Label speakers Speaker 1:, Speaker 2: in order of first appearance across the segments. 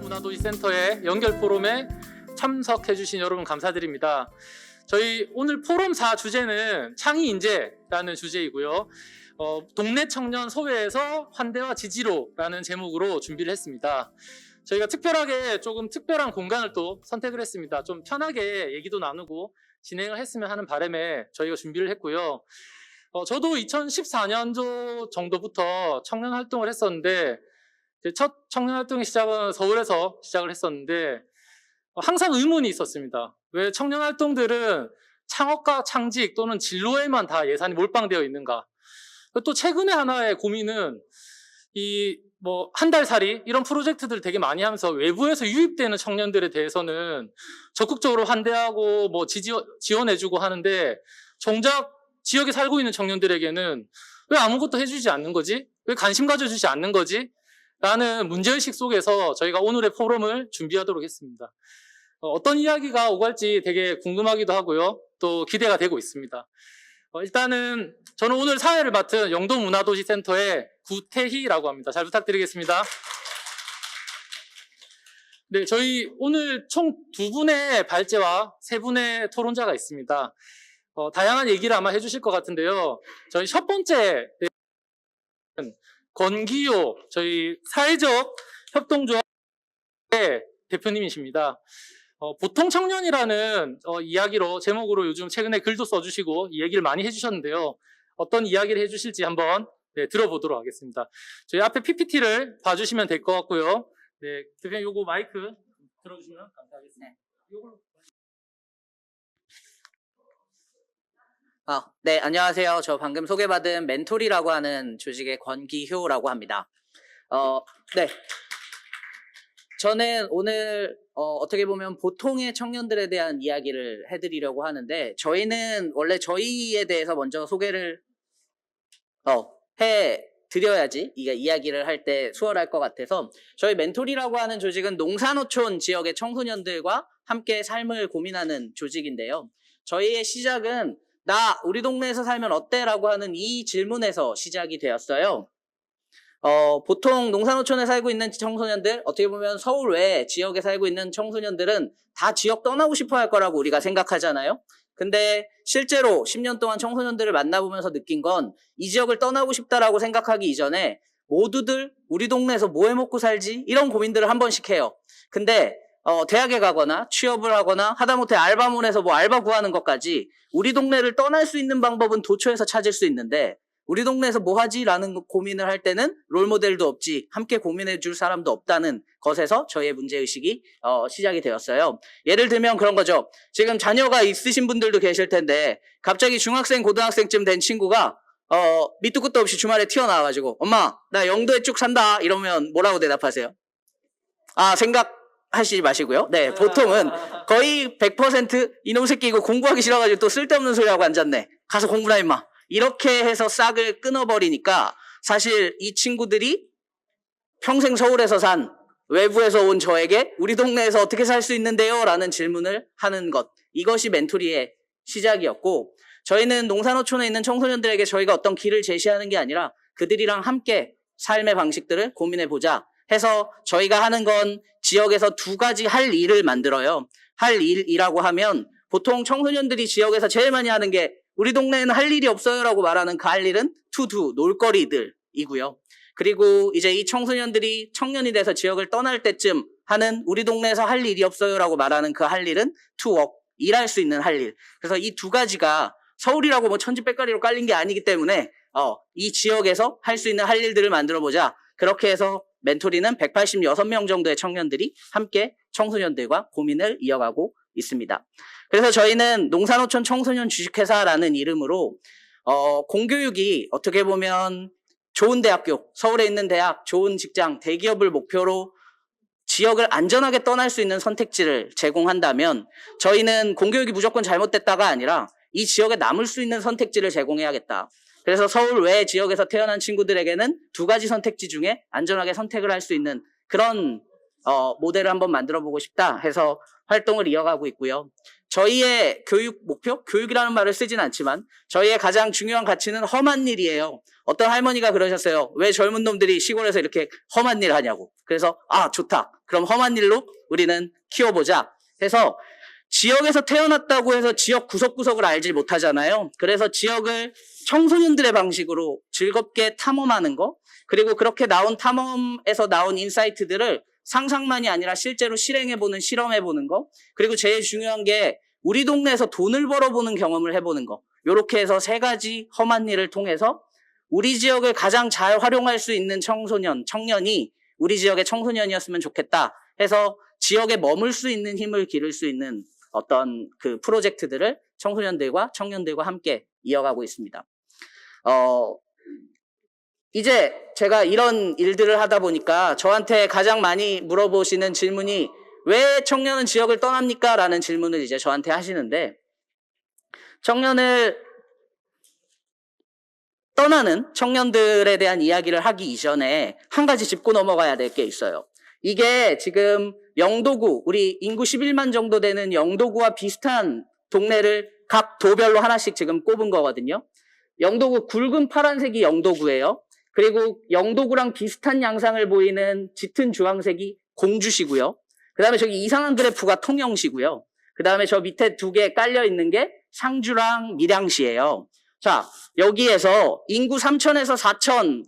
Speaker 1: 문화도시센터의 연결 포럼에 참석해 주신 여러분 감사드립니다. 저희 오늘 포럼사 주제는 창의 인재라는 주제이고요. 동네 청년 소외에서 환대와 지지로라는 제목으로 준비를 했습니다. 저희가 특별하게 조금 특별한 공간을 또 선택을 했습니다. 좀 편하게 얘기도 나누고 진행을 했으면 하는 바람에 저희가 준비를 했고요. 저도 2014년도 정도부터 청년 활동을 했었는데, 첫 청년 활동의 시작은 서울에서 시작을 했었는데 항상 의문이 있었습니다. 왜 청년 활동들은 창업과 창직 또는 진로에만 다 예산이 몰빵되어 있는가? 또 최근에 하나의 고민은 한 달 살이 이런 프로젝트들을 되게 많이 하면서 외부에서 유입되는 청년들에 대해서는 적극적으로 환대하고 지원해주고 하는데, 정작 지역에 살고 있는 청년들에게는 왜 아무것도 해주지 않는 거지? 왜 관심 가져주지 않는 거지? 라는 문제의식 속에서 저희가 오늘의 포럼을 준비하도록 했습니다. 어떤 이야기가 오갈지 되게 궁금하기도 하고요. 또 기대가 되고 있습니다. 일단은 저는 오늘 사회를 맡은 영동문화도시센터의 구태희라고 합니다. 잘 부탁드리겠습니다. 네, 저희 오늘 총 2분의 발제와 3분의 토론자가 있습니다. 다양한 얘기를 아마 해주실 것 같은데요. 저희 첫 번째 권기효 저희 사회적 협동조합의 대표님이십니다. 보통 청년이라는 이야기로 제목으로 요즘 최근에 글도 써주시고 이 얘기를 많이 해주셨는데요. 어떤 이야기를 해주실지 한번 들어보도록 하겠습니다. 저희 앞에 PPT를 봐주시면 될 것 같고요. 네, 대표님 요거 마이크 들어주시면 감사하겠습니다. 요걸로.
Speaker 2: 네, 안녕하세요. 저 방금 소개받은 멘토리라고 하는 조직의 권기효라고 합니다. 네. 저는 오늘 어떻게 보면 보통의 청년들에 대한 이야기를 해드리려고 하는데, 저희는 원래 저희에 대해서 먼저 소개를 해드려야지 이야기를 할 때 수월할 것 같아서, 저희 멘토리라고 하는 조직은 농산어촌 지역의 청소년들과 함께 삶을 고민하는 조직인데요. 저희의 시작은 우리 동네에서 살면 어때? 라고 하는 이 질문에서 시작이 되었어요. 보통 농산어촌에 살고 있는 청소년들, 어떻게 보면 서울 외 지역에 살고 있는 청소년들은 다 지역 떠나고 싶어 할 거라고 우리가 생각하잖아요. 근데 실제로 10년 동안 청소년들을 만나보면서 느낀 건, 이 지역을 떠나고 싶다라고 생각하기 이전에 모두들 우리 동네에서 뭐 해 먹고 살지? 이런 고민들을 한 번씩 해요. 근데 대학에 가거나 취업을 하거나 하다못해 알바몬에서 알바 구하는 것까지 우리 동네를 떠날 수 있는 방법은 도처에서 찾을 수 있는데, 우리 동네에서 뭐 하지? 라는 고민을 할 때는 롤모델도 없지, 함께 고민해 줄 사람도 없다는 것에서 저희의 문제의식이 시작이 되었어요. 예를 들면 그런 거죠. 지금 자녀가 있으신 분들도 계실 텐데, 갑자기 중학생, 고등학생쯤 된 친구가 밑도 끝도 없이 주말에 튀어나와가지고 엄마, 나 영도에 쭉 산다 이러면 뭐라고 대답하세요? 생각하시지 마시고요. 네, 보통은 거의 100% 이놈 새끼 이거 공부하기 싫어가지고 또 쓸데없는 소리 하고 앉았네, 가서 공부나 임마, 이렇게 해서 싹을 끊어버리니까, 사실 이 친구들이 평생 서울에서 산 외부에서 온 저에게 우리 동네에서 어떻게 살 수 있는데요? 라는 질문을 하는 것, 이것이 멘토리의 시작이었고, 저희는 농산어촌에 있는 청소년들에게 저희가 어떤 길을 제시하는 게 아니라 그들이랑 함께 삶의 방식들을 고민해보자 해서 저희가 하는 건 지역에서 2가지 할 일을 만들어요. 할 일이라고 하면 보통 청소년들이 지역에서 제일 많이 하는 게 우리 동네에는 할 일이 없어요라고 말하는 그 할 일은 투두, 놀거리들이고요. 그리고 이제 이 청소년들이 청년이 돼서 지역을 떠날 때쯤 하는 우리 동네에서 할 일이 없어요라고 말하는 그 할 일은 투워크, 일할 수 있는 할 일. 그래서 이 2가지가 서울이라고 천지백가리로 깔린 게 아니기 때문에 이 지역에서 할 수 있는 할 일들을 만들어보자. 그렇게 해서 멘토리는 186명 정도의 청년들이 함께 청소년들과 고민을 이어가고 있습니다. 그래서 저희는 농산어촌 청소년 주식회사라는 이름으로 공교육이 어떻게 보면 좋은 대학교, 서울에 있는 대학, 좋은 직장, 대기업을 목표로 지역을 안전하게 떠날 수 있는 선택지를 제공한다면, 저희는 공교육이 무조건 잘못됐다가 아니라 이 지역에 남을 수 있는 선택지를 제공해야겠다. 그래서 서울 외 지역에서 태어난 친구들에게는 2가지 선택지 중에 안전하게 선택을 할 수 있는 그런 모델을 한번 만들어 보고 싶다 해서 활동을 이어가고 있고요. 저희의 교육 목표? 교육이라는 말을 쓰진 않지만 저희의 가장 중요한 가치는 험한 일이에요. 어떤 할머니가 그러셨어요. 왜 젊은 놈들이 시골에서 이렇게 험한 일 하냐고. 그래서 좋다. 그럼 험한 일로 우리는 키워보자 해서 지역에서 태어났다고 해서 지역 구석구석을 알지 못하잖아요. 그래서 지역을 청소년들의 방식으로 즐겁게 탐험하는 거, 그리고 그렇게 나온 탐험에서 나온 인사이트들을 상상만이 아니라 실제로 실행해보는, 실험해보는 거, 그리고 제일 중요한 게 우리 동네에서 돈을 벌어보는 경험을 해보는 거. 이렇게 해서 3가지 험한 일을 통해서 우리 지역을 가장 잘 활용할 수 있는 청년이 우리 지역의 청소년이었으면 좋겠다 해서 지역에 머물 수 있는 힘을 기를 수 있는 어떤 그 프로젝트들을 청소년들과 청년들과 함께 이어가고 있습니다. 이제 제가 이런 일들을 하다 보니까 저한테 가장 많이 물어보시는 질문이 왜 청년은 지역을 떠납니까? 라는 질문을 이제 저한테 하시는데, 청년을 떠나는 청년들에 대한 이야기를 하기 이전에 한 가지 짚고 넘어가야 될 게 있어요. 이게 지금 영도구, 우리 인구 11만 정도 되는 영도구와 비슷한 동네를 각 도별로 하나씩 지금 꼽은 거거든요. 영도구 굵은 파란색이 영도구예요. 그리고 영도구랑 비슷한 양상을 보이는 짙은 주황색이 공주시고요. 그 다음에 저기 이상한 그래프가 통영시고요. 그 다음에 저 밑에 2개 깔려 있는 게 상주랑 밀양시예요. 자, 여기에서 인구 3천에서 4천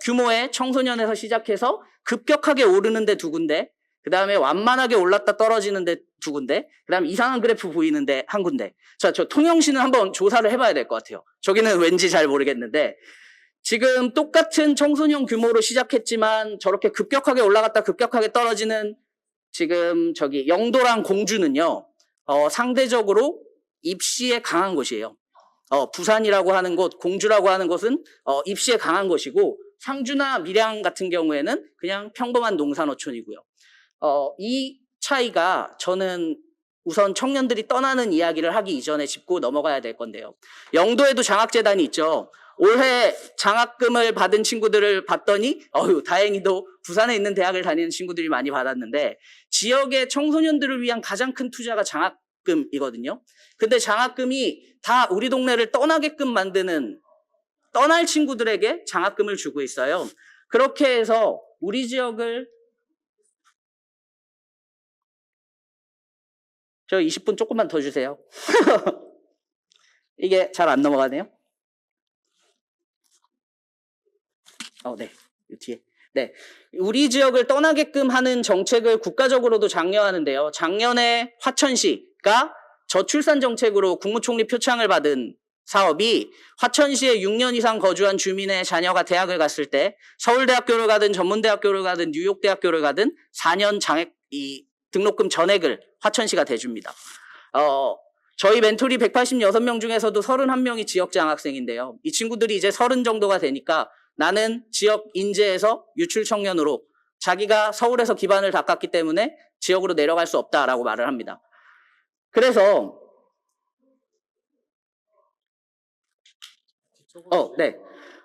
Speaker 2: 규모의 청소년에서 시작해서 급격하게 오르는데 2군데, 그 다음에 완만하게 올랐다 떨어지는데 2군데, 그 다음에 이상한 그래프 보이는데 1군데. 자, 저 통영시는 한번 조사를 해봐야 될 것 같아요. 저기는 왠지 잘 모르겠는데, 지금 똑같은 청소년 규모로 시작했지만 저렇게 급격하게 올라갔다 급격하게 떨어지는 지금 저기 영도랑 공주는요, 상대적으로 입시에 강한 곳이에요. 부산이라고 하는 곳, 공주라고 하는 곳은 입시에 강한 곳이고, 상주나 밀양 같은 경우에는 그냥 평범한 농산어촌이고요. 이 차이가 저는 우선 청년들이 떠나는 이야기를 하기 이전에 짚고 넘어가야 될 건데요. 영도에도 장학재단이 있죠. 올해 장학금을 받은 친구들을 봤더니 다행히도 부산에 있는 대학을 다니는 친구들이 많이 받았는데, 지역의 청소년들을 위한 가장 큰 투자가 장학금이거든요. 근데 장학금이 다 우리 동네를 떠나게끔 만드는, 떠날 친구들에게 장학금을 주고 있어요. 그렇게 해서 우리 지역을, 저 20분 조금만 더 주세요. 이게 잘 안 넘어가네요. 네. 이 뒤에. 네. 우리 지역을 떠나게끔 하는 정책을 국가적으로도 장려하는데요. 작년에 화천시가 저출산 정책으로 국무총리 표창을 받은 사업이, 화천시에 6년 이상 거주한 주민의 자녀가 대학을 갔을 때 서울대학교를 가든 전문대학교를 가든 뉴욕대학교를 가든 4년 등록금 전액을 화천시가 대줍니다. 저희 멘토리 186명 중에서도 31명이 지역 장학생인데요. 이 친구들이 이제 30 정도가 되니까 나는 지역 인재에서 유출 청년으로, 자기가 서울에서 기반을 닦았기 때문에 지역으로 내려갈 수 없다라고 말을 합니다. 그래서 네.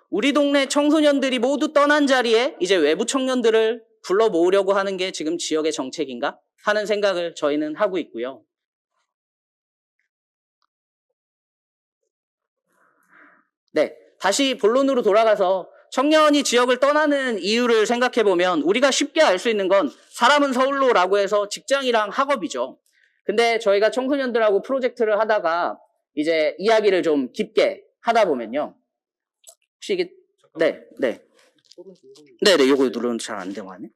Speaker 2: 우리 동네 청소년들이 모두 떠난 자리에 이제 외부 청년들을 불러 모으려고 하는 게 지금 지역의 정책인가 하는 생각을 저희는 하고 있고요. 네. 다시 본론으로 돌아가서 청년이 지역을 떠나는 이유를 생각해 보면 우리가 쉽게 알 수 있는 건 사람은 서울로라고 해서 직장이랑 학업이죠. 근데 저희가 청소년들하고 프로젝트를 하다가 이제 이야기를 좀 깊게 하다 보면요. 혹시 이게 네네 요거 누르면 잘 안 되고 하네.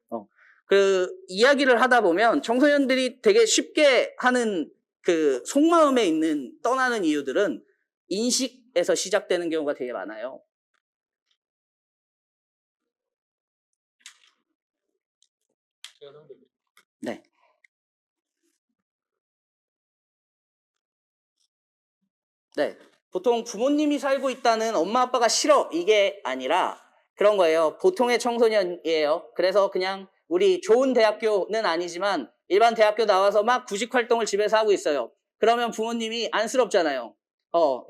Speaker 2: 그 이야기를 하다 보면 청소년들이 되게 쉽게 하는 그 속마음에 있는 떠나는 이유들은 인식에서 시작되는 경우가 되게 많아요. 네. 네. 보통 부모님이 살고 있다는 엄마 아빠가 싫어 이게 아니라 그런 거예요. 보통의 청소년이에요. 그래서 그냥 우리 좋은 대학교는 아니지만 일반 대학교 나와서 막 구직 활동을 집에서 하고 있어요. 그러면 부모님이 안쓰럽잖아요.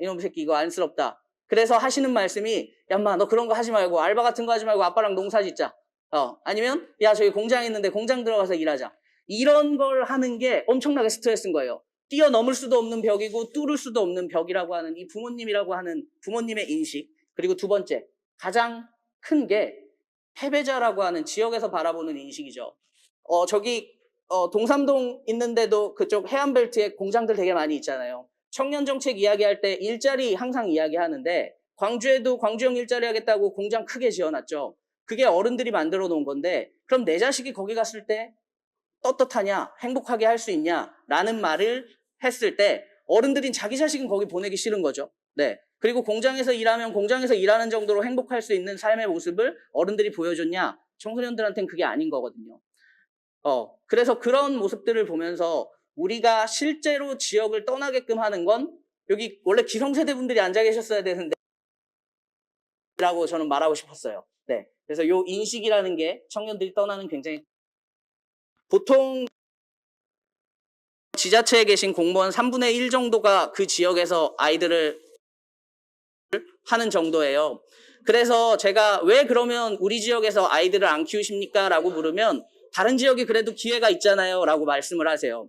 Speaker 2: 이놈 새끼 이거 안쓰럽다. 그래서 하시는 말씀이, 야 인마 너 그런 거 하지 말고 알바 같은 거 하지 말고 아빠랑 농사 짓자. 아니면 야 저기 공장 있는데 공장 들어가서 일하자. 이런 걸 하는 게 엄청나게 스트레스인 거예요. 뛰어넘을 수도 없는 벽이고 뚫을 수도 없는 벽이라고 하는 이 부모님이라고 하는 부모님의 인식. 그리고 두 번째, 가장 큰 게 패배자라고 하는 지역에서 바라보는 인식이죠. 동삼동 있는데도 그쪽 해안벨트에 공장들 되게 많이 있잖아요. 청년 정책 이야기할 때 일자리 항상 이야기하는데 광주에도 광주형 일자리 하겠다고 공장 크게 지어놨죠. 그게 어른들이 만들어 놓은 건데 그럼 내 자식이 거기 갔을 때 떳떳하냐, 행복하게 할 수 있냐 라는 말을 했을 때 어른들인 자기 자식은 거기 보내기 싫은 거죠. 네. 그리고 공장에서 일하면 공장에서 일하는 정도로 행복할 수 있는 삶의 모습을 어른들이 보여줬냐? 청소년들한테는 그게 아닌 거거든요. 그래서 그런 모습들을 보면서 우리가 실제로 지역을 떠나게끔 하는 건 여기 원래 기성세대 분들이 앉아 계셨어야 되는데 라고 저는 말하고 싶었어요. 네. 그래서 요 인식이라는 게 청년들이 떠나는 굉장히 보통 지자체에 계신 공무원 3분의 1 정도가 그 지역에서 아이들을 하는 정도예요. 그래서 제가 왜 그러면 우리 지역에서 아이들을 안 키우십니까? 라고 물으면 다른 지역이 그래도 기회가 있잖아요. 라고 말씀을 하세요.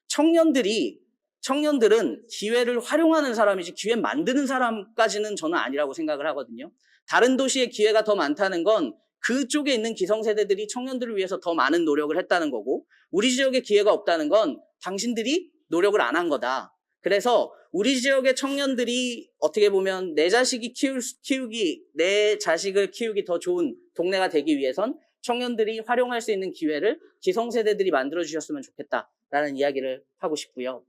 Speaker 2: 청년들은 기회를 활용하는 사람이지 기회 만드는 사람까지는 저는 아니라고 생각을 하거든요. 다른 도시에 기회가 더 많다는 건 그쪽에 있는 기성세대들이 청년들을 위해서 더 많은 노력을 했다는 거고 우리 지역에 기회가 없다는 건 당신들이 노력을 안 한 거다. 그래서 우리 지역의 청년들이 어떻게 보면 내 자식을 키우기 더 좋은 동네가 되기 위해선 청년들이 활용할 수 있는 기회를 기성세대들이 만들어주셨으면 좋겠다라는 이야기를 하고 싶고요.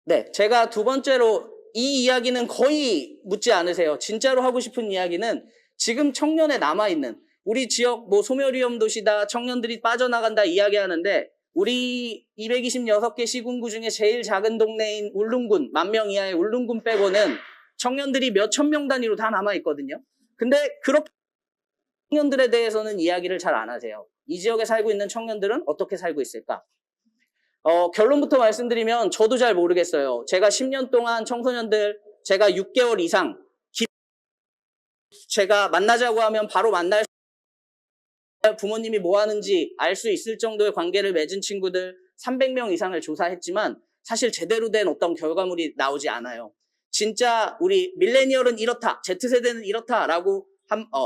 Speaker 2: 네, 제가 두 번째로 이 이야기는 거의 묻지 않으세요. 진짜로 하고 싶은 이야기는 지금 청년에 남아있는 우리 지역 소멸위험 도시다, 청년들이 빠져나간다 이야기하는데 우리 226개 시군구 중에 제일 작은 동네인 울릉군, 10,000명 이하의 울릉군 빼고는 청년들이 몇천 명 단위로 다 남아있거든요. 근데 그렇게 청년들에 대해서는 이야기를 잘 안 하세요. 이 지역에 살고 있는 청년들은 어떻게 살고 있을까? 결론부터 말씀드리면 저도 잘 모르겠어요. 제가 10년 동안 청소년들, 제가 6개월 이상 제가 만나자고 하면 바로 만날 부모님이 뭐 하는지 알 수 있을 정도의 관계를 맺은 친구들 300명 이상을 조사했지만 사실 제대로 된 어떤 결과물이 나오지 않아요. 진짜 우리 밀레니얼은 이렇다, Z세대는 이렇다라고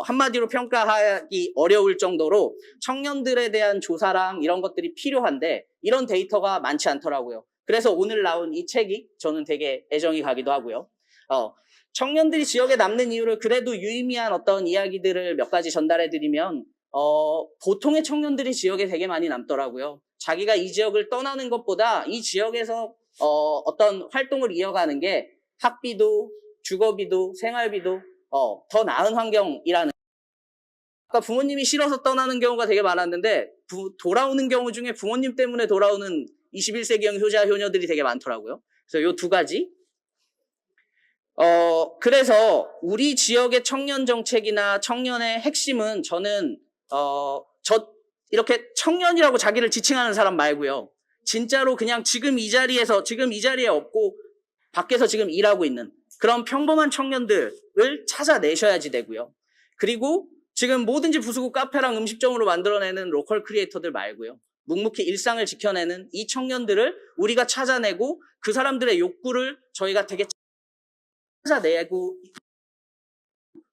Speaker 2: 한마디로 평가하기 어려울 정도로 청년들에 대한 조사랑 이런 것들이 필요한데 이런 데이터가 많지 않더라고요. 그래서 오늘 나온 이 책이 저는 되게 애정이 가기도 하고요. 청년들이 지역에 남는 이유를 그래도 유의미한 어떤 이야기들을 몇 가지 전달해드리면 보통의 청년들이 지역에 되게 많이 남더라고요. 자기가 이 지역을 떠나는 것보다 이 지역에서 어떤 활동을 이어가는 게 학비도 주거비도 생활비도 더 나은 환경이라는. 아까 부모님이 싫어서 떠나는 경우가 되게 많았는데 돌아오는 경우 중에 부모님 때문에 돌아오는 21세기형 효자 효녀들이 되게 많더라고요. 그래서 요 두 가지. 그래서 우리 지역의 청년 정책이나 청년의 핵심은 저는 이렇게 청년이라고 자기를 지칭하는 사람 말고요. 진짜로 그냥 지금 이 자리에 없고 밖에서 지금 일하고 있는 그런 평범한 청년들을 찾아내셔야지 되고요. 그리고 지금 뭐든지 부수고 카페랑 음식점으로 만들어내는 로컬 크리에이터들 말고요. 묵묵히 일상을 지켜내는 이 청년들을 우리가 찾아내고 그 사람들의 욕구를 저희가 되게 찾아내고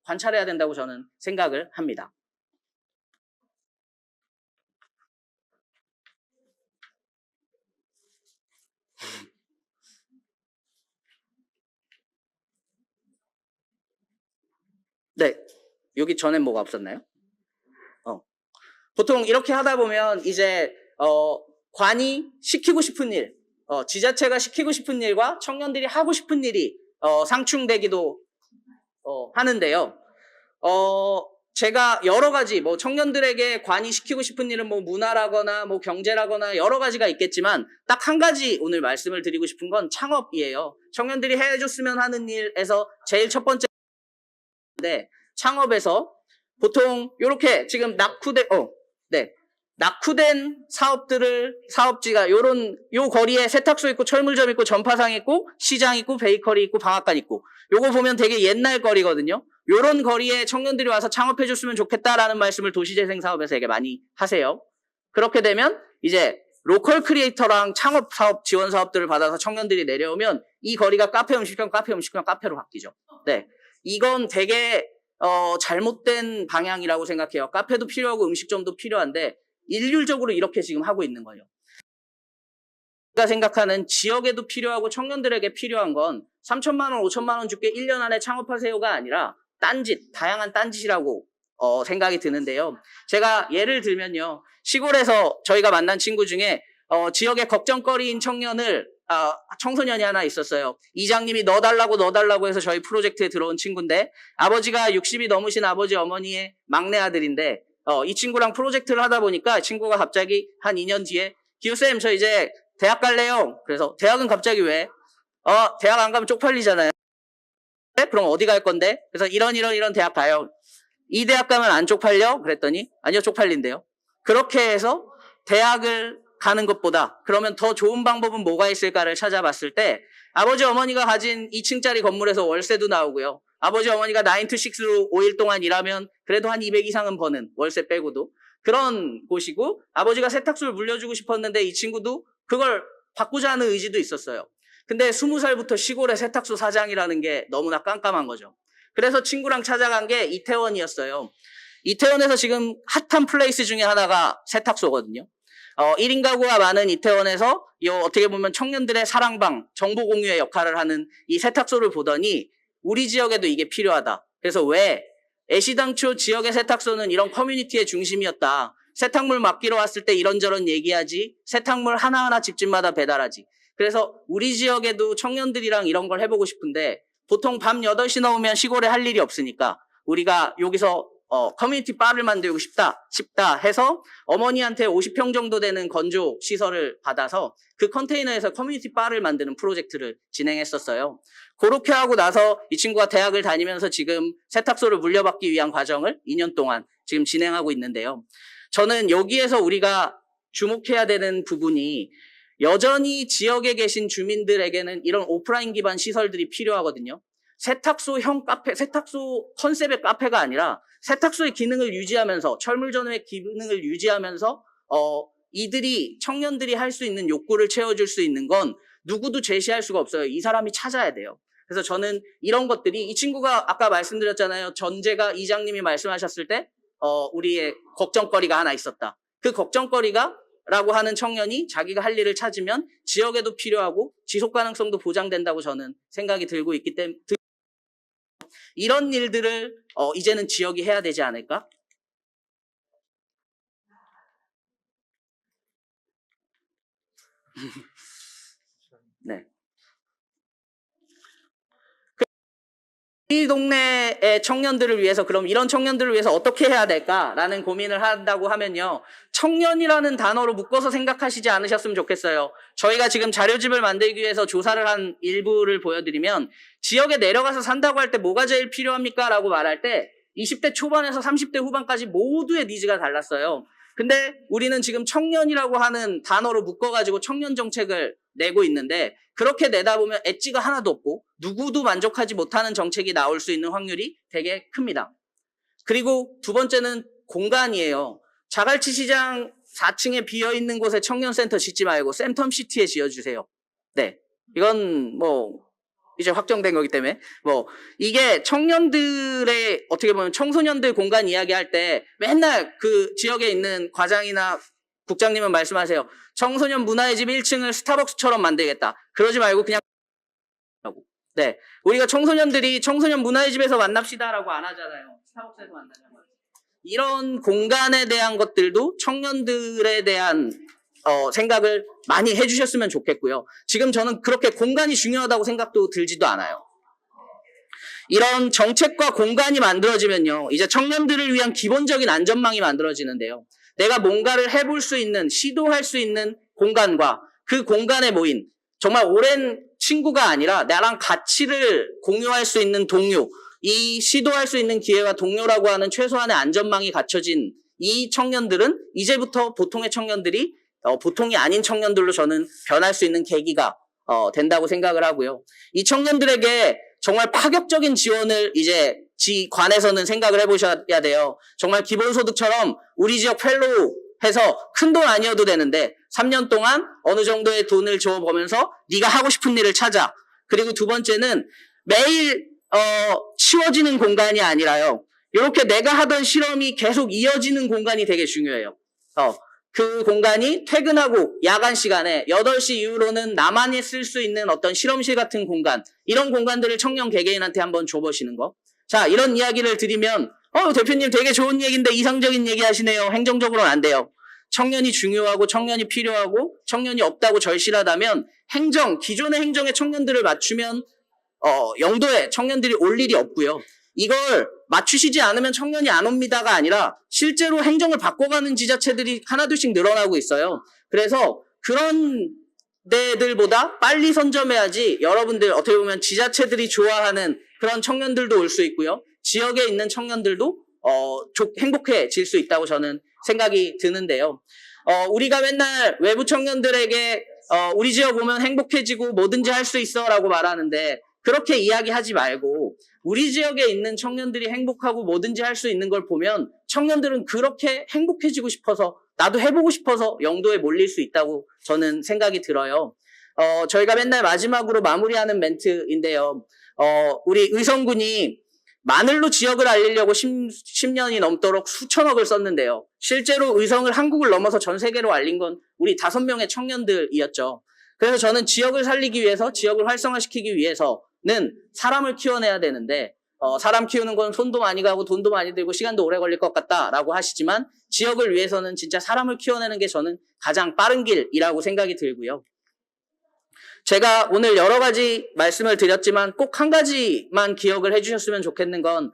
Speaker 2: 관찰해야 된다고 저는 생각을 합니다. 네, 여기 전엔 뭐가 없었나요? 보통 이렇게 하다 보면 이제 관이 시키고 싶은 일, 지자체가 시키고 싶은 일과 청년들이 하고 싶은 일이 상충되기도 하는데요. 제가 여러 가지 청년들에게 관이 시키고 싶은 일은 문화라거나 경제라거나 여러 가지가 있겠지만 딱 한 가지 오늘 말씀을 드리고 싶은 건 창업이에요. 청년들이 해줬으면 하는 일에서 제일 첫 번째 창업에서 보통 이렇게 지금 낙후된 사업지가 요 거리에 세탁소 있고 철물점 있고 전파상 있고 시장 있고 베이커리 있고 방앗간 있고 요거 보면 되게 옛날 거리거든요. 요런 거리에 청년들이 와서 창업해줬으면 좋겠다라는 말씀을 도시재생 사업에서 되게 많이 하세요. 그렇게 되면 이제 로컬 크리에이터랑 창업 사업 지원 사업들을 받아서 청년들이 내려오면 이 거리가 카페 음식점, 카페 음식점, 카페로 바뀌죠. 네, 이건 되게 잘못된 방향이라고 생각해요. 카페도 필요하고 음식점도 필요한데 일률적으로 이렇게 지금 하고 있는 거예요. 제가 생각하는 지역에도 필요하고 청년들에게 필요한 건 3천만 원, 5천만 원 줄게 1년 안에 창업하세요가 아니라 딴짓, 다양한 딴짓이라고 생각이 드는데요. 제가 예를 들면요. 시골에서 저희가 만난 친구 중에 지역의 걱정거리인 청소년이 하나 있었어요. 이장님이 넣어달라고 해서 저희 프로젝트에 들어온 친구인데 아버지가 60이 넘으신 아버지 어머니의 막내 아들인데 이 친구랑 프로젝트를 하다 보니까 친구가 갑자기 한 2년 뒤에 기우쌤 저 이제 대학 갈래요. 그래서 대학은 갑자기 왜? 대학 안 가면 쪽팔리잖아요. 그럼 어디 갈 건데? 그래서 이런 대학 가요. 이 대학 가면 안 쪽팔려? 그랬더니 아니요 쪽팔린대요. 그렇게 해서 대학을 가는 것보다 그러면 더 좋은 방법은 뭐가 있을까를 찾아봤을 때 아버지 어머니가 가진 2층짜리 건물에서 월세도 나오고요. 아버지 어머니가 9to6로 5일 동안 일하면 그래도 한 200 이상은 버는 월세 빼고도 그런 곳이고 아버지가 세탁소를 물려주고 싶었는데 이 친구도 그걸 바꾸자 하는 의지도 있었어요. 근데 20살부터 시골의 세탁소 사장이라는 게 너무나 깜깜한 거죠. 그래서 친구랑 찾아간 게 이태원이었어요. 이태원에서 지금 핫한 플레이스 중에 하나가 세탁소거든요. 1인 가구가 많은 이태원에서 어떻게 보면 청년들의 사랑방, 정보 공유의 역할을 하는 이 세탁소를 보더니 우리 지역에도 이게 필요하다. 그래서 왜 애시당초 지역의 세탁소는 이런 커뮤니티의 중심이었다. 세탁물 맡기러 왔을 때 이런저런 얘기하지. 세탁물 하나하나 집집마다 배달하지. 그래서 우리 지역에도 청년들이랑 이런 걸 해보고 싶은데 보통 밤 8시 넘으면 시골에 할 일이 없으니까 우리가 여기서 커뮤니티 바를 만들고 싶다 해서 어머니한테 50평 정도 되는 건조 시설을 받아서 그 컨테이너에서 커뮤니티 바를 만드는 프로젝트를 진행했었어요. 그렇게 하고 나서 이 친구가 대학을 다니면서 지금 세탁소를 물려받기 위한 과정을 2년 동안 지금 진행하고 있는데요. 저는 여기에서 우리가 주목해야 되는 부분이 여전히 지역에 계신 주민들에게는 이런 오프라인 기반 시설들이 필요하거든요. 세탁소형 카페, 세탁소 컨셉의 카페가 아니라 세탁소의 기능을 유지하면서 철물전의 기능을 유지하면서 이들이 청년들이 할 수 있는 욕구를 채워줄 수 있는 건 누구도 제시할 수가 없어요. 이 사람이 찾아야 돼요. 그래서 저는 이런 것들이 이 친구가 아까 말씀드렸잖아요. 전제가 이장님이 말씀하셨을 때 우리의 걱정거리가 하나 있었다. 그 걱정거리가 라고 하는 청년이 자기가 할 일을 찾으면 지역에도 필요하고 지속 가능성도 보장된다고 저는 생각이 들고 있기 때문에 이런 일들을 이제는 지역이 해야 되지 않을까? 네. 이 동네의 청년들을 위해서 그럼 이런 청년들을 위해서 어떻게 해야 될까라는 고민을 한다고 하면요. 청년이라는 단어로 묶어서 생각하시지 않으셨으면 좋겠어요. 저희가 지금 자료집을 만들기 위해서 조사를 한 일부를 보여드리면 지역에 내려가서 산다고 할 때 뭐가 제일 필요합니까? 라고 말할 때 20대 초반에서 30대 후반까지 모두의 니즈가 달랐어요. 근데 우리는 지금 청년이라고 하는 단어로 묶어가지고 청년 정책을 내고 있는데 그렇게 내다 보면 엣지가 하나도 없고 누구도 만족하지 못하는 정책이 나올 수 있는 확률이 되게 큽니다. 그리고 두 번째는 공간이에요. 자갈치 시장 4층에 비어있는 곳에 청년센터 짓지 말고 샘텀시티에 지어주세요. 네, 이건 이제 확정된 거기 때문에 이게 청년들의 어떻게 보면 청소년들 공간 이야기할 때 맨날 그 지역에 있는 과장이나 국장님은 말씀하세요. 청소년 문화의 집 1층을 스타벅스처럼 만들겠다. 그러지 말고 그냥 네, 우리가 청소년들이 청소년 문화의 집에서 만납시다라고 안 하잖아요. 스타벅스에서 만나잖아요. 이런 공간에 대한 것들도 청년들에 대한 생각을 많이 해주셨으면 좋겠고요. 지금 저는 그렇게 공간이 중요하다고 생각도 들지도 않아요. 이런 정책과 공간이 만들어지면요. 이제 청년들을 위한 기본적인 안전망이 만들어지는데요. 내가 뭔가를 해볼 수 있는, 시도할 수 있는 공간과 그 공간에 모인 정말 오랜 친구가 아니라 나랑 가치를 공유할 수 있는 동료, 이 시도할 수 있는 기회와 동료라고 하는 최소한의 안전망이 갖춰진 이 청년들은 이제부터 보통의 청년들이 보통이 아닌 청년들로 저는 변할 수 있는 계기가 된다고 생각을 하고요. 이 청년들에게 정말 파격적인 지원을 이제 관에서는 생각을 해보셔야 돼요. 정말 기본소득처럼 우리 지역 펠로우 해서 큰 돈 아니어도 되는데 3년 동안 어느 정도의 돈을 줘보면서 네가 하고 싶은 일을 찾아. 그리고 두 번째는 매일 치워지는 공간이 아니라요. 이렇게 내가 하던 실험이 계속 이어지는 공간이 되게 중요해요. 그 공간이 퇴근하고 야간 시간에 8시 이후로는 나만이 쓸 수 있는 어떤 실험실 같은 공간, 이런 공간들을 청년 개개인한테 한번 줘보시는 거. 자, 이런 이야기를 드리면 대표님 되게 좋은 얘기인데 이상적인 얘기 하시네요. 행정적으로는 안 돼요. 청년이 중요하고 청년이 필요하고 청년이 없다고 절실하다면 기존의 행정의 청년들을 맞추면 영도에 청년들이 올 일이 없고요. 이걸 맞추시지 않으면 청년이 안 옵니다가 아니라 실제로 행정을 바꿔가는 지자체들이 하나둘씩 늘어나고 있어요. 그래서 그런 데들보다 빨리 선점해야지 여러분들 어떻게 보면 지자체들이 좋아하는 그런 청년들도 올 수 있고요. 지역에 있는 청년들도 행복해질 수 있다고 저는 생각이 드는데요. 우리가 맨날 외부 청년들에게 우리 지역 오면 행복해지고 뭐든지 할 수 있어 라고 말하는데 그렇게 이야기하지 말고 우리 지역에 있는 청년들이 행복하고 뭐든지 할 수 있는 걸 보면 청년들은 그렇게 행복해지고 싶어서 나도 해보고 싶어서 영도에 몰릴 수 있다고 저는 생각이 들어요. 저희가 맨날 마지막으로 마무리하는 멘트인데요. 우리 의성군이 마늘로 지역을 알리려고 10년이 넘도록 수천억을 썼는데요. 실제로 의성을 한국을 넘어서 전 세계로 알린 건 우리 5명의 청년들이었죠. 그래서 저는 지역을 살리기 위해서, 지역을 활성화시키기 위해서는 사람을 키워내야 되는데 사람 키우는 건 손도 많이 가고 돈도 많이 들고 시간도 오래 걸릴 것 같다라고 하시지만 지역을 위해서는 진짜 사람을 키워내는 게 저는 가장 빠른 길이라고 생각이 들고요. 제가 오늘 여러 가지 말씀을 드렸지만 꼭 한 가지만 기억을 해주셨으면 좋겠는 건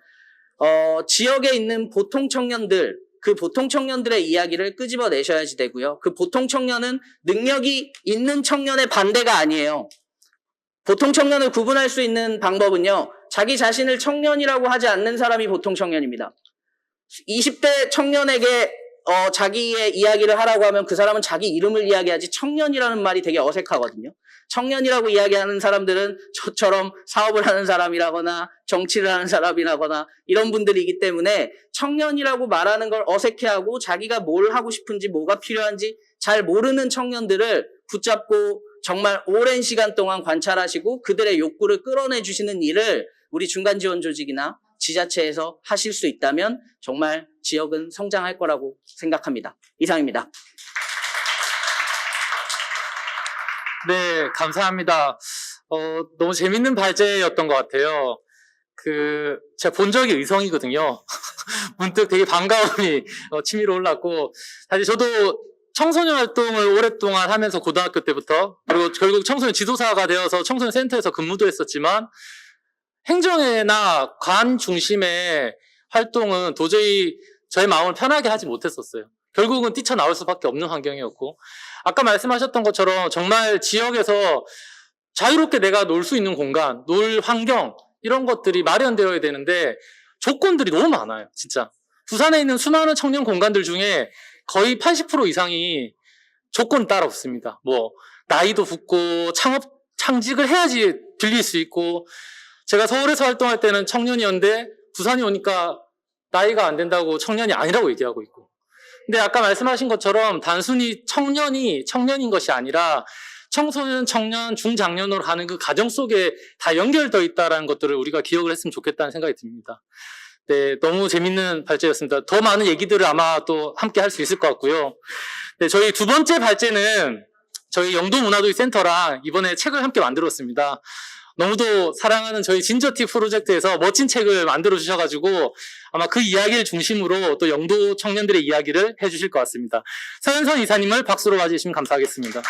Speaker 2: 지역에 있는 보통 청년들, 그 보통 청년들의 이야기를 끄집어내셔야지 되고요. 그 보통 청년은 능력이 있는 청년의 반대가 아니에요. 보통 청년을 구분할 수 있는 방법은요. 자기 자신을 청년이라고 하지 않는 사람이 보통 청년입니다. 20대 청년에게 자기의 이야기를 하라고 하면 그 사람은 자기 이름을 이야기하지 청년이라는 말이 되게 어색하거든요. 청년이라고 이야기하는 사람들은 저처럼 사업을 하는 사람이라거나 정치를 하는 사람이라거나 이런 분들이기 때문에 청년이라고 말하는 걸 어색해하고 자기가 뭘 하고 싶은지 뭐가 필요한지 잘 모르는 청년들을 붙잡고 정말 오랜 시간 동안 관찰하시고 그들의 욕구를 끌어내 주시는 일을 우리 중간지원 조직이나 지자체에서 하실 수 있다면 정말 지역은 성장할 거라고 생각합니다. 이상입니다.
Speaker 1: 네, 감사합니다. 너무 재밌는 발제였던 것 같아요. 제가 본 적이 의성이거든요. 문득 되게 반가움이 치밀어 올랐고, 사실 저도 청소년 활동을 오랫동안 하면서 고등학교 때부터, 그리고 결국 청소년 지도사가 되어서 청소년 센터에서 근무도 했었지만, 행정회나 관 중심의 활동은 도저히 저의 마음을 편하게 하지 못했었어요. 결국은 뛰쳐나올 수밖에 없는 환경이었고, 아까 말씀하셨던 것처럼 정말 지역에서 자유롭게 내가 놀 수 있는 공간, 놀 환경, 이런 것들이 마련되어야 되는데 조건들이 너무 많아요, 진짜. 부산에 있는 수많은 청년 공간들 중에 거의 80% 이상이 조건 따라 없습니다. 나이도 붙고, 창직을 해야지 빌릴 수 있고, 제가 서울에서 활동할 때는 청년이었는데, 부산에 오니까 나이가 안 된다고 청년이 아니라고 얘기하고 있고. 근데 아까 말씀하신 것처럼 단순히 청년인 것이 아니라 청소년, 청년, 중장년으로 가는 그 과정 속에 다 연결되어 있다는 것들을 우리가 기억을 했으면 좋겠다는 생각이 듭니다. 네, 너무 재밌는 발제였습니다. 더 많은 얘기들을 아마 또 함께 할 수 있을 것 같고요. 네, 저희 두 번째 발제는 저희 영도문화도시 센터랑 이번에 책을 함께 만들었습니다. 너무도 사랑하는 저희 진저티 프로젝트에서 멋진 책을 만들어 주셔가지고 아마 그 이야기를 중심으로 또 영도 청년들의 이야기를 해주실 것 같습니다. 서현선 이사님을 박수로 맞이해주시면 감사하겠습니다.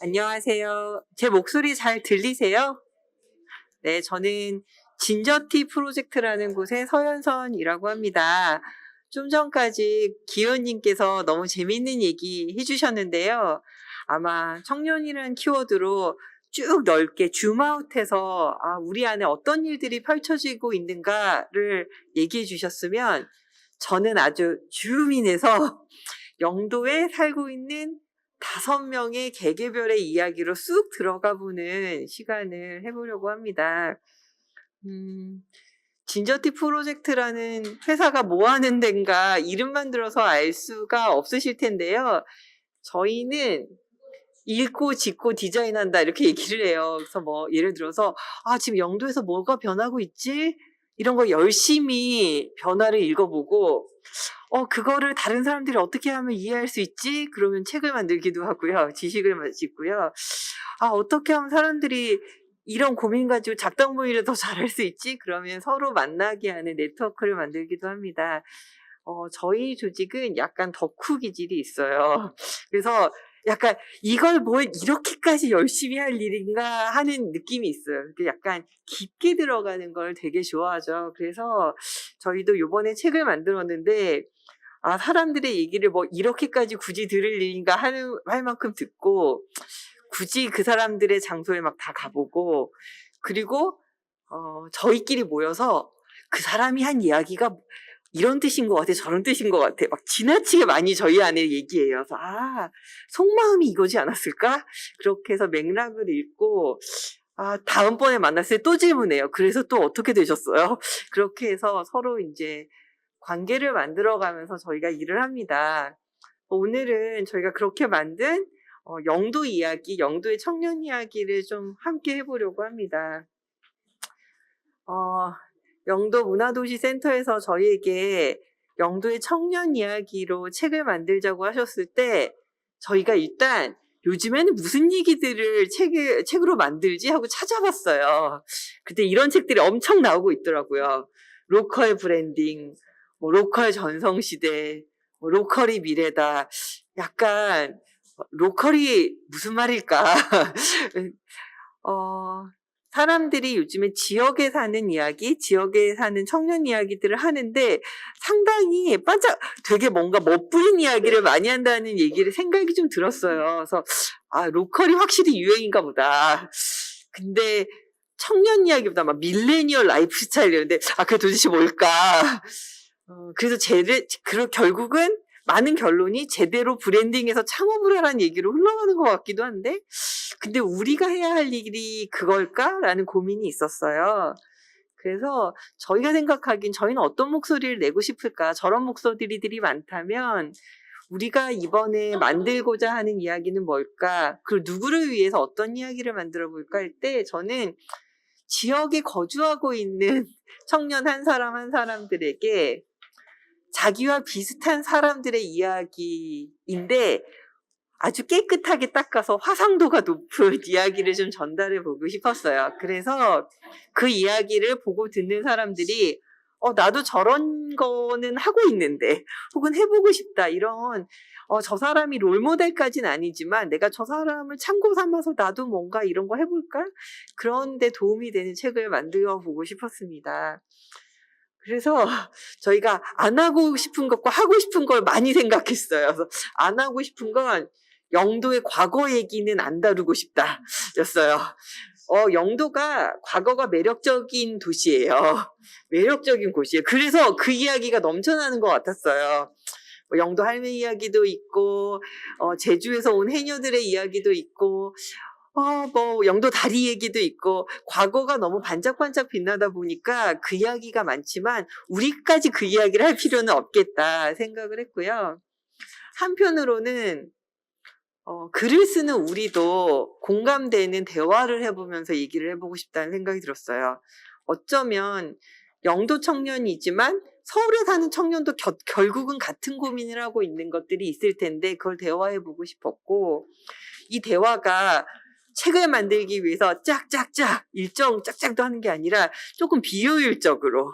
Speaker 3: 안녕하세요. 제 목소리 잘 들리세요? 네, 저는 진저티 프로젝트라는 곳의 서현선이라고 합니다. 좀 전까지 기현님께서 너무 재밌는 얘기 해주셨는데요. 아마 청년이라는 키워드로 쭉 넓게 줌아웃해서 우리 안에 어떤 일들이 펼쳐지고 있는가를 얘기해 주셨으면 저는 아주 줌인해서 영도에 살고 있는 5명의 개개별의 이야기로 쑥 들어가 보는 시간을 해보려고 합니다. 진저티 프로젝트라는 회사가 뭐 하는 데인가 이름만 들어서 알 수가 없으실 텐데요. 저희는 읽고 짓고 디자인한다 이렇게 얘기를 해요. 그래서 뭐 예를 들어서 지금 영도에서 뭐가 변하고 있지? 이런 거 열심히 변화를 읽어보고 그거를 다른 사람들이 어떻게 하면 이해할 수 있지? 그러면 책을 만들기도 하고요. 지식을 짓고요. 어떻게 하면 사람들이 이런 고민 가지고 작당 모의를 더 잘할 수 있지? 그러면 서로 만나게 하는 네트워크를 만들기도 합니다. 저희 조직은 약간 덕후 기질이 있어요. 그래서 약간 이걸 뭘 이렇게까지 열심히 할 일인가 하는 느낌이 있어요. 약간 깊게 들어가는 걸 되게 좋아하죠. 그래서 저희도 이번에 책을 만들었는데 사람들의 얘기를 뭐 이렇게까지 굳이 들을 일인가 할 만큼 듣고 굳이 그 사람들의 장소에 막 다 가보고 그리고 저희끼리 모여서 그 사람이 한 이야기가 이런 뜻인 것 같아, 저런 뜻인 것 같아. 막 지나치게 많이 저희 안에 얘기해요. 그래서 속마음이 이거지 않았을까? 그렇게 해서 맥락을 읽고 다음번에 만났을 때 또 질문해요. 그래서 또 어떻게 되셨어요? 그렇게 해서 서로 이제 관계를 만들어가면서 저희가 일을 합니다. 오늘은 저희가 그렇게 만든 영도 이야기, 영도의 청년 이야기를 좀 함께 해보려고 합니다. 영도 문화도시센터에서 저희에게 영도의 청년 이야기로 책을 만들자고 하셨을 때 저희가 일단 요즘에는 무슨 얘기들을 책으로 만들지 하고 찾아봤어요. 그때 이런 책들이 엄청 나오고 있더라고요. 로컬 브랜딩, 뭐 로컬 전성시대, 뭐 로컬이 미래다. 약간 로컬이 무슨 말일까? 사람들이 요즘에 지역에 사는 이야기, 지역에 사는 청년 이야기들을 하는데 상당히 되게 뭔가 멋부린 이야기를 많이 한다는 생각이 좀 들었어요. 그래서 로컬이 확실히 유행인가 보다. 근데 청년 이야기보다 막 밀레니얼 라이프 스타일이었는데 그게 도대체 뭘까? 그래서 결국은 많은 결론이 제대로 브랜딩해서 창업을 하라는 얘기로 흘러가는 것 같기도 한데 근데 우리가 해야 할 일이 그걸까라는 고민이 있었어요. 그래서 저희가 생각하기엔 저희는 어떤 목소리를 내고 싶을까? 저런 목소리들이 많다면 우리가 이번에 만들고자 하는 이야기는 뭘까? 그리고 누구를 위해서 어떤 이야기를 만들어 볼까 할 때 저는 지역에 거주하고 있는 청년 한 사람 한 사람들에게 자기와 비슷한 사람들의 이야기인데 아주 깨끗하게 닦아서 화상도가 높은 이야기를 좀 전달해 보고 싶었어요. 그래서 그 이야기를 보고 듣는 사람들이 나도 저런 거는 하고 있는데 혹은 해보고 싶다 이런 저 사람이 롤모델까지는 아니지만 내가 저 사람을 참고 삼아서 나도 뭔가 이런 거 해볼까? 그런데 도움이 되는 책을 만들어 보고 싶었습니다. 그래서 저희가 안 하고 싶은 것과 하고 싶은 걸 많이 생각했어요. 그래서 안 하고 싶은 건 영도의 과거 얘기는 안 다루고 싶다 였어요. 영도가 과거가 매력적인 도시예요. 매력적인 곳이에요. 그래서 그 이야기가 넘쳐나는 것 같았어요. 영도 할매 이야기도 있고 제주에서 온 해녀들의 이야기도 있고 뭐 영도 다리 얘기도 있고 과거가 너무 반짝반짝 빛나다 보니까 그 이야기가 많지만 우리까지 그 이야기를 할 필요는 없겠다 생각을 했고요. 한편으로는 글을 쓰는 우리도 공감되는 대화를 해보면서 얘기를 해보고 싶다는 생각이 들었어요. 어쩌면 영도 청년이지만 서울에 사는 청년도 결국은 같은 고민을 하고 있는 것들이 있을 텐데 그걸 대화해보고 싶었고 이 대화가 책을 만들기 위해서 짝짝짝 일정 짝짝도 하는 게 아니라 조금 비효율적으로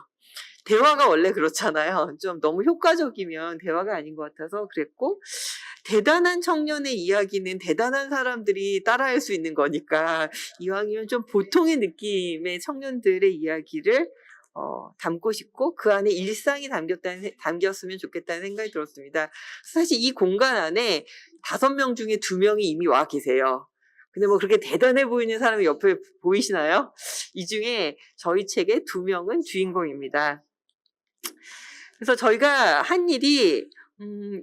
Speaker 3: 대화가 원래 그렇잖아요. 좀 너무 효과적이면 대화가 아닌 것 같아서 그랬고 대단한 청년의 이야기는 대단한 사람들이 따라할 수 있는 거니까 이왕이면 좀 보통의 느낌의 청년들의 이야기를 담고 싶고 그 안에 일상이 담겼으면 좋겠다는 생각이 들었습니다. 사실 이 공간 안에 5명 중에 2명이 이미 와 계세요. 근데 뭐 그렇게 대단해 보이는 사람이 옆에 보이시나요? 이 중에 저희 책의 2명은 주인공입니다. 그래서 저희가 한 일이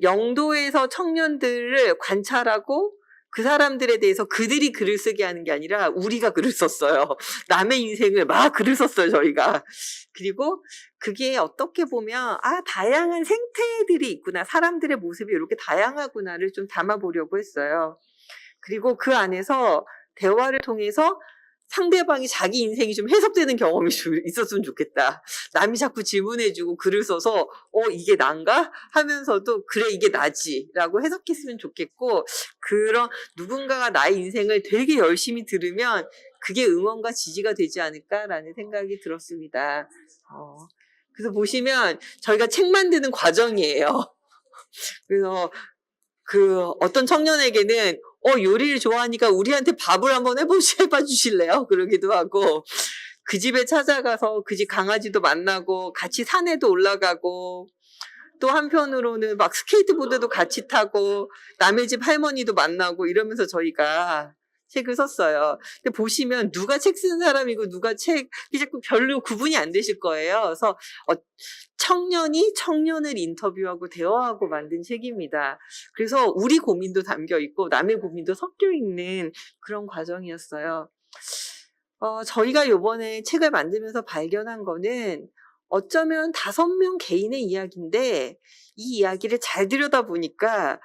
Speaker 3: 영도에서 청년들을 관찰하고 그 사람들에 대해서 그들이 글을 쓰게 하는 게 아니라 우리가 글을 썼어요. 남의 인생을 막 글을 썼어요, 저희가. 그리고 그게 어떻게 보면 다양한 생태들이 있구나. 사람들의 모습이 이렇게 다양하구나를 좀 담아보려고 했어요. 그리고 그 안에서 대화를 통해서 상대방이 자기 인생이 좀 해석되는 경험이 좀 있었으면 좋겠다. 남이 자꾸 질문해주고 글을 써서 이게 난가? 하면서도 그래 이게 나지 라고 해석했으면 좋겠고, 그런 누군가가 나의 인생을 되게 열심히 들으면 그게 응원과 지지가 되지 않을까라는 생각이 들었습니다. 그래서 보시면 저희가 책 만드는 과정이에요. 그래서 어떤 청년에게는 요리를 좋아하니까 우리한테 밥을 한번 해봐 주실래요? 그러기도 하고, 그 집에 찾아가서 그 집 강아지도 만나고 같이 산에도 올라가고, 또 한편으로는 막 스케이트보드도 같이 타고 남의 집 할머니도 만나고 이러면서 저희가 책을 썼어요. 근데 보시면 누가 책 쓰는 사람이고 누가 책이 자꾸 별로 구분이 안 되실 거예요. 그래서 청년이 청년을 인터뷰하고 대화하고 만든 책입니다. 그래서 우리 고민도 담겨 있고 남의 고민도 섞여 있는 그런 과정이었어요. 저희가 이번에 책을 만들면서 발견한 거는 어쩌면 5명 개인의 이야기인데 이 이야기를 잘 들여다보니까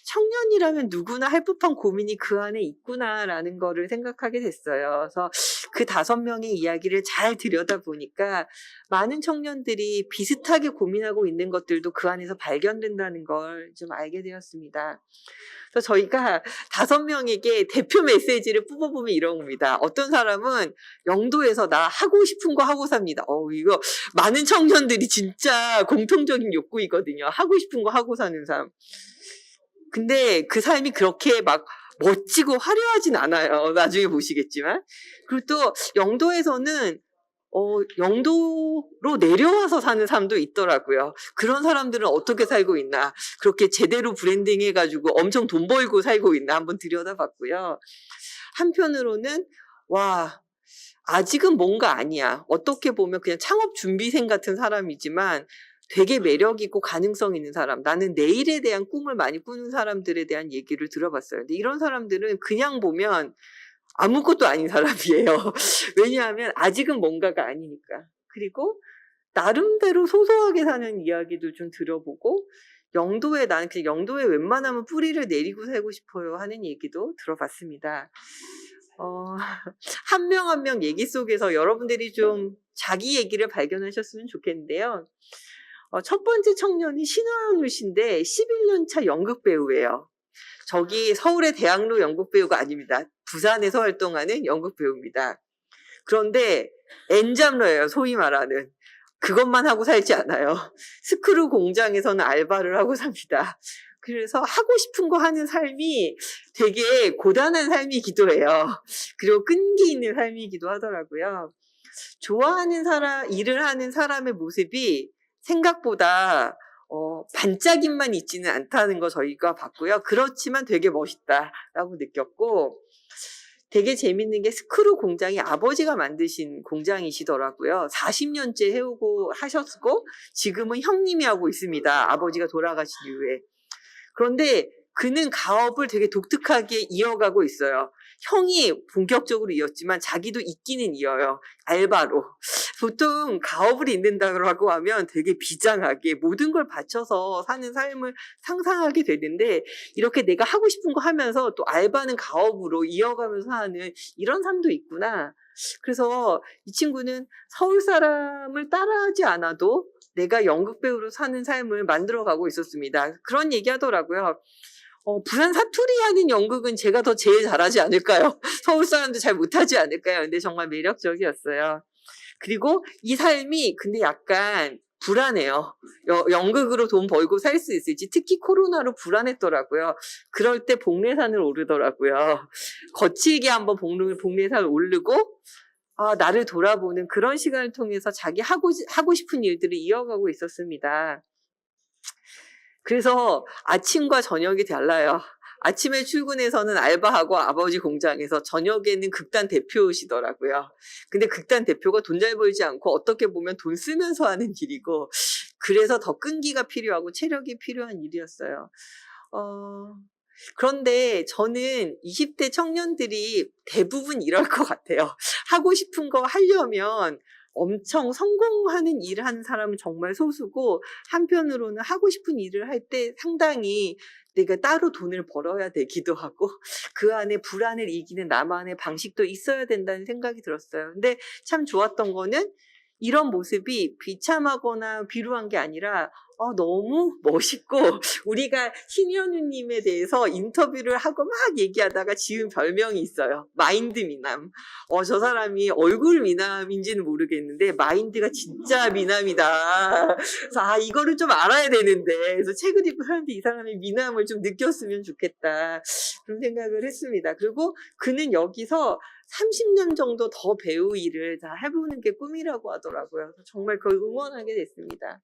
Speaker 3: 청년이라면 누구나 할 법한 고민이 그 안에 있구나라는 거를 생각하게 됐어요. 그래서 그 5명의 이야기를 잘 들여다보니까 많은 청년들이 비슷하게 고민하고 있는 것들도 그 안에서 발견된다는 걸 좀 알게 되었습니다. 그래서 저희가 5명에게 대표 메시지를 뽑아보면 이런 겁니다. 어떤 사람은 영도에서 나 하고 싶은 거 하고 삽니다. 이거 많은 청년들이 진짜 공통적인 욕구이거든요. 하고 싶은 거 하고 사는 삶. 근데 그 삶이 그렇게 막 멋지고 화려하진 않아요. 나중에 보시겠지만. 그리고 또 영도에서는 영도로 내려와서 사는 사람도 있더라고요. 그런 사람들은 어떻게 살고 있나, 그렇게 제대로 브랜딩 해가지고 엄청 돈 벌고 살고 있나 한번 들여다봤고요. 한편으로는 아직은 뭔가 아니야. 어떻게 보면 그냥 창업 준비생 같은 사람이지만 되게 매력있고 가능성 있는 사람, 나는 내일에 대한 꿈을 많이 꾸는 사람들에 대한 얘기를 들어봤어요. 근데 이런 사람들은 그냥 보면 아무것도 아닌 사람이에요. 왜냐하면 아직은 뭔가가 아니니까. 그리고 나름대로 소소하게 사는 이야기도 좀 들어보고, 나는 그냥 영도에 웬만하면 뿌리를 내리고 살고 싶어요 하는 얘기도 들어봤습니다. 한 명 한 명 얘기 속에서 여러분들이 좀 자기 얘기를 발견하셨으면 좋겠는데요. 첫 번째 청년이 신화은우 씨인데 11년차 연극 배우예요. 저기 서울의 대학로 연극 배우가 아닙니다. 부산에서 활동하는 연극 배우입니다. 그런데 엔잡러예요, 소위 말하는. 그것만 하고 살지 않아요. 스크루 공장에서는 알바를 하고 삽니다. 그래서 하고 싶은 거 하는 삶이 되게 고단한 삶이기도 해요. 그리고 끈기 있는 삶이기도 하더라고요. 좋아하는 일을 하는 사람의 모습이 생각보다 반짝임만 있지는 않다는 거 저희가 봤고요. 그렇지만 되게 멋있다라고 느꼈고, 되게 재밌는 게 스크루 공장이 아버지가 만드신 공장이시더라고요. 40년째 해오고 하셨고 지금은 형님이 하고 있습니다. 아버지가 돌아가신 이후에. 그런데 그는 가업을 되게 독특하게 이어가고 있어요. 형이 본격적으로 이었지만 자기도 있기는 이어요. 알바로. 보통 가업을 잇는다고 하면 되게 비장하게 모든 걸 바쳐서 사는 삶을 상상하게 되는데, 이렇게 내가 하고 싶은 거 하면서 또 알바는 가업으로 이어가면서 하는 이런 삶도 있구나. 그래서 이 친구는 서울 사람을 따라하지 않아도 내가 연극배우로 사는 삶을 만들어가고 있었습니다. 그런 얘기 하더라고요. 부산 사투리 하는 연극은 제가 더 제일 잘하지 않을까요? 서울 사람들 잘 못하지 않을까요? 근데 정말 매력적이었어요. 그리고 이 삶이 근데 약간 불안해요. 연극으로 돈 벌고 살 수 있을지, 특히 코로나로 불안했더라고요. 그럴 때 복례산을 오르더라고요. 거칠게 한번 복례산을 오르고 나를 돌아보는 그런 시간을 통해서 자기 하고 싶은 일들을 이어가고 있었습니다. 그래서 아침과 저녁이 달라요. 아침에 출근해서는 알바하고 아버지 공장에서, 저녁에는 극단 대표시더라고요. 근데 극단 대표가 돈 잘 벌지 않고 어떻게 보면 돈 쓰면서 하는 일이고, 그래서 더 끈기가 필요하고 체력이 필요한 일이었어요. 그런데 저는 20대 청년들이 대부분 이럴 것 같아요. 하고 싶은 거 하려면 엄청 성공하는 일을 하는 사람은 정말 소수고, 한편으로는 하고 싶은 일을 할 때 상당히 내가 따로 돈을 벌어야 되기도 하고, 그 안에 불안을 이기는 나만의 방식도 있어야 된다는 생각이 들었어요. 근데 참 좋았던 거는 이런 모습이 비참하거나 비루한 게 아니라 너무 멋있고, 우리가 신현우님에 대해서 인터뷰를 하고 막 얘기하다가 지은 별명이 있어요. 마인드 미남. 저 사람이 얼굴 미남인지는 모르겠는데 마인드가 진짜 미남이다. 그래서 이거를 좀 알아야 되는데, 그래서 책을 읽고 사람들이 이 사람의 미남을 좀 느꼈으면 좋겠다, 그런 생각을 했습니다. 그리고 그는 여기서 30년 정도 더 배우 일을 다 해보는 게 꿈이라고 하더라고요. 정말 그걸 응원하게 됐습니다.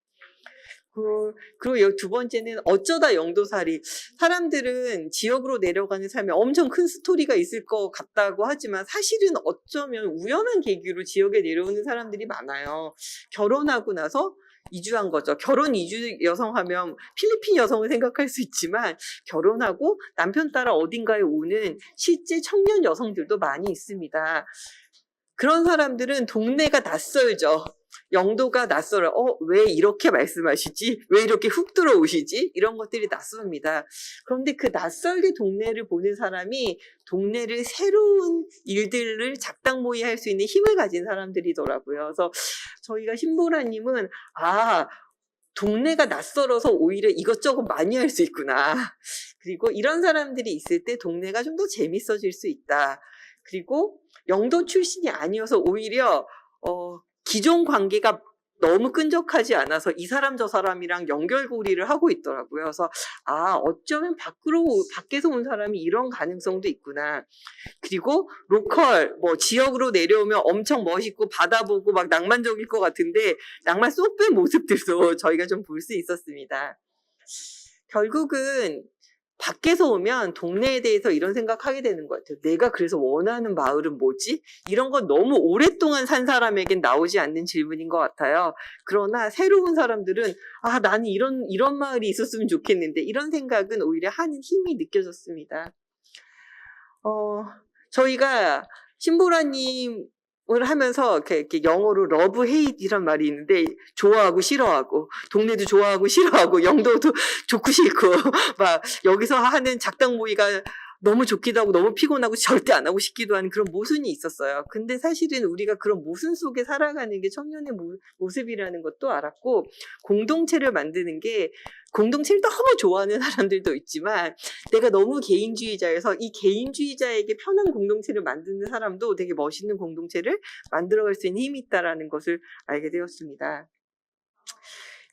Speaker 3: 그리고 두 번째는 어쩌다 영도살이. 사람들은 지역으로 내려가는 삶에 엄청 큰 스토리가 있을 것 같다고 하지만 사실은 어쩌면 우연한 계기로 지역에 내려오는 사람들이 많아요. 결혼하고 나서 이주한 거죠. 결혼 이주 여성 하면 필리핀 여성을 생각할 수 있지만, 결혼하고 남편 따라 어딘가에 오는 실제 청년 여성들도 많이 있습니다. 그런 사람들은 동네가 낯설죠. 영도가 낯설어. 왜 이렇게 말씀하시지? 왜 이렇게 훅 들어오시지? 이런 것들이 낯섭니다. 그런데 그 낯설게 동네를 보는 사람이 동네를 새로운 일들을 작당모의 할 수 있는 힘을 가진 사람들이더라고요. 그래서 저희가 신보라님은 동네가 낯설어서 오히려 이것저것 많이 할 수 있구나. 그리고 이런 사람들이 있을 때 동네가 좀 더 재밌어질 수 있다. 그리고 영도 출신이 아니어서 오히려 기존 관계가 너무 끈적하지 않아서 이 사람 저 사람이랑 연결고리를 하고 있더라고요. 그래서 어쩌면 밖에서 온 사람이 이런 가능성도 있구나. 그리고 로컬 지역으로 내려오면 엄청 멋있고 바다 보고 막 낭만적일 것 같은데 낭만 쏙 뺀 모습들도 저희가 좀 볼 수 있었습니다. 결국은 밖에서 오면 동네에 대해서 이런 생각하게 되는 것 같아요. 내가 그래서 원하는 마을은 뭐지? 이런 건 너무 오랫동안 산 사람에겐 나오지 않는 질문인 것 같아요. 그러나 새로운 사람들은 나는 이런 마을이 있었으면 좋겠는데, 이런 생각은 오히려 하는 힘이 느껴졌습니다. 저희가 신보라님 을 하면서 이렇게 영어로 러브 헤이트 이란 말이 있는데, 좋아하고 싫어하고, 동네도 좋아하고 싫어하고, 영도도 좋고 싫고, 막 여기서 하는 작당 모의가 너무 좋기도 하고 너무 피곤하고 절대 안 하고 싶기도 하는 그런 모순이 있었어요. 근데 사실은 우리가 그런 모순 속에 살아가는 게 청년의 모습이라는 것도 알았고, 공동체를 만드는 게, 공동체를 너무 좋아하는 사람들도 있지만 내가 너무 개인주의자여서 이 개인주의자에게 편한 공동체를 만드는 사람도 되게 멋있는 공동체를 만들어갈 수 있는 힘이 있다는 것을 알게 되었습니다.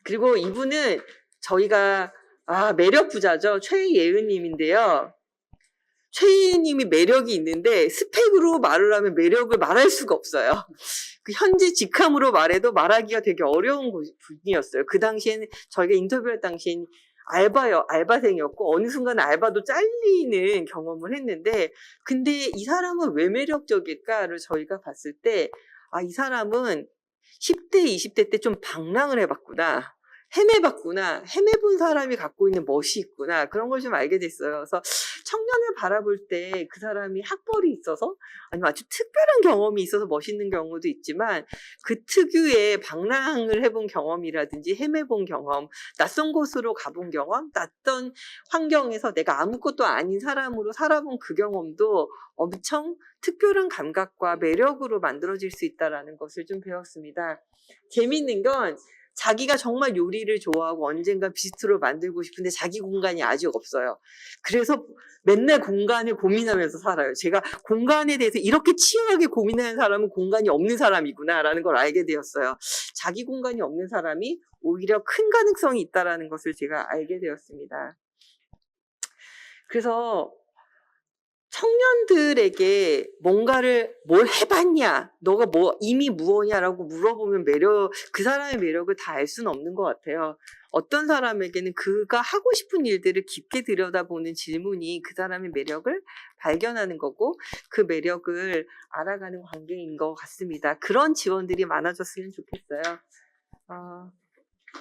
Speaker 3: 그리고 이분은 저희가 매력 부자죠. 최예은님인데요. 최희님이 매력이 있는데 스펙으로 말을 하면 매력을 말할 수가 없어요. 그 현재 직함으로 말해도 말하기가 되게 어려운 분이었어요. 그 당시에는 저희가 인터뷰할 당시엔 알바생이었고 어느 순간 알바도 잘리는 경험을 했는데, 근데 이 사람은 왜 매력적일까를 저희가 봤을 때 이 사람은 10대, 20대 때 좀 방랑을 해봤구나. 헤매봤구나. 헤매본 사람이 갖고 있는 멋이 있구나. 그런 걸 좀 알게 됐어요. 그래서 청년을 바라볼 때 그 사람이 학벌이 있어서 아니면 아주 특별한 경험이 있어서 멋있는 경우도 있지만, 그 특유의 방랑을 해본 경험이라든지 헤매본 경험, 낯선 곳으로 가본 경험, 낯선 환경에서 내가 아무것도 아닌 사람으로 살아본 그 경험도 엄청 특별한 감각과 매력으로 만들어질 수 있다는 것을 좀 배웠습니다. 재밌는 건 자기가 정말 요리를 좋아하고 언젠가 비스트로 만들고 싶은데 자기 공간이 아직 없어요. 그래서 맨날 공간을 고민하면서 살아요. 제가 공간에 대해서 이렇게 치열하게 고민하는 사람은 공간이 없는 사람이구나라는 걸 알게 되었어요. 자기 공간이 없는 사람이 오히려 큰 가능성이 있다는 것을 제가 알게 되었습니다. 그래서 청년들에게 뭘 해봤냐, 너가 이미 무엇냐라고 물어보면 그 사람의 매력을 다 알 수는 없는 것 같아요. 어떤 사람에게는 그가 하고 싶은 일들을 깊게 들여다보는 질문이 그 사람의 매력을 발견하는 거고, 그 매력을 알아가는 관계인 것 같습니다. 그런 지원들이 많아졌으면 좋겠어요.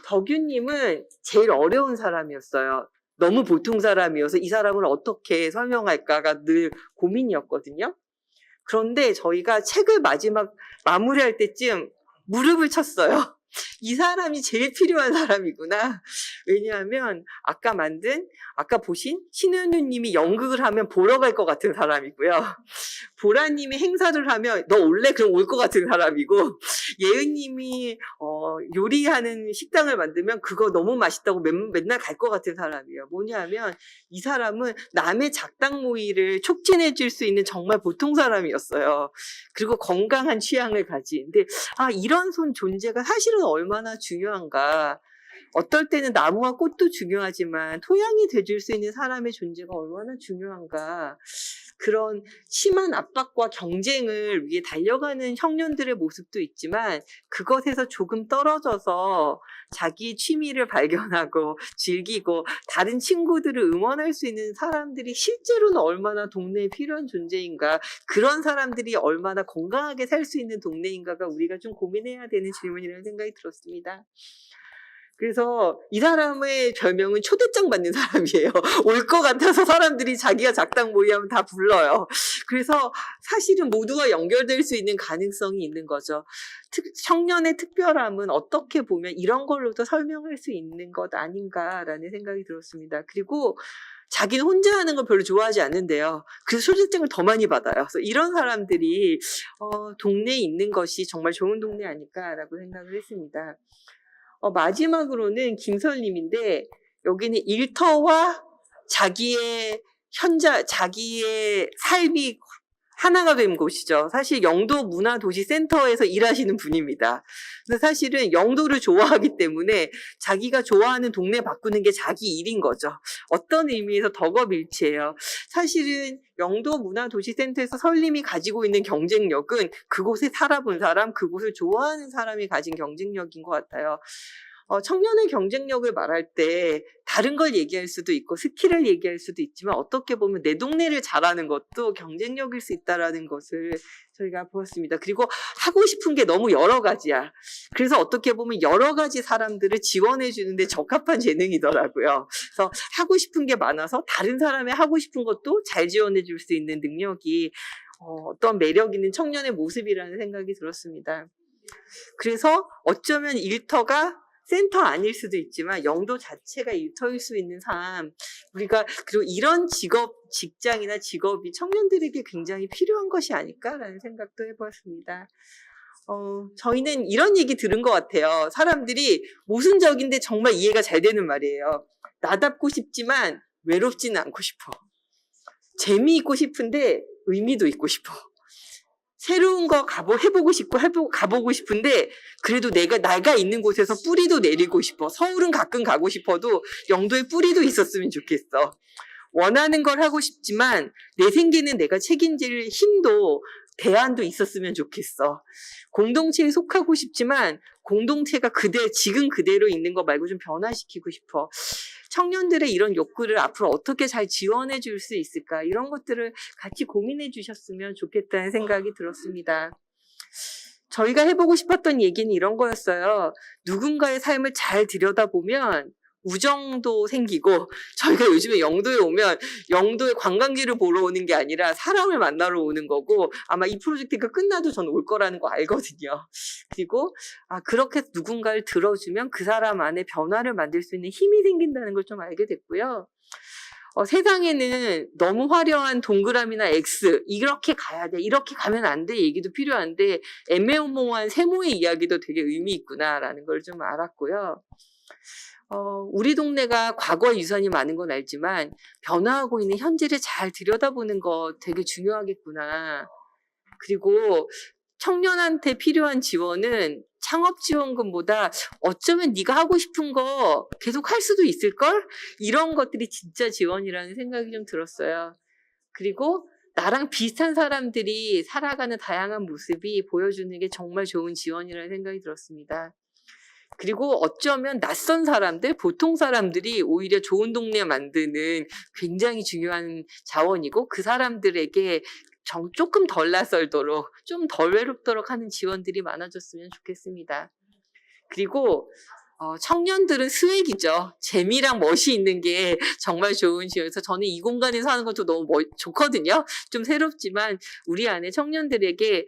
Speaker 3: 덕유님은 제일 어려운 사람이었어요. 너무 보통 사람이어서 이 사람을 어떻게 설명할까가 늘 고민이었거든요. 그런데 저희가 책을 마무리할 때쯤 무릎을 쳤어요. 이 사람이 제일 필요한 사람이구나. 왜냐하면 아까 보신 신현우님이 연극을 하면 보러 갈 것 같은 사람이고요. 보라님이 행사를 하면 너 올래? 그럼 올 것 같은 사람이고, 예은님이 요리하는 식당을 만들면 그거 너무 맛있다고 맨날 갈 것 같은 사람이에요. 뭐냐면 이 사람은 남의 작당 모의를 촉진해 줄 수 있는 정말 보통 사람이었어요. 그리고 건강한 취향을 가진. 근데 이런 존재가 사실은 얼마나 중요한가. 어떨 때는 나무와 꽃도 중요하지만 토양이 돼줄 수 있는 사람의 존재가 얼마나 중요한가. 그런 심한 압박과 경쟁을 위해 달려가는 청년들의 모습도 있지만 그것에서 조금 떨어져서 자기 취미를 발견하고 즐기고 다른 친구들을 응원할 수 있는 사람들이 실제로는 얼마나 동네에 필요한 존재인가, 그런 사람들이 얼마나 건강하게 살 수 있는 동네인가가 우리가 좀 고민해야 되는 질문이라는 생각이 들었습니다. 그래서 이 사람의 별명은 초대장 받는 사람이에요. 올 것 같아서 사람들이 자기가 작당 모의하면 다 불러요. 그래서 사실은 모두가 연결될 수 있는 가능성이 있는 거죠. 청년의 특별함은 어떻게 보면 이런 걸로도 설명할 수 있는 것 아닌가라는 생각이 들었습니다. 그리고 자기는 혼자 하는 걸 별로 좋아하지 않는데요. 그래서 초대장을 더 많이 받아요. 그래서 이런 사람들이 동네에 있는 것이 정말 좋은 동네 아닐까라고 생각을 했습니다. 마지막으로는 김설님인데, 여기는 일터와 자기의 삶이 하나가 된 곳이죠. 사실 영도 문화도시센터에서 일하시는 분입니다. 근데 사실은 영도를 좋아하기 때문에 자기가 좋아하는 동네 바꾸는 게 자기 일인 거죠. 어떤 의미에서 덕업일치예요. 사실은 영도 문화도시센터에서 설림이 가지고 있는 경쟁력은 그곳에 살아본 사람, 그곳을 좋아하는 사람이 가진 경쟁력인 것 같아요. 청년의 경쟁력을 말할 때 다른 걸 얘기할 수도 있고 스킬을 얘기할 수도 있지만, 어떻게 보면 내 동네를 잘하는 것도 경쟁력일 수 있다는 것을 저희가 보았습니다. 그리고 하고 싶은 게 너무 여러 가지야. 그래서 어떻게 보면 여러 가지 사람들을 지원해 주는데 적합한 재능이더라고요. 그래서 하고 싶은 게 많아서 다른 사람의 하고 싶은 것도 잘 지원해 줄 수 있는 능력이 어떤 매력 있는 청년의 모습이라는 생각이 들었습니다. 그래서 어쩌면 일터가 센터 아닐 수도 있지만 영도 자체가 일터일 수 있는 삶, 그리고 이런 직장이나 직업이 청년들에게 굉장히 필요한 것이 아닐까라는 생각도 해보았습니다. 저희는 이런 얘기 들은 것 같아요. 사람들이 모순적인데 정말 이해가 잘 되는 말이에요. 나답고 싶지만 외롭지는 않고 싶어. 재미있고 싶은데 의미도 있고 싶어. 새로운 거 해보고 싶고 가보고 싶은데 그래도 내가 있는 곳에서 뿌리도 내리고 싶어. 서울은 가끔 가고 싶어도 영도에 뿌리도 있었으면 좋겠어. 원하는 걸 하고 싶지만 내 생계는 내가 책임질 힘도 대안도 있었으면 좋겠어. 공동체에 속하고 싶지만 공동체가 지금 그대로 있는 거 말고 좀 변화시키고 싶어. 청년들의 이런 욕구를 앞으로 어떻게 잘 지원해 줄 수 있을까, 이런 것들을 같이 고민해 주셨으면 좋겠다는 생각이 들었습니다. 저희가 해보고 싶었던 얘기는 이런 거였어요. 누군가의 삶을 잘 들여다보면 우정도 생기고, 저희가 요즘에 영도에 오면 영도에 관광지를 보러 오는 게 아니라 사람을 만나러 오는 거고, 아마 이 프로젝트가 끝나도 저는 올 거라는 거 알거든요. 그리고 그렇게 누군가를 들어주면 그 사람 안에 변화를 만들 수 있는 힘이 생긴다는 걸 좀 알게 됐고요. 세상에는 너무 화려한 동그라미나 X, 이렇게 가야 돼, 이렇게 가면 안 돼 얘기도 필요한데, 애매모호한 세모의 이야기도 되게 의미 있구나라는 걸 좀 알았고요. 우리 동네가 과거의 유산이 많은 건 알지만 변화하고 있는 현재를 잘 들여다보는 거 되게 중요하겠구나. 그리고 청년한테 필요한 지원은 창업지원금보다 어쩌면 네가 하고 싶은 거 계속 할 수도 있을걸? 이런 것들이 진짜 지원이라는 생각이 좀 들었어요. 그리고 나랑 비슷한 사람들이 살아가는 다양한 모습이 보여주는 게 정말 좋은 지원이라는 생각이 들었습니다. 그리고 어쩌면 낯선 사람들, 보통 사람들이 오히려 좋은 동네 만드는 굉장히 중요한 자원이고, 그 사람들에게 조금 덜 낯설도록, 좀 덜 외롭도록 하는 지원들이 많아졌으면 좋겠습니다. 그리고 청년들은 스웩이죠. 재미랑 멋이 있는 게 정말 좋은 지역에서 저는 이 공간에서 하는 것도 너무 좋거든요. 좀 새롭지만 우리 안에 청년들에게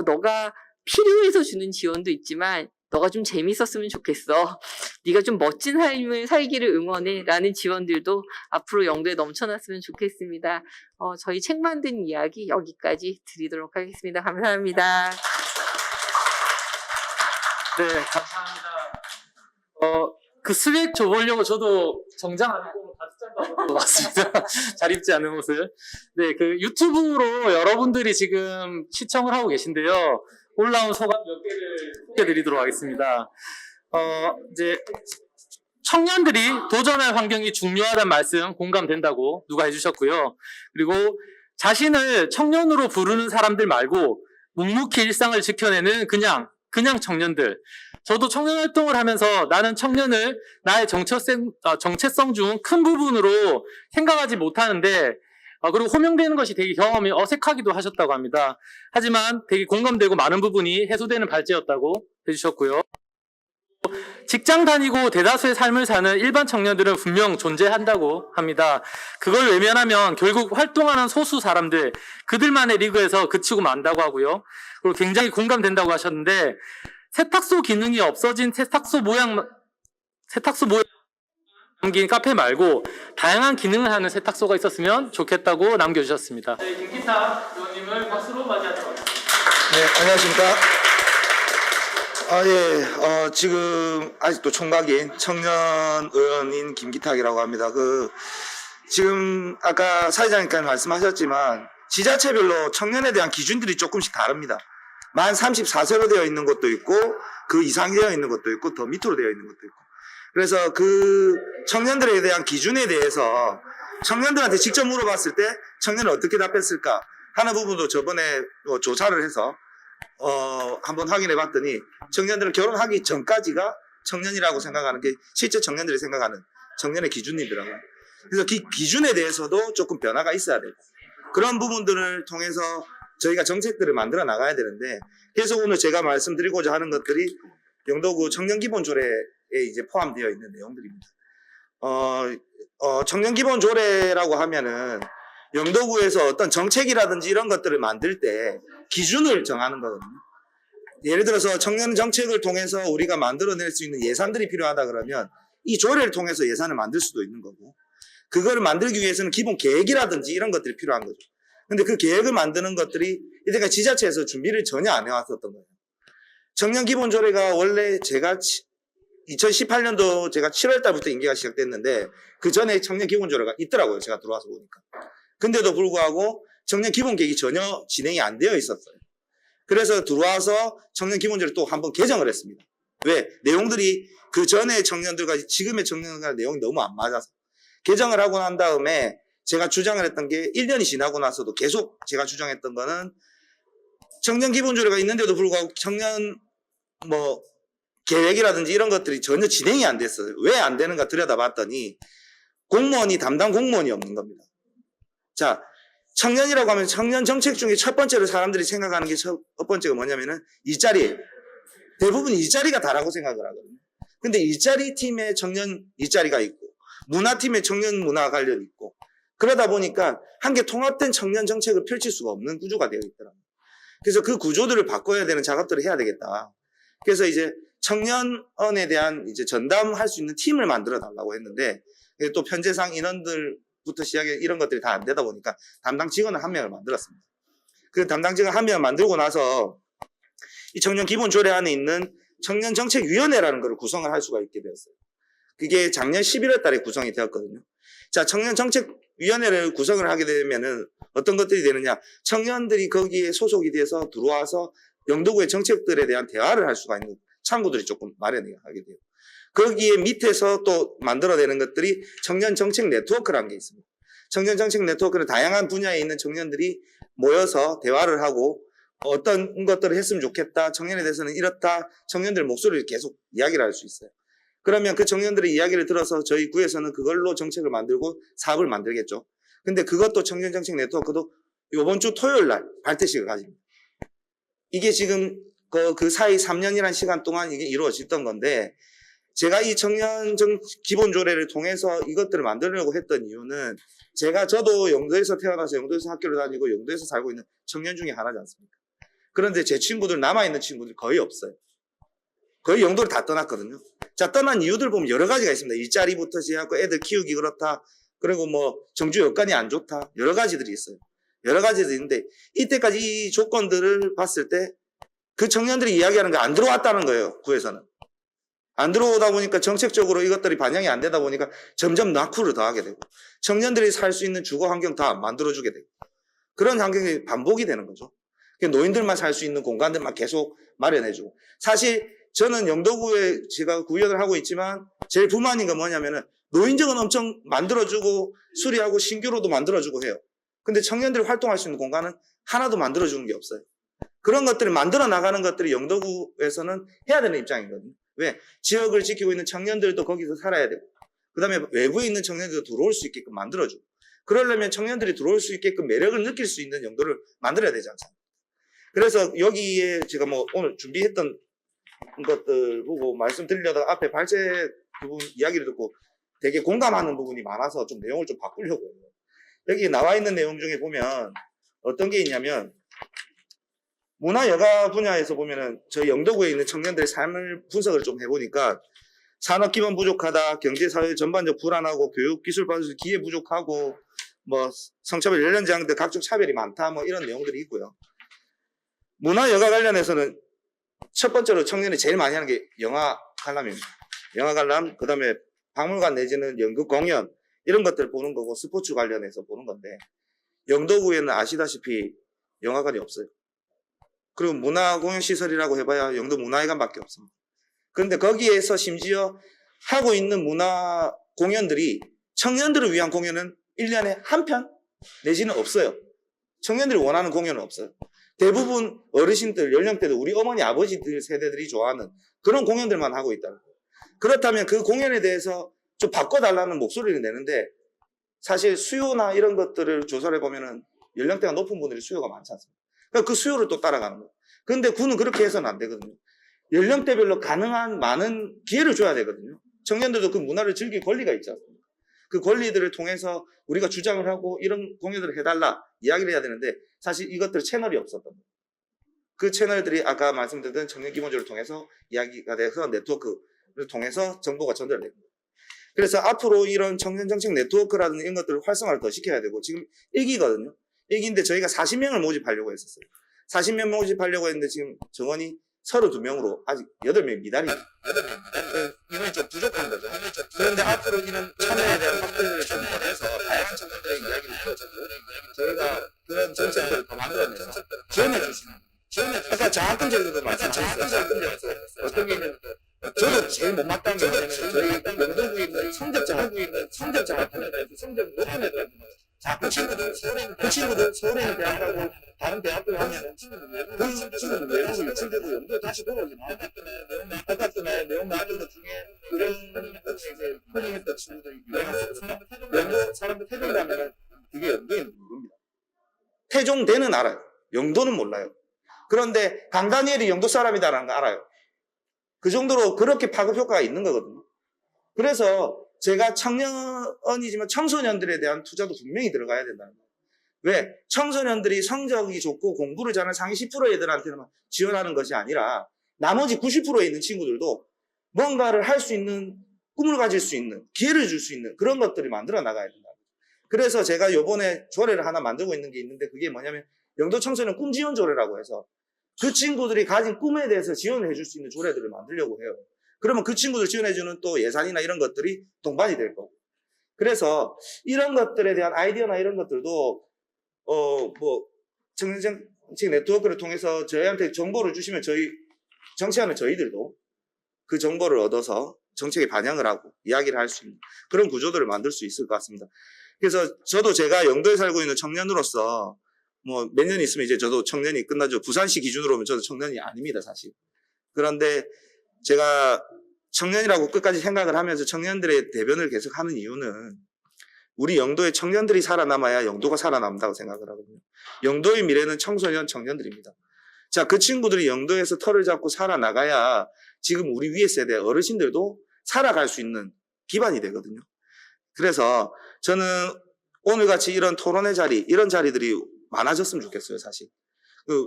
Speaker 3: 너가 필요해서 주는 지원도 있지만 너가 좀 재밌었으면 좋겠어. 네가 좀 멋진 삶을 살기를 응원해. 라는 지원들도 앞으로 영도에 넘쳐났으면 좋겠습니다. 저희 책 만든 이야기 여기까지 드리도록 하겠습니다. 감사합니다.
Speaker 1: 네, 감사합니다. 그 스웩 줘보려고 저도 정장 안 입고 바지잠 바고 왔습니다. 잘 입지 않은 옷을. 네, 그 유튜브로 여러분들이 지금 시청을 하고 계신데요. 올라온 소감 몇 개를 소개해드리도록 하겠습니다. 이제 청년들이 도전할 환경이 중요하다는 말씀 공감된다고 누가 해주셨고요. 그리고 자신을 청년으로 부르는 사람들 말고 묵묵히 일상을 지켜내는 그냥 청년들. 저도 청년 활동을 하면서 나는 청년을 나의 정체성 중 큰 부분으로 생각하지 못하는데 그리고 호명되는 것이 되게 경험이 어색하기도 하셨다고 합니다. 하지만 되게 공감되고 많은 부분이 해소되는 발제였다고 해주셨고요. 직장 다니고 대다수의 삶을 사는 일반 청년들은 분명 존재한다고 합니다. 그걸 외면하면 결국 활동하는 소수 사람들, 그들만의 리그에서 그치고 만다고 하고요. 그리고 굉장히 공감된다고 하셨는데 세탁소 기능이 없어진 세탁소 모양 남긴 카페 말고 다양한 기능을 하는 세탁소가 있었으면 좋겠다고 남겨주셨습니다. 네, 김기타 의원님을 박수로 맞이하도록 하겠습니다.
Speaker 4: 네, 안녕하십니까. 지금 아직도 총각인 청년 의원인 김기탁이라고 합니다. 지금 아까 사회자님께서 말씀하셨지만 지자체별로 청년에 대한 기준들이 조금씩 다릅니다. 만 34세로 되어 있는 것도 있고 그 이상이 되어 있는 것도 있고 더 밑으로 되어 있는 것도 있고, 그래서 그 청년들에 대한 기준에 대해서 청년들한테 직접 물어봤을 때 청년은 어떻게 답했을까 하는 부분도 저번에 조사를 해서 한번 확인해 봤더니 청년들은 결혼하기 전까지가 청년이라고 생각하는 게 실제 청년들이 생각하는 청년의 기준이더라고요. 그래서 기준에 대해서도 조금 변화가 있어야 되고, 그런 부분들을 통해서 저희가 정책들을 만들어 나가야 되는데, 그래서 오늘 제가 말씀드리고자 하는 것들이 영도구 청년기본조례에 이제 포함되어 있는 내용들입니다. 청년기본조례라고 하면은 영도구에서 어떤 정책이라든지 이런 것들을 만들 때 기준을 정하는 거거든요. 예를 들어서 청년 정책을 통해서 우리가 만들어낼 수 있는 예산들이 필요하다 그러면 이 조례를 통해서 예산을 만들 수도 있는 거고, 그거를 만들기 위해서는 기본 계획이라든지 이런 것들이 필요한 거죠. 근데 그 계획을 만드는 것들이 이때까지 지자체에서 준비를 전혀 안 해왔었던 거예요. 청년기본조례가 원래 제가 2018년도 제가 7월 달부터 임기가 시작됐는데 그 전에 청년기본조례가 있더라고요. 제가 들어와서 보니까. 근데도 불구하고 청년기본계획이 전혀 진행이 안 되어 있었어요. 그래서 들어와서 청년기본조례를 또 한번 개정을 했습니다. 왜? 내용들이 그 전에 청년들과 지금의 청년들과 내용이 너무 안 맞아서. 개정을 하고 난 다음에 제가 주장을 했던 게 1년이 지나고 나서도 계속 제가 주장했던 거는 청년기본조례가 있는데도 불구하고 청년 계획이라든지 이런 것들이 전혀 진행이 안 됐어요. 왜 안 되는가 들여다봤더니 담당 공무원이 없는 겁니다. 자, 청년이라고 하면 청년 정책 중에 첫 번째로 사람들이 생각하는 게 첫 번째가 뭐냐면은 일자리. 대부분 일자리가 다라고 생각을 하거든요. 근데 일자리 팀에 청년 일자리가 있고 문화팀에 청년 문화 관련이 있고, 그러다 보니까 한 개 통합된 청년 정책을 펼칠 수가 없는 구조가 되어 있더라고요. 그래서 그 구조들을 바꿔야 되는 작업들을 해야 되겠다. 그래서 이제 청년에 대한 이제 전담할 수 있는 팀을 만들어 달라고 했는데, 또 편제상 인원들부터 시작해 이런 것들이 다 안 되다 보니까 담당 직원을 한 명을 만들었습니다. 그 담당 직원 한 명을 만들고 나서 이 청년기본조례 안에 있는 청년정책위원회라는 것을 구성을 할 수가 있게 되었어요. 그게 작년 11월 달에 구성이 되었거든요. 자, 청년정책위원회를 구성을 하게 되면은 어떤 것들이 되느냐. 청년들이 거기에 소속이 돼서 들어와서 영도구의 정책들에 대한 대화를 할 수가 있는 창구들이 조금 마련하게 돼요. 거기에 밑에서 또 만들어내는 것들이 청년정책 네트워크라는 게 있습니다. 청년정책 네트워크는 다양한 분야에 있는 청년들이 모여서 대화를 하고 어떤 것들을 했으면 좋겠다, 청년에 대해서는 이렇다, 청년들 목소리를 계속 이야기를 할 수 있어요. 그러면 그 청년들의 이야기를 들어서 저희 구에서는 그걸로 정책을 만들고 사업을 만들겠죠. 근데 그것도 청년정책 네트워크도 이번 주 토요일 날 발대식을 가집니다. 이게 지금 그 사이 3년이라는 시간 동안 이게 이루어졌던 건데, 제가 이 청년 기본 조례를 통해서 이것들을 만들려고 했던 이유는 저도 영도에서 태어나서 영도에서 학교를 다니고 영도에서 살고 있는 청년 중에 하나지 않습니까? 그런데 제 친구들, 남아있는 친구들이 거의 없어요. 거의 영도를 다 떠났거든요. 자, 떠난 이유들 보면 여러 가지가 있습니다. 일자리부터 시작하고 애들 키우기 그렇다. 그리고 뭐 정주 여건이 안 좋다. 여러 가지들이 있어요. 여러 가지들이 있는데 이때까지 이 조건들을 봤을 때 그 청년들이 이야기하는 게 안 들어왔다는 거예요. 구에서는. 안 들어오다 보니까 정책적으로 이것들이 반영이 안 되다 보니까 점점 낙후를 더하게 되고 청년들이 살 수 있는 주거 환경 다 만들어주게 되고 그런 환경이 반복이 되는 거죠. 노인들만 살 수 있는 공간들만 계속 마련해주고 사실 저는 영도구에 제가 구의원을 하고 있지만 제일 불만인 건 뭐냐면은 노인정은 엄청 만들어주고 수리하고 신규로도 만들어주고 해요. 근데 청년들이 활동할 수 있는 공간은 하나도 만들어주는 게 없어요. 그런 것들을 만들어 나가는 것들이 영도구에서는 해야 되는 입장이거든요. 왜? 지역을 지키고 있는 청년들도 거기서 살아야 되고 그 다음에 외부에 있는 청년들도 들어올 수 있게끔 만들어주고 그러려면 청년들이 들어올 수 있게끔 매력을 느낄 수 있는 영도를 만들어야 되지 않습니까? 그래서 여기에 제가 뭐 오늘 준비했던 것들 보고 말씀드리려다가 앞에 발제 부분 이야기를 듣고 되게 공감하는 부분이 많아서 좀 내용을 좀 바꾸려고 해요. 여기 나와 있는 내용 중에 보면 어떤 게 있냐면 문화여가 분야에서 보면은 저희 영도구에 있는 청년들의 삶을 분석을 좀 해보니까 산업 기반 부족하다, 경제 사회 전반적 불안하고 교육 기술 받을 기회 부족하고 뭐 성차별 연령 제한 등 각종 차별이 많다 뭐 이런 내용들이 있고요. 문화여가 관련해서는 첫 번째로 청년이 제일 많이 하는 게 영화 관람입니다. 영화 관람, 그 다음에 박물관 내지는 연극 공연 이런 것들 보는 거고 스포츠 관련해서 보는 건데 영도구에는 아시다시피 영화관이 없어요. 그리고 문화공연시설이라고 해봐야 영도 문화회관밖에 없습니다. 그런데 거기에서 심지어 하고 있는 문화 공연들이 청년들을 위한 공연은 1년에 한 편 내지는 없어요. 청년들이 원하는 공연은 없어요. 대부분 어르신들, 연령대들, 우리 어머니, 아버지들 세대들이 좋아하는 그런 공연들만 하고 있다는 거예요. 그렇다면 그 공연에 대해서 좀 바꿔달라는 목소리를 내는데 사실 수요나 이런 것들을 조사를 해보면은 연령대가 높은 분들이 수요가 많지 않습니까? 그러니까 그 수요를 또 따라가는 거예요. 그런데 구는 그렇게 해서는 안 되거든요. 연령대별로 가능한 많은 기회를 줘야 되거든요. 청년들도 그 문화를 즐길 권리가 있지 않습니까? 그 권리들을 통해서 우리가 주장을 하고 이런 공연들을 해달라 이야기를 해야 되는데 사실 이것들 채널이 없었던 거예요. 그 채널들이 아까 말씀드렸던 청년기본조를 통해서 이야기가 돼서 네트워크를 통해서 정보가 전달됩니다. 그래서 앞으로 이런 청년정책 네트워크라든 이런 것들을 활성화를 더 시켜야 되고 지금 1기거든요. 1기인데 저희가 40명을 모집하려고 했었어요. 40명 모집하려고 했는데 지금 정원이 32명으로 아직 8명이 미달입니다. 이번이 좀 부족한 거죠. 그런데 앞으로 이런 참여에 대한 확대를 좀 해서 다양한 청년들의 이야기를 들어주고 저희가 그런 정책들을 더 만들어내서 지원해 주시는 아까 장학금제도도 말씀하셨어요. 어떤 게 있냐면 저도 제일 못마땅한 게 뭐냐면 저희 영도구에 있는 성적자 성적 높은 애들 자, 그 친구들 서울에는 대학하고 다른 대학들 하면은 그 친구들 외국을 유출되고 영도에 다시 돌아오지 마. 아까 전에 내용 나왔던 것 중에 그런 이제 포링했던 친구들이 유행했었거든요. 영도 사람들 태종 가면은 그게 영도인지 모릅니다. 태종대는 알아요. 영도는 몰라요. 그런데 강다니엘이 영도 사람이다라는 거 알아요. 그 정도로 그렇게 파급 효과가 있는 거거든요. 그래서 제가 청년이지만 청소년들에 대한 투자도 분명히 들어가야 된다는 거예요. 왜? 청소년들이 성적이 좋고 공부를 잘하는 상위 10% 애들한테만 지원하는 것이 아니라 나머지 90%에 있는 친구들도 뭔가를 할 수 있는, 꿈을 가질 수 있는, 기회를 줄 수 있는 그런 것들이 만들어 나가야 된다. 그래서 제가 이번에 조례를 하나 만들고 있는 게 있는데 그게 뭐냐면 영도 청소년 꿈 지원 조례라고 해서 그 친구들이 가진 꿈에 대해서 지원을 해줄 수 있는 조례들을 만들려고 해요. 그러면 그 친구들 지원해주는 또 예산이나 이런 것들이 동반이 될 거고. 그래서 이런 것들에 대한 아이디어나 이런 것들도 청년정책 네트워크를 통해서 저희한테 정보를 주시면 저희 정치하는 저희들도 그 정보를 얻어서 정책에 반영을 하고 이야기를 할 수 있는 그런 구조들을 만들 수 있을 것 같습니다. 그래서 저도 제가 영도에 살고 있는 청년으로서 뭐 몇 년 있으면 이제 저도 청년이 끝나죠. 부산시 기준으로 보면 저도 청년이 아닙니다, 사실. 그런데 제가 청년이라고 끝까지 생각을 하면서 청년들의 대변을 계속 하는 이유는 우리 영도의 청년들이 살아남아야 영도가 살아남는다고 생각을 하거든요. 영도의 미래는 청소년, 청년들입니다. 자, 그 친구들이 영도에서 털을 잡고 살아나가야 지금 우리 위에 세대 어르신들도 살아갈 수 있는 기반이 되거든요. 그래서 저는 오늘같이 이런 토론회 자리, 이런 자리들이 많아졌으면 좋겠어요, 사실.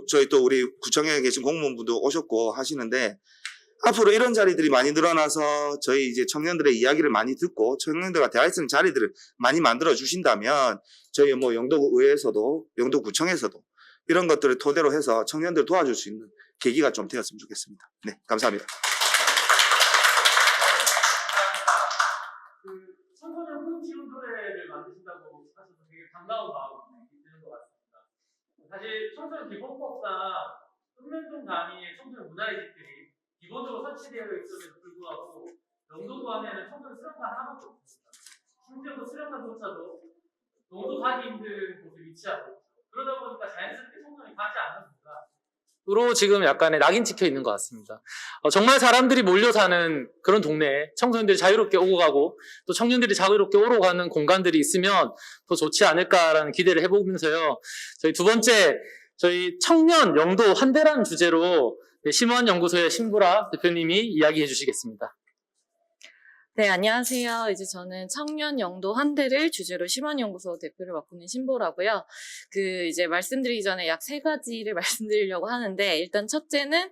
Speaker 4: 저희 또 우리 구청에 계신 공무원분도 오셨고 하시는데, 앞으로 이런 자리들이 많이 늘어나서 저희 이제 청년들의 이야기를 많이 듣고 청년들과 대화할 수 있는 자리들을 많이 만들어 주신다면 저희 뭐 영도의회에서도 영도구청에서도 이런 것들을 토대로 해서 청년들 도와줄 수 있는 계기가 좀 되었으면 좋겠습니다. 네, 감사합니다.
Speaker 1: 청소년 호흡 지원 토대를 만드신다고 하셔서 되게 반가운 마음이 드는 것 같습니다. 사실 청소년 기본법상 읍면동 단위의 청소년 문화의식들이 기본적으로 설치되어 있음에도 불구하고 영도구 안에는 청소년 수련관 하나밖에 없습니다. 심지어 그 수련관조차도 농도 가기 힘든 곳에 위치하고 있죠. 그러다 보니까 자연스럽게 청소년이 가지 않습니다. 으로 지금 약간의 낙인 찍혀 있는 것 같습니다. 정말 사람들이 몰려 사는 그런 동네에 청소년들이 자유롭게 오고 가고 또 청년들이 자유롭게 오러 가는 공간들이 있으면 더 좋지 않을까라는 기대를 해보면서요. 저희 두 번째, 저희 청년 영도 환대라는 주제로 심원연구소의 신보라 대표님이 이야기해 주시겠습니다.
Speaker 5: 네, 안녕하세요. 이제 저는 청년 영도 환대를 주제로 심원연구소 대표를 맡고 있는 신보라고요. 이제 말씀드리기 전에 약 3가지를 말씀드리려고 하는데, 일단 첫째는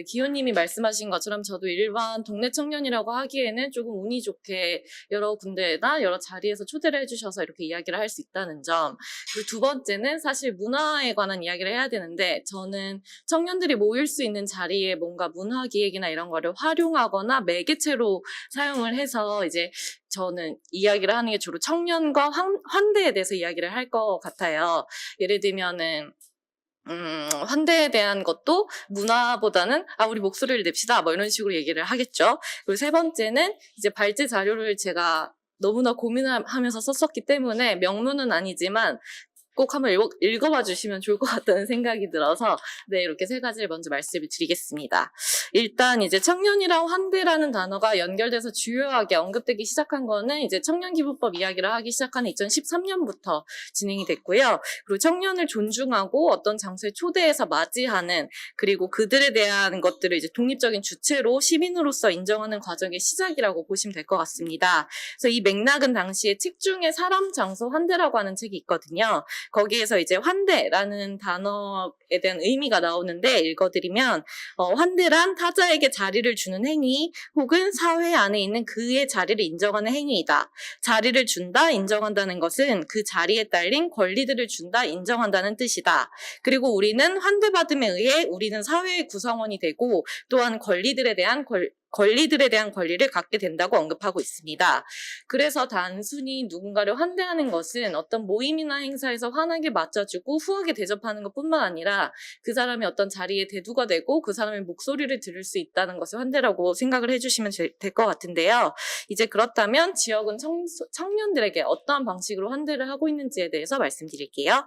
Speaker 5: 기호님이 말씀하신 것처럼 저도 일반 동네 청년이라고 하기에는 조금 운이 좋게 여러 군데나 여러 자리에서 초대를 해주셔서 이렇게 이야기를 할 수 있다는 점. 그리고 두 번째는 사실 문화에 관한 이야기를 해야 되는데, 저는 청년들이 모일 수 있는 자리에 뭔가 문화 기획이나 이런 거를 활용하거나 매개체로 사용을 해서 이제 저는 이야기를 하는 게 주로 청년과 환대에 대해서 이야기를 할 것 같아요. 예를 들면은 환대에 대한 것도 문화보다는 우리 목소리를 냅시다 뭐 이런 식으로 얘기를 하겠죠. 그리고 세 번째는 이제 발제 자료를 제가 너무나 고민하면서 썼었기 때문에 명문은 아니지만 꼭 한번 읽어봐 주시면 좋을 것 같다는 생각이 들어서 네, 이렇게 3가지를 먼저 말씀을 드리겠습니다. 일단 이제 청년이랑 환대라는 단어가 연결돼서 주요하게 언급되기 시작한 거는 이제 청년기본법 이야기를 하기 시작한 2013년부터 진행이 됐고요. 그리고 청년을 존중하고 어떤 장소에 초대해서 맞이하는, 그리고 그들에 대한 것들을 이제 독립적인 주체로 시민으로서 인정하는 과정의 시작이라고 보시면 될 것 같습니다. 그래서 이 맥락은 당시에 책 중에 사람, 장소, 환대라고 하는 책이 있거든요. 거기에서 이제 환대라는 단어에 대한 의미가 나오는데 읽어드리면 환대란 타자에게 자리를 주는 행위 혹은 사회 안에 있는 그의 자리를 인정하는 행위이다. 자리를 준다, 인정한다는 것은 그 자리에 딸린 권리들을 준다, 인정한다는 뜻이다. 그리고 우리는 환대받음에 의해 우리는 사회의 구성원이 되고 또한 권리들에 대한 권리를 갖게 된다고 언급하고 있습니다. 그래서 단순히 누군가를 환대하는 것은 어떤 모임이나 행사에서 환하게 맞춰주고 후하게 대접하는 것뿐만 아니라 그 사람의 어떤 자리에 대두가 되고 그 사람의 목소리를 들을 수 있다는 것을 환대라고 생각을 해주시면 될 것 같은데요. 이제 그렇다면 지역은 청년들에게 어떠한 방식으로 환대를 하고 있는지에 대해서 말씀드릴게요.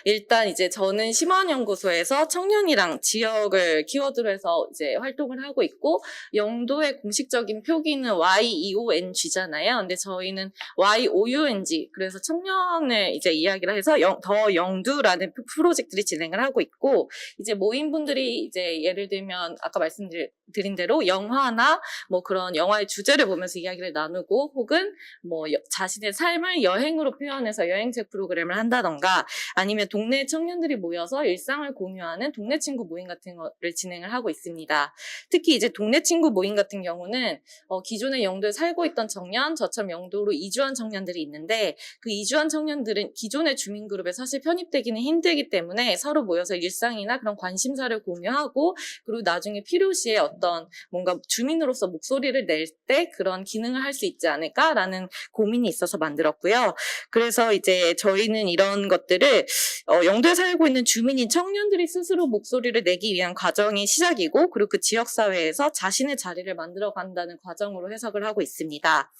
Speaker 5: 일단 이제 저는 심원연구소에서 청년이랑 지역을 키워드로 해서 이제 활동을 하고 있고, 영도의 공식적인 표기는 YEONG잖아요. 근데 저희는 YOUNG, 그래서 청년을 이제 이야기를 해서 더 영두라는 프로젝트를 진행을 하고 있고, 이제 모임분들이 이제 예를 들면 아까 말씀드린 대로 영화나 뭐 그런 영화의 주제를 보면서 이야기를 나누고, 혹은 뭐 자신의 삶을 여행으로 표현해서 여행책 프로그램을 한다던가, 아니면 동네 청년들이 모여서 일상을 공유하는 동네 친구 모임 같은 거를 진행을 하고 있습니다. 특히 이제 동네 친구 모임 같은 경우는 기존에 영도에 살고 있던 청년, 저처럼 영도로 이주한 청년들이 있는데, 그 이주한 청년들은 기존의 주민 그룹에 사실 편입되기는 힘들기 때문에 서로 모여서 일상이나 그런 관심사를 공유하고, 그리고 나중에 필요시에 어떤 뭔가 주민으로서 목소리를 낼 때 그런 기능을 할 수 있지 않을까라는 고민이 있어서 만들었고요. 그래서 이제 저희는 이런 것들을 영도에 살고 있는 주민인 청년들이 스스로 목소리를 내기 위한 과정의 시작이고, 그리고 그 지역사회에서 자신의 자리를 만들어 간다는 과정으로 해석을 하고 있습니다.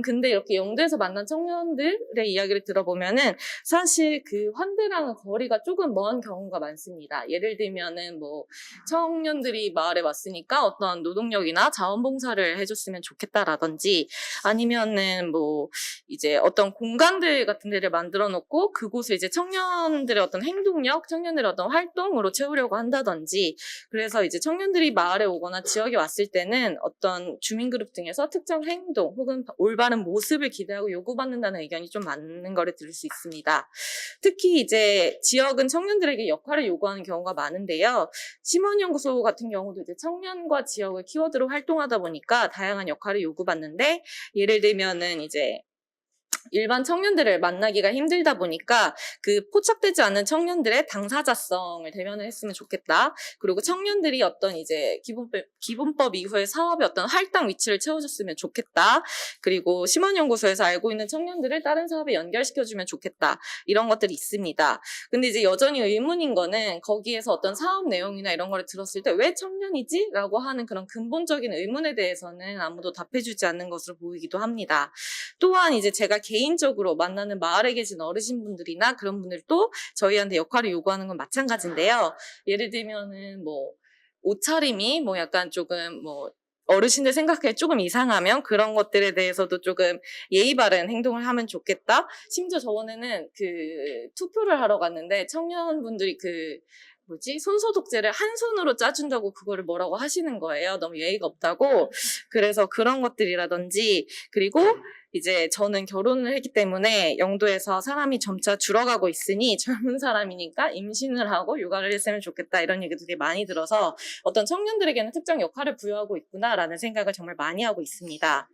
Speaker 5: 근데 이렇게 영도에서 만난 청년들의 이야기를 들어보면은 사실 그 환대랑은 거리가 조금 먼 경우가 많습니다. 예를 들면은 뭐 청년들이 마을에 왔으니까 어떤 노동력이나 자원봉사를 해줬으면 좋겠다라든지 아니면은 뭐 이제 어떤 공간들 같은 데를 만들어 놓고 그곳을 이제 청년들의 어떤 행동력, 청년들의 어떤 활동으로 채우려고 한다든지 그래서 이제 청년들이 마을에 오거나 지역에 왔을 때는 어떤 주민그룹 등에서 특정 행동 혹은 올바른 모습을 기대하고 요구받는다는 의견이 좀 많은 거를 들을 수 있습니다. 특히 이제 지역은 청년들에게 역할을 요구하는 경우가 많은데요. 심원연구소 같은 경우도 이제 청년과 지역을 키워드로 활동하다 보니까 다양한 역할을 요구받는데 예를 들면은 이제 일반 청년들을 만나기가 힘들다 보니까 그 포착되지 않은 청년들의 당사자성을 대면을 했으면 좋겠다. 그리고 청년들이 어떤 이제 기본법 이후의 사업의 어떤 할당 위치를 채워줬으면 좋겠다. 그리고 심원연구소에서 알고 있는 청년들을 다른 사업에 연결시켜주면 좋겠다. 이런 것들이 있습니다. 근데 이제 여전히 의문인 거는 거기에서 어떤 사업 내용이나 이런 거를 들었을 때 왜 청년이지? 라고 하는 그런 근본적인 의문에 대해서는 아무도 답해주지 않는 것으로 보이기도 합니다. 또한 이제 제가 개인적으로 만나는 마을에 계신 어르신분들이나 그런 분들도 저희한테 역할을 요구하는 건 마찬가지인데요. 예를 들면은 뭐 옷차림이 뭐 약간 조금 뭐 어르신들 생각해 조금 이상하면 그런 것들에 대해서도 조금 예의 바른 행동을 하면 좋겠다. 심지어 저번에는 그 투표를 하러 갔는데 청년분들이 손소독제를 한 손으로 짜준다고 그거를 뭐라고 하시는 거예요. 너무 예의가 없다고. 그래서 그런 것들이라든지 그리고 이제 저는 결혼을 했기 때문에 영도에서 사람이 점차 줄어가고 있으니 젊은 사람이니까 임신을 하고 육아를 했으면 좋겠다 이런 얘기도 되게 많이 들어서 어떤 청년들에게는 특정 역할을 부여하고 있구나라는 생각을 정말 많이 하고 있습니다.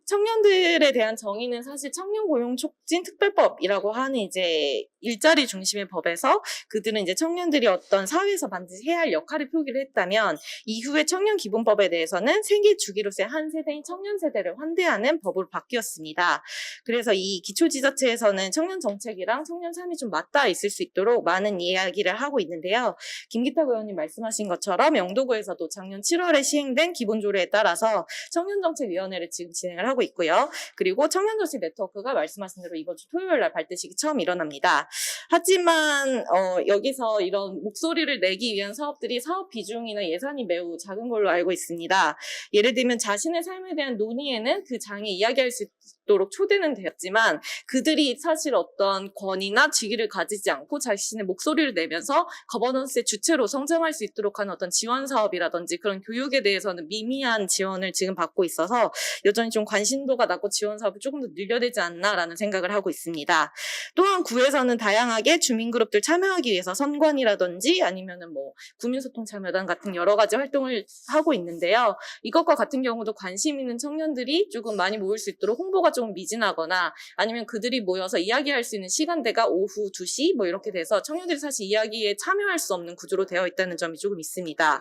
Speaker 5: 청년들에 대한 정의는 사실 청년고용촉진특별법이라고 하는 이제 일자리 중심의 법에서 그들은 이제 청년들이 어떤 사회에서 반드시 해야 할 역할을 표기를 했다면 이후에 청년기본법에 대해서는 생계 주기로서의 한 세대인 청년 세대를 환대하는 법으로 바뀌었습니다. 그래서 이 기초지자체에서는 청년 정책이랑 청년 삶이 좀 맞닿아 있을 수 있도록 많은 이야기를 하고 있는데요. 김기탁 의원님 말씀하신 것처럼 영도구에서도 작년 7월에 시행된 기본조례에 따라서 청년정책위원회를 지금 진행을 하고 있고요. 그리고 청년정책 네트워크가 말씀하신 대로 이번 주 토요일 날 발대식이 처음 일어납니다. 하지만 여기서 이런 목소리를 내기 위한 사업들이 사업 비중이나 예산이 매우 작은 걸로 알고 있습니다. 예를 들면 자신의 삶에 대한 논의에는 그 장에 이야기할 수 있도록 초대는 되었지만 그들이 사실 어떤 권위나 직위를 가지지 않고 자신의 목소리를 내면서 거버넌스의 주체로 성장할 수 있도록 하는 어떤 지원 사업이라든지 그런 교육에 대해서는 미미한 지원을 지금 받고 있어서 여전히 좀 관심도가 낮고 지원 사업이 조금 더 늘려야 되지 않나라는 생각을 하고 있습니다. 또한 구에서는 다양하게 주민그룹들 참여하기 위해서 선관이라든지 아니면은 뭐 구민소통참여단 같은 여러 가지 활동을 하고 있는데요. 이것과 같은 경우도 관심 있는 청년들이 조금 많이 모일 수 있도록 홍보가 좀 미진하거나 아니면 그들이 모여서 이야기할 수 있는 시간대가 오후 2시 뭐 이렇게 돼서 청년들이 사실 이야기에 참여할 수 없는 구조로 되어 있다는 점이 조금 있습니다.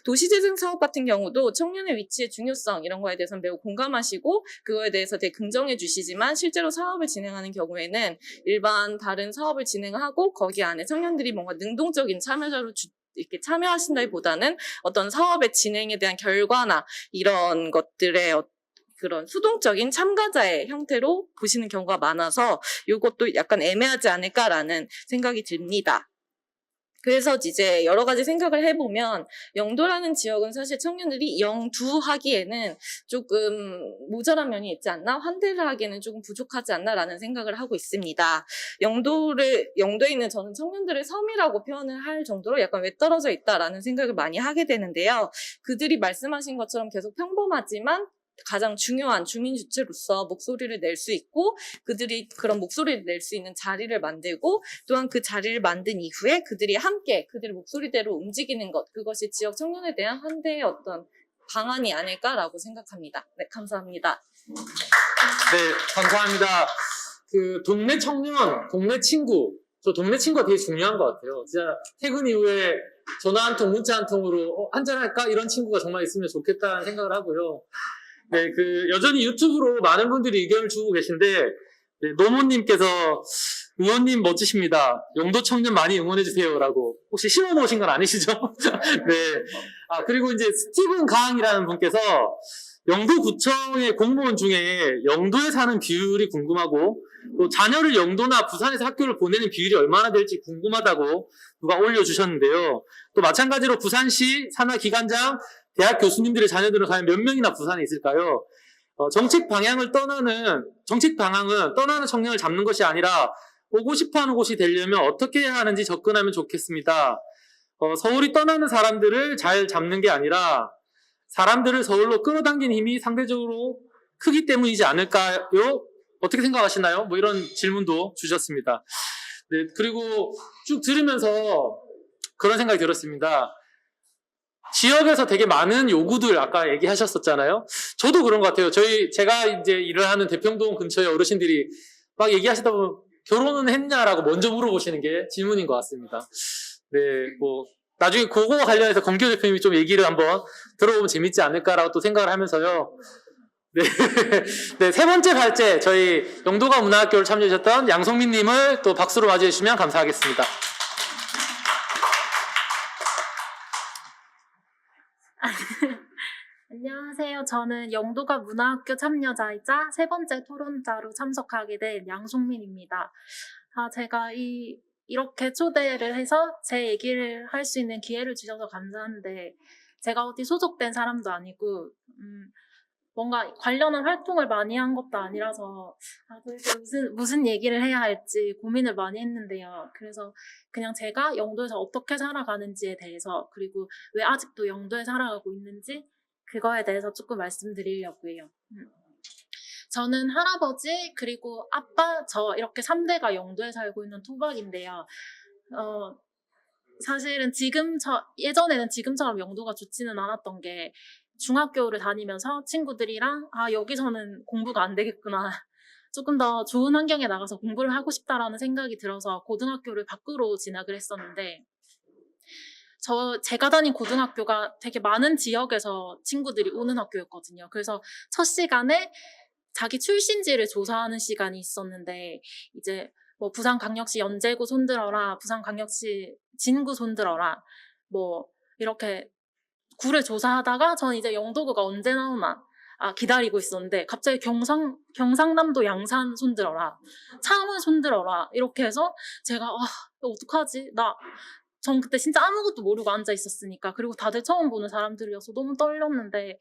Speaker 5: 도시재생 사업 같은 경우도 청년의 위치의 중요성 이런 거에 대해서는 매우 공감하시고 그거에 대해서 되게 긍정해 주시지만 실제로 사업을 진행하는 경우에는 일반 다른 사업을 진행하고 거기 안에 청년들이 뭔가 능동적인 참여자로 이렇게 참여하신다기보다는 어떤 사업의 진행에 대한 결과나 이런 것들의 그런 수동적인 참가자의 형태로 보시는 경우가 많아서 이것도 약간 애매하지 않을까라는 생각이 듭니다. 그래서 이제 여러 가지 생각을 해보면 영도라는 지역은 사실 청년들이 영두하기에는 조금 모자란 면이 있지 않나? 환대를 하기에는 조금 부족하지 않나라는 생각을 하고 있습니다. 영도에 있는 저는 청년들을 섬이라고 표현을 할 정도로 약간 외떨어져 있다라는 생각을 많이 하게 되는데요. 그들이 말씀하신 것처럼 계속 평범하지만 가장 중요한 주민 주체로서 목소리를 낼 수 있고 그들이 그런 목소리를 낼 수 있는 자리를 만들고 또한 그 자리를 만든 이후에 그들이 함께 그들의 목소리대로 움직이는 것 그것이 지역 청년에 대한 환대의 어떤 방안이 아닐까라고 생각합니다. 네, 감사합니다.
Speaker 1: 네, 감사합니다. 그 동네 청년, 동네 친구, 저 동네 친구가 되게 중요한 것 같아요. 진짜 퇴근 이후에 전화 한 통, 문자 한 통으로 한잔할까? 이런 친구가 정말 있으면 좋겠다는 생각을 하고요. 네, 여전히 유튜브로 많은 분들이 의견을 주고 계신데, 네, 노모님께서 의원님 멋지십니다. 영도 청년 많이 응원해주세요라고. 혹시 심어놓으신 건 아니시죠? 네. 그리고 이제 스티븐 강이라는 분께서 영도구청의 공무원 중에 영도에 사는 비율이 궁금하고 또 자녀를 영도나 부산에서 학교를 보내는 비율이 얼마나 될지 궁금하다고 누가 올려주셨는데요. 또 마찬가지로 부산시 산하기관장 대학 교수님들의 자녀들은 과연 몇 명이나 부산에 있을까요? 정책 방향은 떠나는 청년을 잡는 것이 아니라 오고 싶어하는 곳이 되려면 어떻게 해야 하는지 접근하면 좋겠습니다. 서울이 떠나는 사람들을 잘 잡는 게 아니라 사람들을 서울로 끌어당긴 힘이 상대적으로 크기 때문이지 않을까요? 어떻게 생각하시나요? 뭐 이런 질문도 주셨습니다. 네, 그리고 쭉 들으면서 그런 생각이 들었습니다. 지역에서 되게 많은 요구들 아까 얘기하셨었잖아요. 저도 그런 것 같아요. 제가 이제 일을 하는 대평동 근처에 어르신들이 막 얘기하시다 보면 결혼은 했냐라고 먼저 물어보시는 게 질문인 것 같습니다. 네, 뭐 나중에 그거 관련해서 검교 대표님이 좀 얘기를 한번 들어보면 재밌지 않을까라고 또 생각을 하면서요. 네, 네, 세 번째 발제 저희 영도가 문화학교를 참여해주셨던 양성민님을 또 박수로 맞이해 주시면 감사하겠습니다.
Speaker 6: 안녕하세요. 저는 영도가 문화학교 참여자이자 세 번째 토론자로 참석하게 된 양송민입니다. 제가 이렇게 초대를 해서 제 얘기를 할 수 있는 기회를 주셔서 감사한데, 제가 어디 소속된 사람도 아니고, 뭔가 관련한 활동을 많이 한 것도 아니라서, 도대체 무슨 얘기를 해야 할지 고민을 많이 했는데요. 그래서 그냥 제가 영도에서 어떻게 살아가는지에 대해서, 그리고 왜 아직도 영도에 살아가고 있는지, 그거에 대해서 조금 말씀드리려고 해요. 저는 할아버지, 그리고 아빠, 저 이렇게 3대가 영도에 살고 있는 토박인데요. 사실은 예전에는 지금처럼 영도가 좋지는 않았던 게, 중학교를 다니면서 친구들이랑 여기서는 공부가 안 되겠구나. 조금 더 좋은 환경에 나가서 공부를 하고 싶다라는 생각이 들어서 고등학교를 밖으로 진학을 했었는데, 제가 다닌 고등학교가 되게 많은 지역에서 친구들이 오는 학교였거든요. 그래서 첫 시간에 자기 출신지를 조사하는 시간이 있었는데, 이제 뭐 부산광역시 연제구 손들어라, 부산광역시 진구 손들어라, 뭐 이렇게 구를 조사하다가 전 이제 영도구가 언제 나오나 기다리고 있었는데, 갑자기 경상남도 양산 손들어라, 창원 손들어라 이렇게 해서 제가 어떡하지? 전 그때 진짜 아무것도 모르고 앉아 있었으니까, 그리고 다들 처음 보는 사람들이어서 너무 떨렸는데,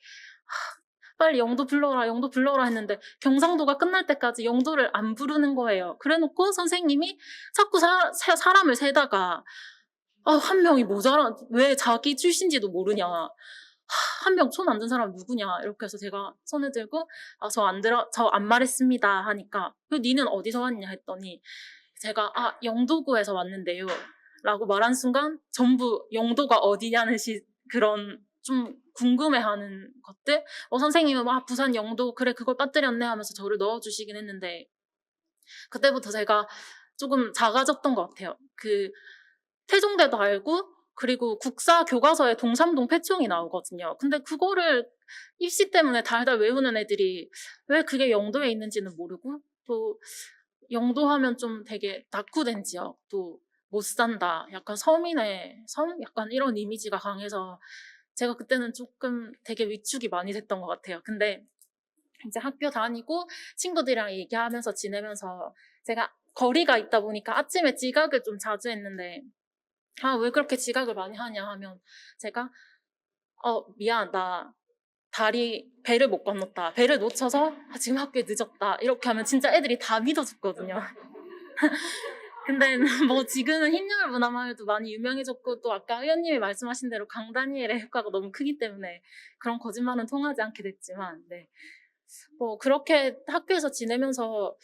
Speaker 6: 빨리 영도 불러라 했는데 경상도가 끝날 때까지 영도를 안 부르는 거예요. 그래놓고 선생님이 자꾸 사람을 세다가 한 명이 왜 자기 출신지도 모르냐, 한 명 손 안 든 사람 누구냐, 이렇게 해서 제가 손을 들고 저 안 말했습니다 하니까, 니는 어디서 왔냐 했더니 제가 영도구에서 왔는데요 라고 말한 순간 전부 영도가 어디냐는 그런 좀 궁금해하는 것들. 선생님은 부산 영도 그래 그걸 빠뜨렸네 하면서 저를 넣어주시긴 했는데, 그때부터 제가 조금 작아졌던 것 같아요. 태종대도 알고, 그리고 국사 교과서에 동삼동 패총이 나오거든요. 근데 그거를 입시 때문에 달달 외우는 애들이 왜 그게 영도에 있는지는 모르고, 또 영도 하면 좀 되게 낙후된 지역, 또 못 산다, 약간 섬 약간 이런 이미지가 강해서 제가 그때는 조금 되게 위축이 많이 됐던 것 같아요. 근데 이제 학교 다니고 친구들이랑 얘기하면서 지내면서, 제가 거리가 있다 보니까 아침에 지각을 좀 자주 했는데, 왜 그렇게 지각을 많이 하냐 하면 제가 미안, 나 배를 못 건넜다, 배를 놓쳐서 지금 학교에 늦었다 이렇게 하면 진짜 애들이 다 믿어줬거든요. 근데 뭐 지금은 흰여울 문화마을도 많이 유명해졌고, 또 아까 의원님이 말씀하신 대로 강다니엘의 효과가 너무 크기 때문에 그런 거짓말은 통하지 않게 됐지만, 네, 뭐 그렇게 학교에서 지내면서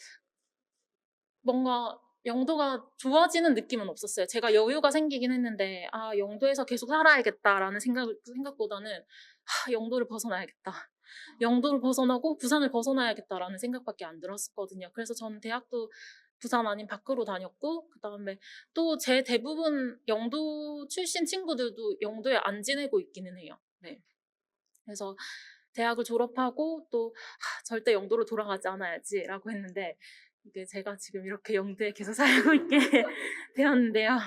Speaker 6: 뭔가 영도가 좋아지는 느낌은 없었어요. 제가 여유가 생기긴 했는데 영도에서 계속 살아야겠다라는 생각보다는 영도를 벗어나야겠다, 영도를 벗어나고 부산을 벗어나야겠다라는 생각밖에 안 들었었거든요. 그래서 저는 대학도 부산 아닌 밖으로 다녔고, 그 다음에 또 제 대부분 영도 출신 친구들도 영도에 안 지내고 있기는 해요. 네. 그래서 대학을 졸업하고 또 절대 영도로 돌아가지 않아야지라고 했는데, 이게 제가 지금 이렇게 영도에 계속 살고 있게 되었는데요.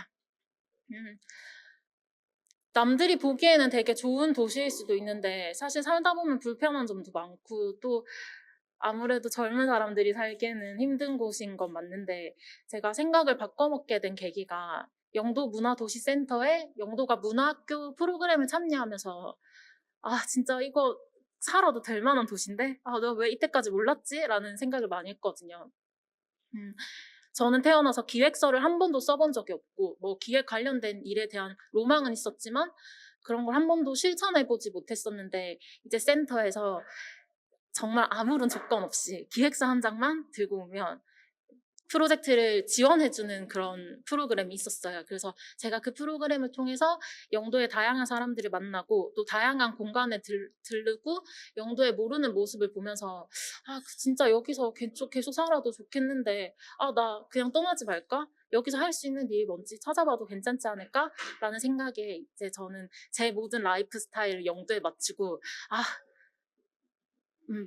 Speaker 6: 남들이 보기에는 되게 좋은 도시일 수도 있는데 사실 살다 보면 불편한 점도 많고 또 아무래도 젊은 사람들이 살기에는 힘든 곳인 건 맞는데 제가 생각을 바꿔먹게 된 계기가 영도 문화도시센터에 영도가 문화학교 프로그램을 참여하면서 아 진짜 이거 살아도 될 만한 도시인데 아 내가 왜 이때까지 몰랐지? 라는 생각을 많이 했거든요. 저는 태어나서 기획서를 한 번도 써본 적이 없고 뭐 기획 관련된 일에 대한 로망은 있었지만 그런 걸 한 번도 실천해보지 못했었는데 이제 센터에서 정말 아무런 조건 없이 기획서 한 장만 들고 오면 프로젝트를 지원해주는 그런 프로그램이 있었어요. 그래서 제가 그 프로그램을 통해서 영도의 다양한 사람들을 만나고 또 다양한 공간에 들르고 영도의 모르는 모습을 보면서 아 진짜 여기서 계속 살아도 좋겠는데 아 나 그냥 떠나지 말까? 여기서 할 수 있는 일이 뭔지 찾아봐도 괜찮지 않을까? 라는 생각에 이제 저는 제 모든 라이프 스타일을 영도에 맞추고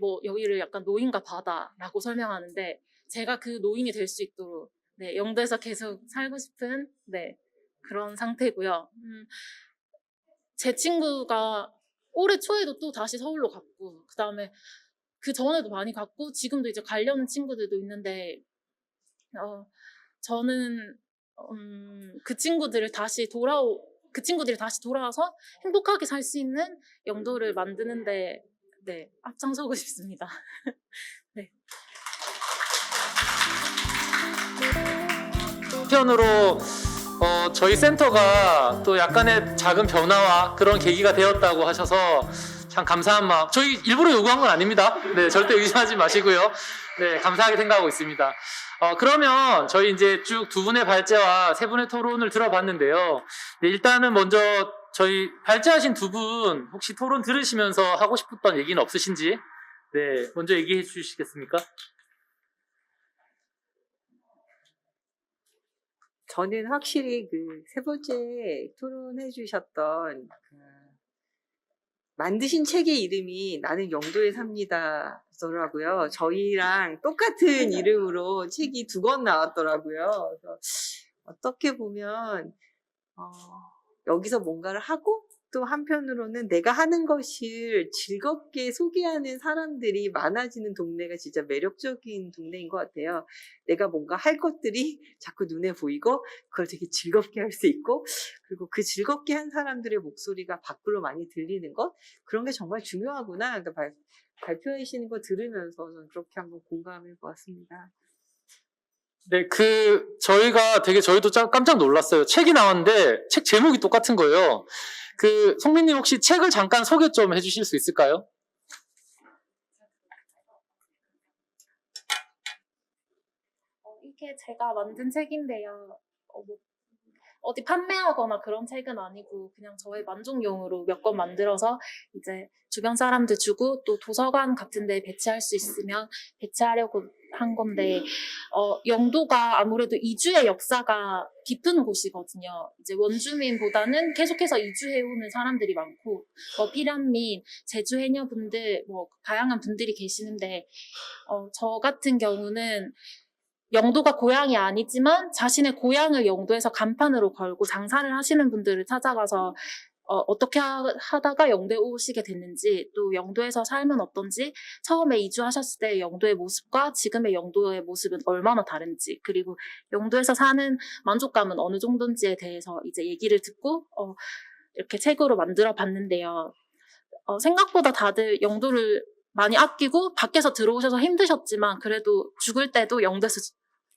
Speaker 6: 뭐 여기를 약간 노인과 바다라고 설명하는데 제가 그 노인이 될 수 있도록 네, 영도에서 계속 살고 싶은 네, 그런 상태고요. 제 친구가 올해 초에도 또 다시 서울로 갔고 그 다음에 그 전에도 많이 갔고 지금도 이제 가려는 친구들도 있는데 저는 그 친구들이 다시 돌아와서 행복하게 살 수 있는 영도를 만드는데 네, 앞장서고 싶습니다. 네.
Speaker 1: 한편으로 저희 센터가 또 약간의 작은 변화와 그런 계기가 되었다고 하셔서 참 감사한 마음. 저희 일부러 요구한 건 아닙니다. 네, 절대 의심하지 마시고요. 네, 감사하게 생각하고 있습니다. 그러면 저희 이제 쭉 두 분의 발제와 세 분의 토론을 들어봤는데요. 네, 일단은 먼저 저희 발제하신 두 분 혹시 토론 들으시면서 하고 싶었던 얘기는 없으신지 네, 먼저 얘기해 주시겠습니까?
Speaker 3: 저는 확실히 그 세 번째 토론해 주셨던 만드신 책의 이름이 나는 영도에 삽니다 더라고요. 저희랑 똑같은 이름으로 책이 2권 나왔더라고요. 그래서 어떻게 보면 여기서 뭔가를 하고 또 한편으로는 내가 하는 것을 즐겁게 소개하는 사람들이 많아지는 동네가 진짜 매력적인 동네인 것 같아요. 내가 뭔가 할 것들이 자꾸 눈에 보이고 그걸 되게 즐겁게 할 수 있고 그리고 그 즐겁게 한 사람들의 목소리가 밖으로 많이 들리는 것 그런 게 정말 중요하구나. 그러니까 발표하시는 거 들으면서 저는 그렇게 한번 공감해 보았습니다.
Speaker 1: 네, 저희도 깜짝 놀랐어요. 책이 나왔는데 책 제목이 똑같은 거예요. 송민님 혹시 책을 잠깐 소개 좀 해주실 수 있을까요?
Speaker 6: 이게 제가 만든 책인데요. 어디 판매하거나 그런 책은 아니고 그냥 저의 만족용으로 몇 권 만들어서 이제 주변 사람들 주고 또 도서관 같은 데 배치할 수 있으면 배치하려고 한 건데 영도가 아무래도 이주의 역사가 깊은 곳이거든요. 이제 원주민보다는 계속해서 이주해오는 사람들이 많고 필연민, 제주 해녀분들 다양한 분들이 계시는데 저 같은 경우는 영도가 고향이 아니지만 자신의 고향을 영도에서 간판으로 걸고 장사를 하시는 분들을 찾아가서 어떻게 하다가 영도에 오시게 됐는지 또 영도에서 살면 어떤지 처음에 이주하셨을 때 영도의 모습과 지금의 영도의 모습은 얼마나 다른지 그리고 영도에서 사는 만족감은 어느 정도인지에 대해서 이제 얘기를 듣고 이렇게 책으로 만들어 봤는데요. 생각보다 다들 영도를 많이 아끼고 밖에서 들어오셔서 힘드셨지만 그래도 죽을 때도 영도에서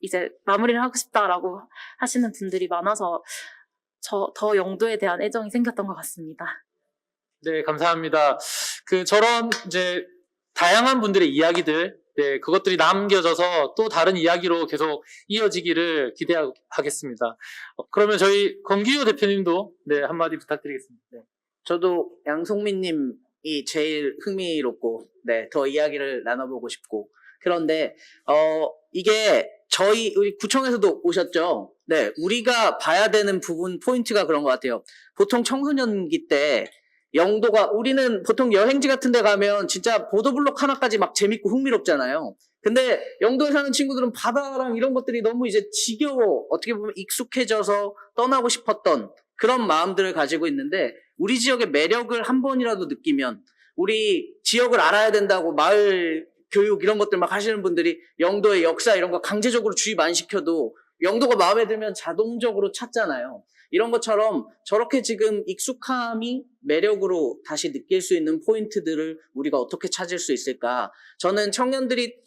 Speaker 6: 이제 마무리를 하고 싶다라고 하시는 분들이 많아서 더 영도에 대한 애정이 생겼던 것 같습니다.
Speaker 1: 네, 감사합니다. 저런 이제 다양한 분들의 이야기들, 네, 그것들이 남겨져서 또 다른 이야기로 계속 이어지기를 기대하겠습니다. 그러면 저희 권기호 대표님도 네, 한마디 부탁드리겠습니다. 네.
Speaker 2: 저도 양송민님이 제일 흥미롭고, 네, 더 이야기를 나눠보고 싶고. 그런데, 이게 우리 구청에서도 오셨죠? 네, 우리가 봐야 되는 포인트가 그런 것 같아요. 보통 청소년기 때, 우리는 보통 여행지 같은 데 가면 진짜 보도블록 하나까지 막 재밌고 흥미롭잖아요. 근데 영도에 사는 친구들은 바다랑 이런 것들이 너무 이제 지겨워, 어떻게 보면 익숙해져서 떠나고 싶었던 그런 마음들을 가지고 있는데 우리 지역의 매력을 한 번이라도 느끼면 우리 지역을 알아야 된다고 마을 교육 이런 것들 막 하시는 분들이 영도의 역사 이런 거 강제적으로 주입 안 시켜도 영도가 마음에 들면 자동적으로 찾잖아요. 이런 것처럼 저렇게 지금 익숙함이 매력으로 다시 느낄 수 있는 포인트들을 우리가 어떻게 찾을 수 있을까? 저는 청년들이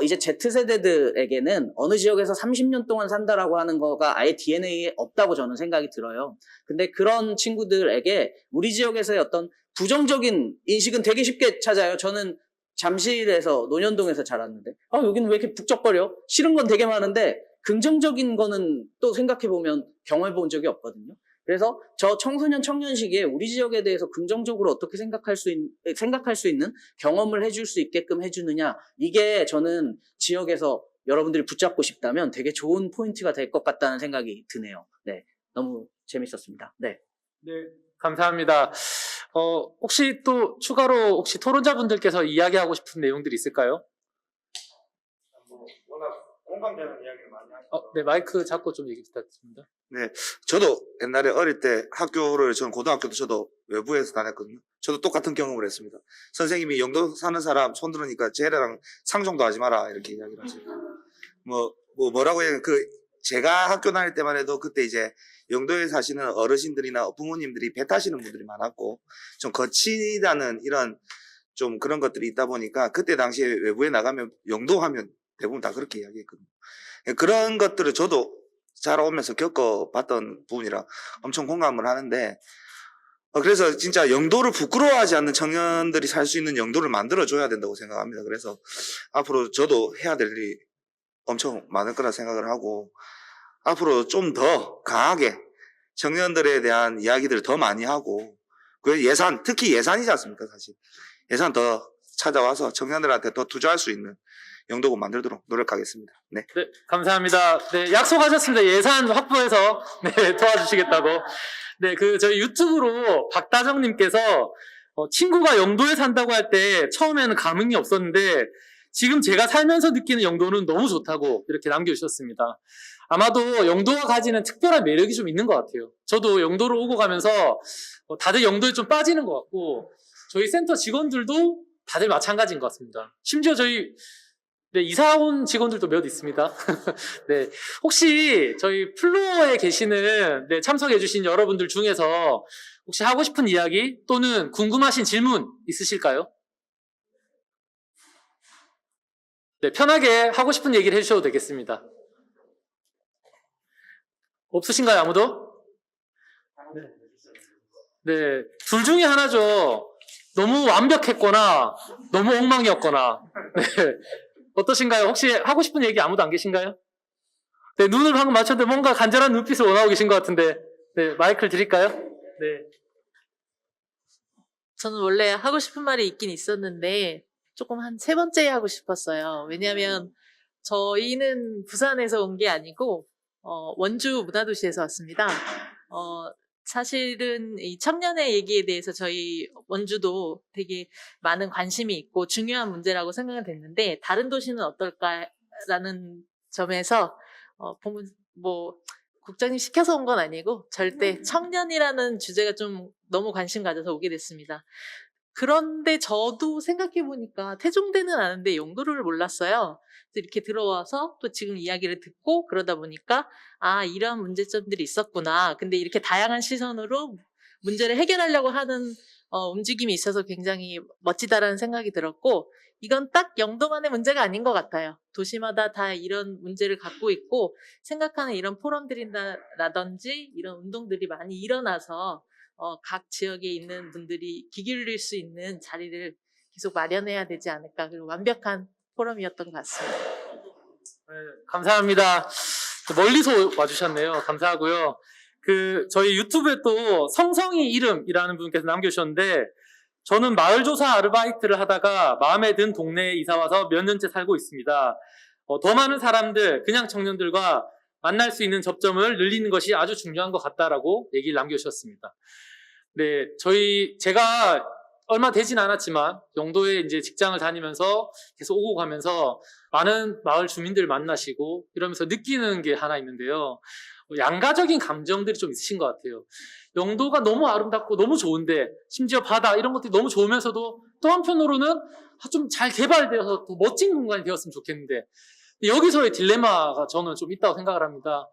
Speaker 2: 이제 Z세대들에게는 어느 지역에서 30년 동안 산다라고 하는 거가 아예 DNA에 없다고 저는 생각이 들어요. 근데 그런 친구들에게 우리 지역에서의 어떤 부정적인 인식은 되게 쉽게 찾아요. 저는 잠실에서 논현동에서 자랐는데 여기는 왜 이렇게 북적거려? 싫은 건 되게 많은데 긍정적인 거는 또 생각해보면 경험해 본 적이 없거든요. 그래서 저 청소년 청년 시기에 우리 지역에 대해서 긍정적으로 어떻게 생각할 수 있는 경험을 해줄 수 있게끔 해주느냐, 이게 저는 지역에서 여러분들이 붙잡고 싶다면 되게 좋은 포인트가 될 것 같다는 생각이 드네요. 네, 너무 재밌었습니다. 네.
Speaker 1: 네, 감사합니다. 혹시 또 추가로 혹시 토론자분들께서 이야기하고 싶은 내용들이 있을까요?
Speaker 4: 워낙 공감되는 이야기를 많이 하시죠.
Speaker 1: 네, 마이크 잡고 좀 얘기 부탁드립니다.
Speaker 4: 저도 옛날에 어릴 때 학교를, 저는 고등학교도 저도 외부에서 다녔거든요. 저도 똑같은 경험을 했습니다. 선생님이 영도 사는 사람 손 들으니까 쟤랑 상종도 하지 마라 이렇게 이야기를 하세요. 뭐라고 해야, 제가 학교 다닐 때만 해도 그때 이제 영도에 사시는 어르신들이나 부모님들이 배 타시는 분들이 많았고 좀 거치다는 이런 좀 그런 것들이 있다 보니까 그때 당시에 외부에 나가면 영도 하면 대부분 다 그렇게 이야기했거든요. 그런 것들을 저도 자라오면서 겪어봤던 부분이라 엄청 공감을 하는데, 그래서 진짜 영도를 부끄러워하지 않는 청년들이 살 수 있는 영도를 만들어줘야 된다고 생각합니다. 그래서 앞으로 저도 해야 될 일이 엄청 많을 거라 생각을 하고, 앞으로 좀 더 강하게 청년들에 대한 이야기들을 더 많이 하고, 그 예산, 특히 예산이지 않습니까, 사실. 예산 더 찾아와서 청년들한테 더 투자할 수 있는 영도군 만들도록 노력하겠습니다. 네.
Speaker 1: 네, 감사합니다. 네, 약속하셨습니다. 예산 확보해서 네, 도와주시겠다고. 네, 저희 유튜브로 박다정님께서 친구가 영도에 산다고 할 때 처음에는 감흥이 없었는데 지금 제가 살면서 느끼는 영도는 너무 좋다고 이렇게 남겨주셨습니다. 아마도 영도가 가지는 특별한 매력이 좀 있는 것 같아요. 저도 영도를 오고 가면서 다들 영도에 좀 빠지는 것 같고 저희 센터 직원들도 다들 마찬가지인 것 같습니다. 심지어 저희 이사 온 직원들도 몇 있습니다. 네, 혹시 저희 플로어에 계시는 참석해주신 여러분들 중에서 혹시 하고 싶은 이야기 또는 궁금하신 질문 있으실까요? 네, 편하게 하고 싶은 얘기를 해주셔도 되겠습니다. 없으신가요, 아무도? 네, 둘 중에 하나죠. 너무 완벽했거나 너무 엉망이었거나. 네. 어떠신가요? 혹시 하고 싶은 얘기 아무도 안 계신가요? 네, 눈을 방금 맞췄는데 뭔가 간절한 눈빛을 원하고 계신 것 같은데, 네, 마이크를 드릴까요? 네.
Speaker 7: 저는 원래 하고 싶은 말이 있긴 있었는데 조금 한 세 번째 하고 싶었어요. 왜냐하면 저희는 부산에서 온 게 아니고 원주 문화도시에서 왔습니다. 사실은 이 청년의 얘기에 대해서 저희 원주도 되게 많은 관심이 있고 중요한 문제라고 생각이 됐는데 다른 도시는 어떨까라는 점에서 보면 국장님 시켜서 온 건 아니고 절대 청년이라는 주제가 좀 너무 관심 가져서 오게 됐습니다. 그런데 저도 생각해보니까 태종대는 아는데 영도를 몰랐어요. 그래서 이렇게 들어와서 또 지금 이야기를 듣고 그러다 보니까 이런 문제점들이 있었구나. 근데 이렇게 다양한 시선으로 문제를 해결하려고 하는 움직임이 있어서 굉장히 멋지다라는 생각이 들었고 이건 딱 영도만의 문제가 아닌 것 같아요. 도시마다 다 이런 문제를 갖고 있고 생각하는 이런 포럼들이라든지 이런 운동들이 많이 일어나서 각 지역에 있는 분들이 귀 기울일 수 있는 자리를 계속 마련해야 되지 않을까. 그리고 완벽한 포럼이었던 것 같습니다.
Speaker 1: 네, 감사합니다. 멀리서 와주셨네요. 감사하고요. 저희 유튜브에 또 성성이 이름이라는 분께서 남겨주셨는데 저는 마을조사 아르바이트를 하다가 마음에 든 동네에 이사와서 몇 년째 살고 있습니다. 더 많은 사람들, 그냥 청년들과 만날 수 있는 접점을 늘리는 것이 아주 중요한 것 같다라고 얘기를 남겨주셨습니다. 네, 제가 얼마 되진 않았지만 영도에 이제 직장을 다니면서 계속 오고 가면서 많은 마을 주민들 만나시고 이러면서 느끼는 게 하나 있는데요. 양가적인 감정들이 좀 있으신 것 같아요. 영도가 너무 아름답고 너무 좋은데 심지어 바다 이런 것들이 너무 좋으면서도 또 한편으로는 좀 잘 개발되어서 더 멋진 공간이 되었으면 좋겠는데 여기서의 딜레마가 저는 좀 있다고 생각을 합니다.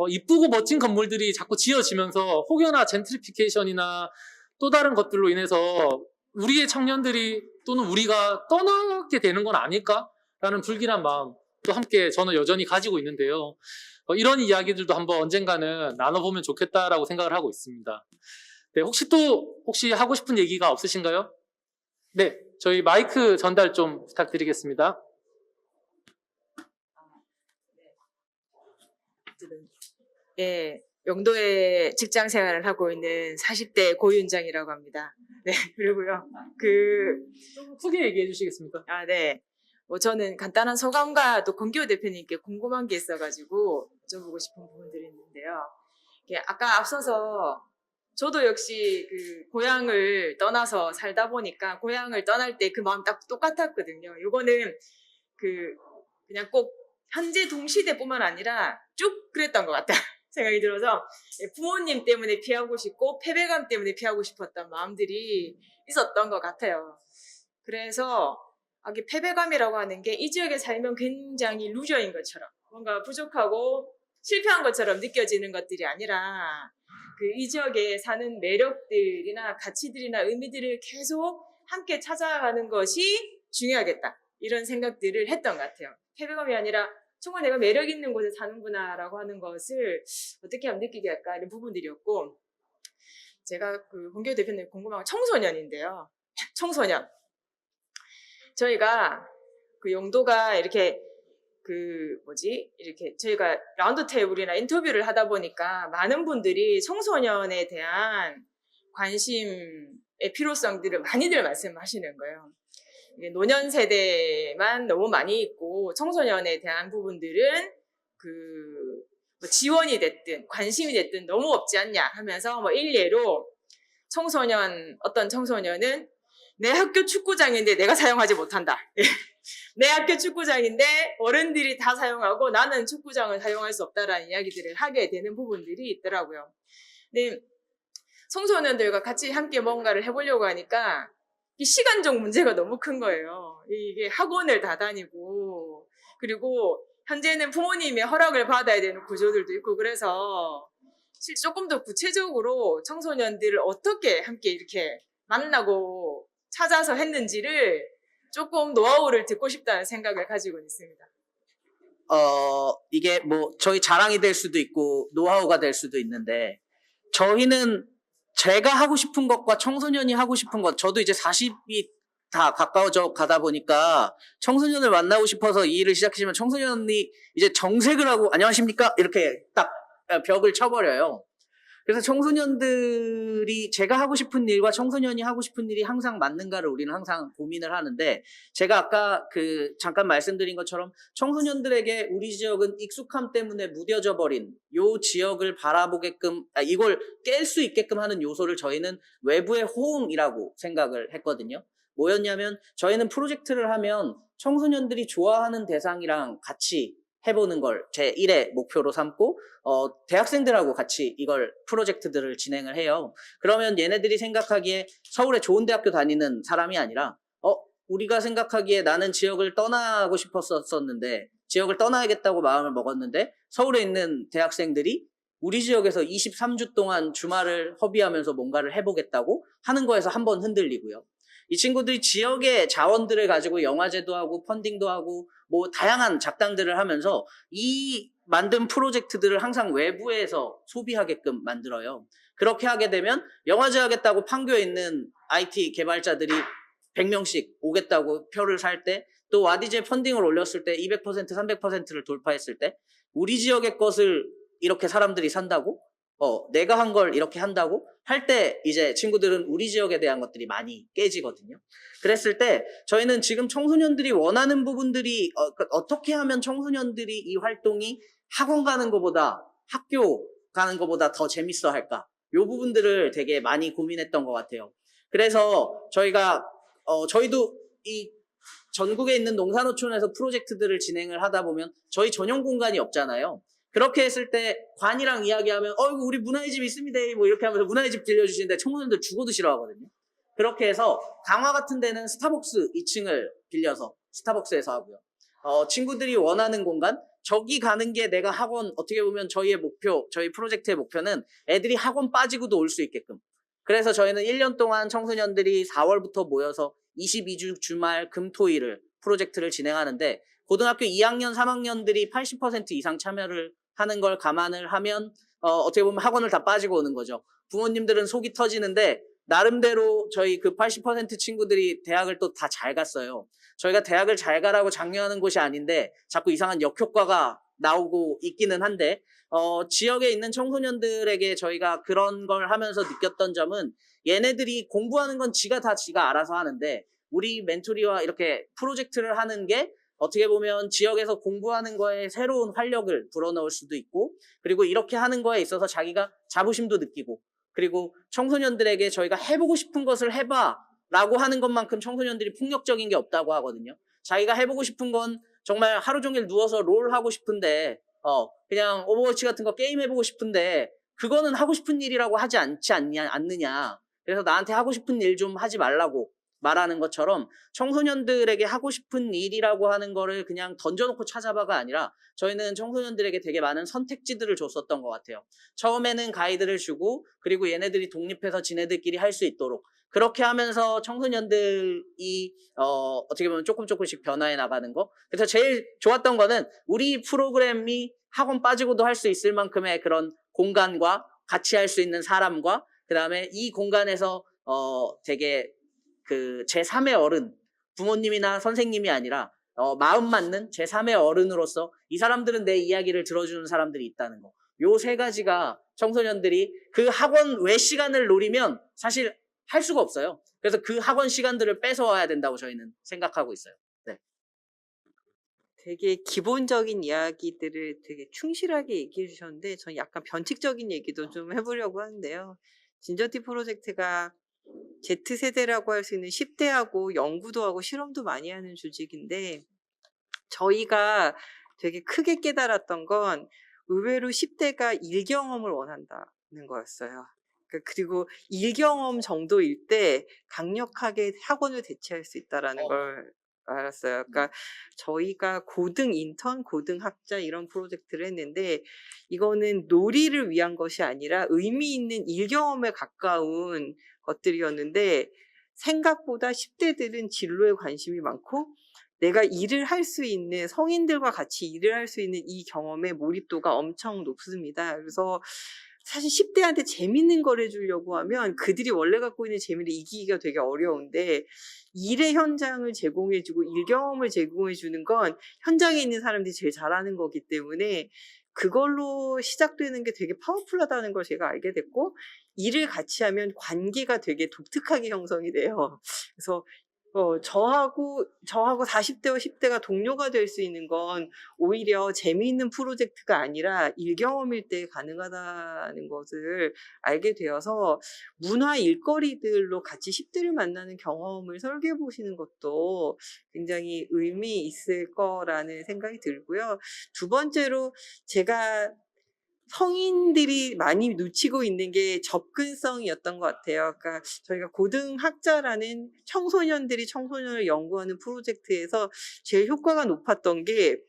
Speaker 1: 이쁘고 멋진 건물들이 자꾸 지어지면서 혹여나 젠트리피케이션이나 또 다른 것들로 인해서 우리의 청년들이 또는 우리가 떠나게 되는 건 아닐까라는 불길한 마음도 함께 저는 여전히 가지고 있는데요. 이런 이야기들도 한번 언젠가는 나눠보면 좋겠다라고 생각을 하고 있습니다. 네, 혹시 하고 싶은 얘기가 없으신가요? 네, 저희 마이크 전달 좀 부탁드리겠습니다.
Speaker 8: 예, 영도에 직장 생활을 하고 있는 40대 고윤장이라고 합니다. 네, 그리고요.
Speaker 1: 좀 크게 얘기해 주시겠습니까?
Speaker 8: 네. 저는 간단한 소감과 또 권기호 대표님께 궁금한 게 있어가지고 여쭤보고 싶은 부분들이 있는데요. 아까 앞서서 저도 역시 고향을 떠나서 살다 보니까 고향을 떠날 때 그 마음 딱 똑같았거든요. 요거는 그냥 꼭 현재 동시대뿐만 아니라 쭉 그랬던 것 같아요. 생각이 들어서 부모님 때문에 피하고 싶고 패배감 때문에 피하고 싶었던 마음들이 있었던 것 같아요. 그래서 이게 패배감이라고 하는 게 이 지역에 살면 굉장히 루저인 것처럼 뭔가 부족하고 실패한 것처럼 느껴지는 것들이 아니라 이 지역에 사는 매력들이나 가치들이나 의미들을 계속 함께 찾아가는 것이 중요하겠다. 이런 생각들을 했던 것 같아요. 패배감이 아니라 정말 내가 매력 있는 곳에 사는구나라고 하는 것을 어떻게 하면 느끼게 할까 이런 부분들이었고, 제가 권기호 대표님 궁금한 건 청소년인데요. 청소년. 저희가 영도가 이렇게 이렇게 저희가 라운드 테이블이나 인터뷰를 하다 보니까 많은 분들이 청소년에 대한 관심의 필요성들을 많이들 말씀하시는 거예요. 노년 세대만 너무 많이 있고 청소년에 대한 부분들은 지원이 됐든 관심이 됐든 너무 없지 않냐 하면서 일례로 어떤 청소년은 내 학교 축구장인데 내가 사용하지 못한다. 내 학교 축구장인데 어른들이 다 사용하고 나는 축구장을 사용할 수 없다라는 이야기들을 하게 되는 부분들이 있더라고요. 근데 청소년들과 같이 함께 뭔가를 해보려고 하니까 이 시간적 문제가 너무 큰 거예요. 이게 학원을 다 다니고 그리고 현재는 부모님의 허락을 받아야 되는 구조들도 있고 그래서 조금 더 구체적으로 청소년들을 어떻게 함께 이렇게 만나고 찾아서 했는지를 조금 노하우를 듣고 싶다는 생각을 가지고 있습니다.
Speaker 2: 이게 저희 자랑이 될 수도 있고 노하우가 될 수도 있는데 저희는 제가 하고 싶은 것과 청소년이 하고 싶은 것, 저도 이제 40이 다 가까워져 가다 보니까 청소년을 만나고 싶어서 이 일을 시작하시면 청소년이 이제 정색을 하고 안녕하십니까? 이렇게 딱 벽을 쳐버려요. 그래서 청소년들이 제가 하고 싶은 일과 청소년이 하고 싶은 일이 항상 맞는가를 우리는 항상 고민을 하는데 제가 아까 잠깐 말씀드린 것처럼 청소년들에게 우리 지역은 익숙함 때문에 무뎌져 버린 요 지역을 바라보게끔 이걸 깰 수 있게끔 하는 요소를 저희는 외부의 호응이라고 생각을 했거든요. 뭐였냐면 저희는 프로젝트를 하면 청소년들이 좋아하는 대상이랑 같이 해보는 걸 제1의 목표로 삼고 대학생들하고 같이 이걸 프로젝트들을 진행을 해요. 그러면 얘네들이 생각하기에 서울에 좋은 대학교 다니는 사람이 아니라 우리가 생각하기에 나는 지역을 떠나고 싶었었는데 지역을 떠나야겠다고 마음을 먹었는데 서울에 있는 대학생들이 우리 지역에서 23주 동안 주말을 허비하면서 뭔가를 해보겠다고 하는 거에서 한번 흔들리고요. 이 친구들이 지역의 자원들을 가지고 영화제도 하고 펀딩도 하고 다양한 작당들을 하면서 이 만든 프로젝트들을 항상 외부에서 소비하게끔 만들어요. 그렇게 하게 되면 영화제 하겠다고 판교에 있는 IT 개발자들이 100명씩 오겠다고 표를 살 때 또 와디제 펀딩을 올렸을 때 200%, 300%를 돌파했을 때 우리 지역의 것을 이렇게 사람들이 산다고 내가 한 걸 이렇게 한다고 할 때 이제 친구들은 우리 지역에 대한 것들이 많이 깨지거든요. 그랬을 때 저희는 지금 청소년들이 원하는 부분들이 어떻게 하면 청소년들이 이 활동이 학원 가는 것보다 학교 가는 것보다 더 재밌어 할까? 이 부분들을 되게 많이 고민했던 것 같아요. 그래서 저희도 이 전국에 있는 농산어촌에서 프로젝트들을 진행을 하다 보면 저희 전용 공간이 없잖아요. 그렇게 했을 때 관이랑 이야기하면 우리 문화의 집 있습니다. 뭐 이렇게 하면서 문화의 집 들려주시는데 청소년들 죽어도 싫어하거든요. 그렇게 해서 강화 같은 데는 스타벅스 2층을 빌려서 스타벅스에서 하고요. 친구들이 원하는 공간, 저기 가는 게 내가 학원, 어떻게 보면 저희 프로젝트의 목표는 애들이 학원 빠지고도 올 수 있게끔. 그래서 저희는 1년 동안 청소년들이 4월부터 모여서 22주 주말 금토일을 프로젝트를 진행하는데 고등학교 2학년, 3학년들이 80% 이상 참여를 하는 걸 감안을 하면 어떻게 보면 학원을 다 빠지고 오는 거죠. 부모님들은 속이 터지는데 나름대로 저희 그 80% 친구들이 대학을 또 다 잘 갔어요. 저희가 대학을 잘 가라고 장려하는 곳이 아닌데 자꾸 이상한 역효과가 나오고 있기는 한데 지역에 있는 청소년들에게 저희가 그런 걸 하면서 느꼈던 점은 얘네들이 공부하는 건 지가 알아서 하는데 우리 멘토리와 이렇게 프로젝트를 하는 게 어떻게 보면 지역에서 공부하는 거에 새로운 활력을 불어넣을 수도 있고 그리고 이렇게 하는 거에 있어서 자기가 자부심도 느끼고 그리고 청소년들에게 저희가 해보고 싶은 것을 해봐 라고 하는 것만큼 청소년들이 폭력적인 게 없다고 하거든요. 자기가 해보고 싶은 건 정말 하루 종일 누워서 롤 하고 싶은데 그냥 오버워치 같은 거 게임 해보고 싶은데 그거는 하고 싶은 일이라고 하지 않느냐. 그래서 나한테 하고 싶은 일 좀 하지 말라고 말하는 것처럼 청소년들에게 하고 싶은 일이라고 하는 거를 그냥 던져놓고 찾아봐가 아니라 저희는 청소년들에게 되게 많은 선택지들을 줬었던 것 같아요. 처음에는 가이드를 주고 그리고 얘네들이 독립해서 지네들끼리 할 수 있도록 그렇게 하면서 청소년들이 어떻게 보면 조금씩 변화해 나가는 거. 그래서 제일 좋았던 거는 우리 프로그램이 학원 빠지고도 할 수 있을 만큼의 그런 공간과 같이 할 수 있는 사람과 그다음에 이 공간에서 되게 그 제3의 어른, 부모님이나 선생님이 아니라 마음 맞는 제3의 어른으로서 이 사람들은 내 이야기를 들어주는 사람들이 있다는 거. 요 세 가지가 청소년들이 그 학원 외 시간을 노리면 사실 할 수가 없어요. 그래서 그 학원 시간들을 뺏어와야 된다고 저희는 생각하고 있어요. 네.
Speaker 3: 되게 기본적인 이야기들을 되게 충실하게 얘기해 주셨는데 저는 약간 변칙적인 얘기도 좀 해보려고 하는데요. 진저티 프로젝트가 Z세대라고 할 수 있는 10대하고 연구도 하고 실험도 많이 하는 조직인데 저희가 되게 크게 깨달았던 건 의외로 10대가 일경험을 원한다는 거였어요. 그리고 일경험 정도일 때 강력하게 학원을 대체할 수 있다는 걸 알았어요. 그러니까 저희가 고등 인턴, 고등 학자 이런 프로젝트를 했는데 이거는 놀이를 위한 것이 아니라 의미 있는 일경험에 가까운 것들이었는데 생각보다 10대들은 진로에 관심이 많고 내가 일을 할 수 있는 성인들과 같이 일을 할 수 있는 이 경험의 몰입도가 엄청 높습니다. 그래서 사실 10대한테 재밌는 걸 해주려고 하면 그들이 원래 갖고 있는 재미를 이기기가 되게 어려운데 일의 현장을 제공해주고 일 경험을 제공해주는 건 현장에 있는 사람들이 제일 잘하는 거기 때문에 그걸로 시작되는 게 되게 파워풀하다는 걸 제가 알게 됐고 일을 같이 하면 관계가 되게 독특하게 형성이 돼요. 그래서 저하고 40대와 10대가 동료가 될 수 있는 건 오히려 재미있는 프로젝트가 아니라 일경험일 때 가능하다는 것을 알게 되어서 문화 일거리들로 같이 10대를 만나는 경험을 설계해 보시는 것도 굉장히 의미 있을 거라는 생각이 들고요. 두 번째로 제가 성인들이 많이 놓치고 있는 게 접근성이었던 것 같아요. 그러니까 저희가 고등학자라는 청소년들이 청소년을 연구하는 프로젝트에서 제일 효과가 높았던 게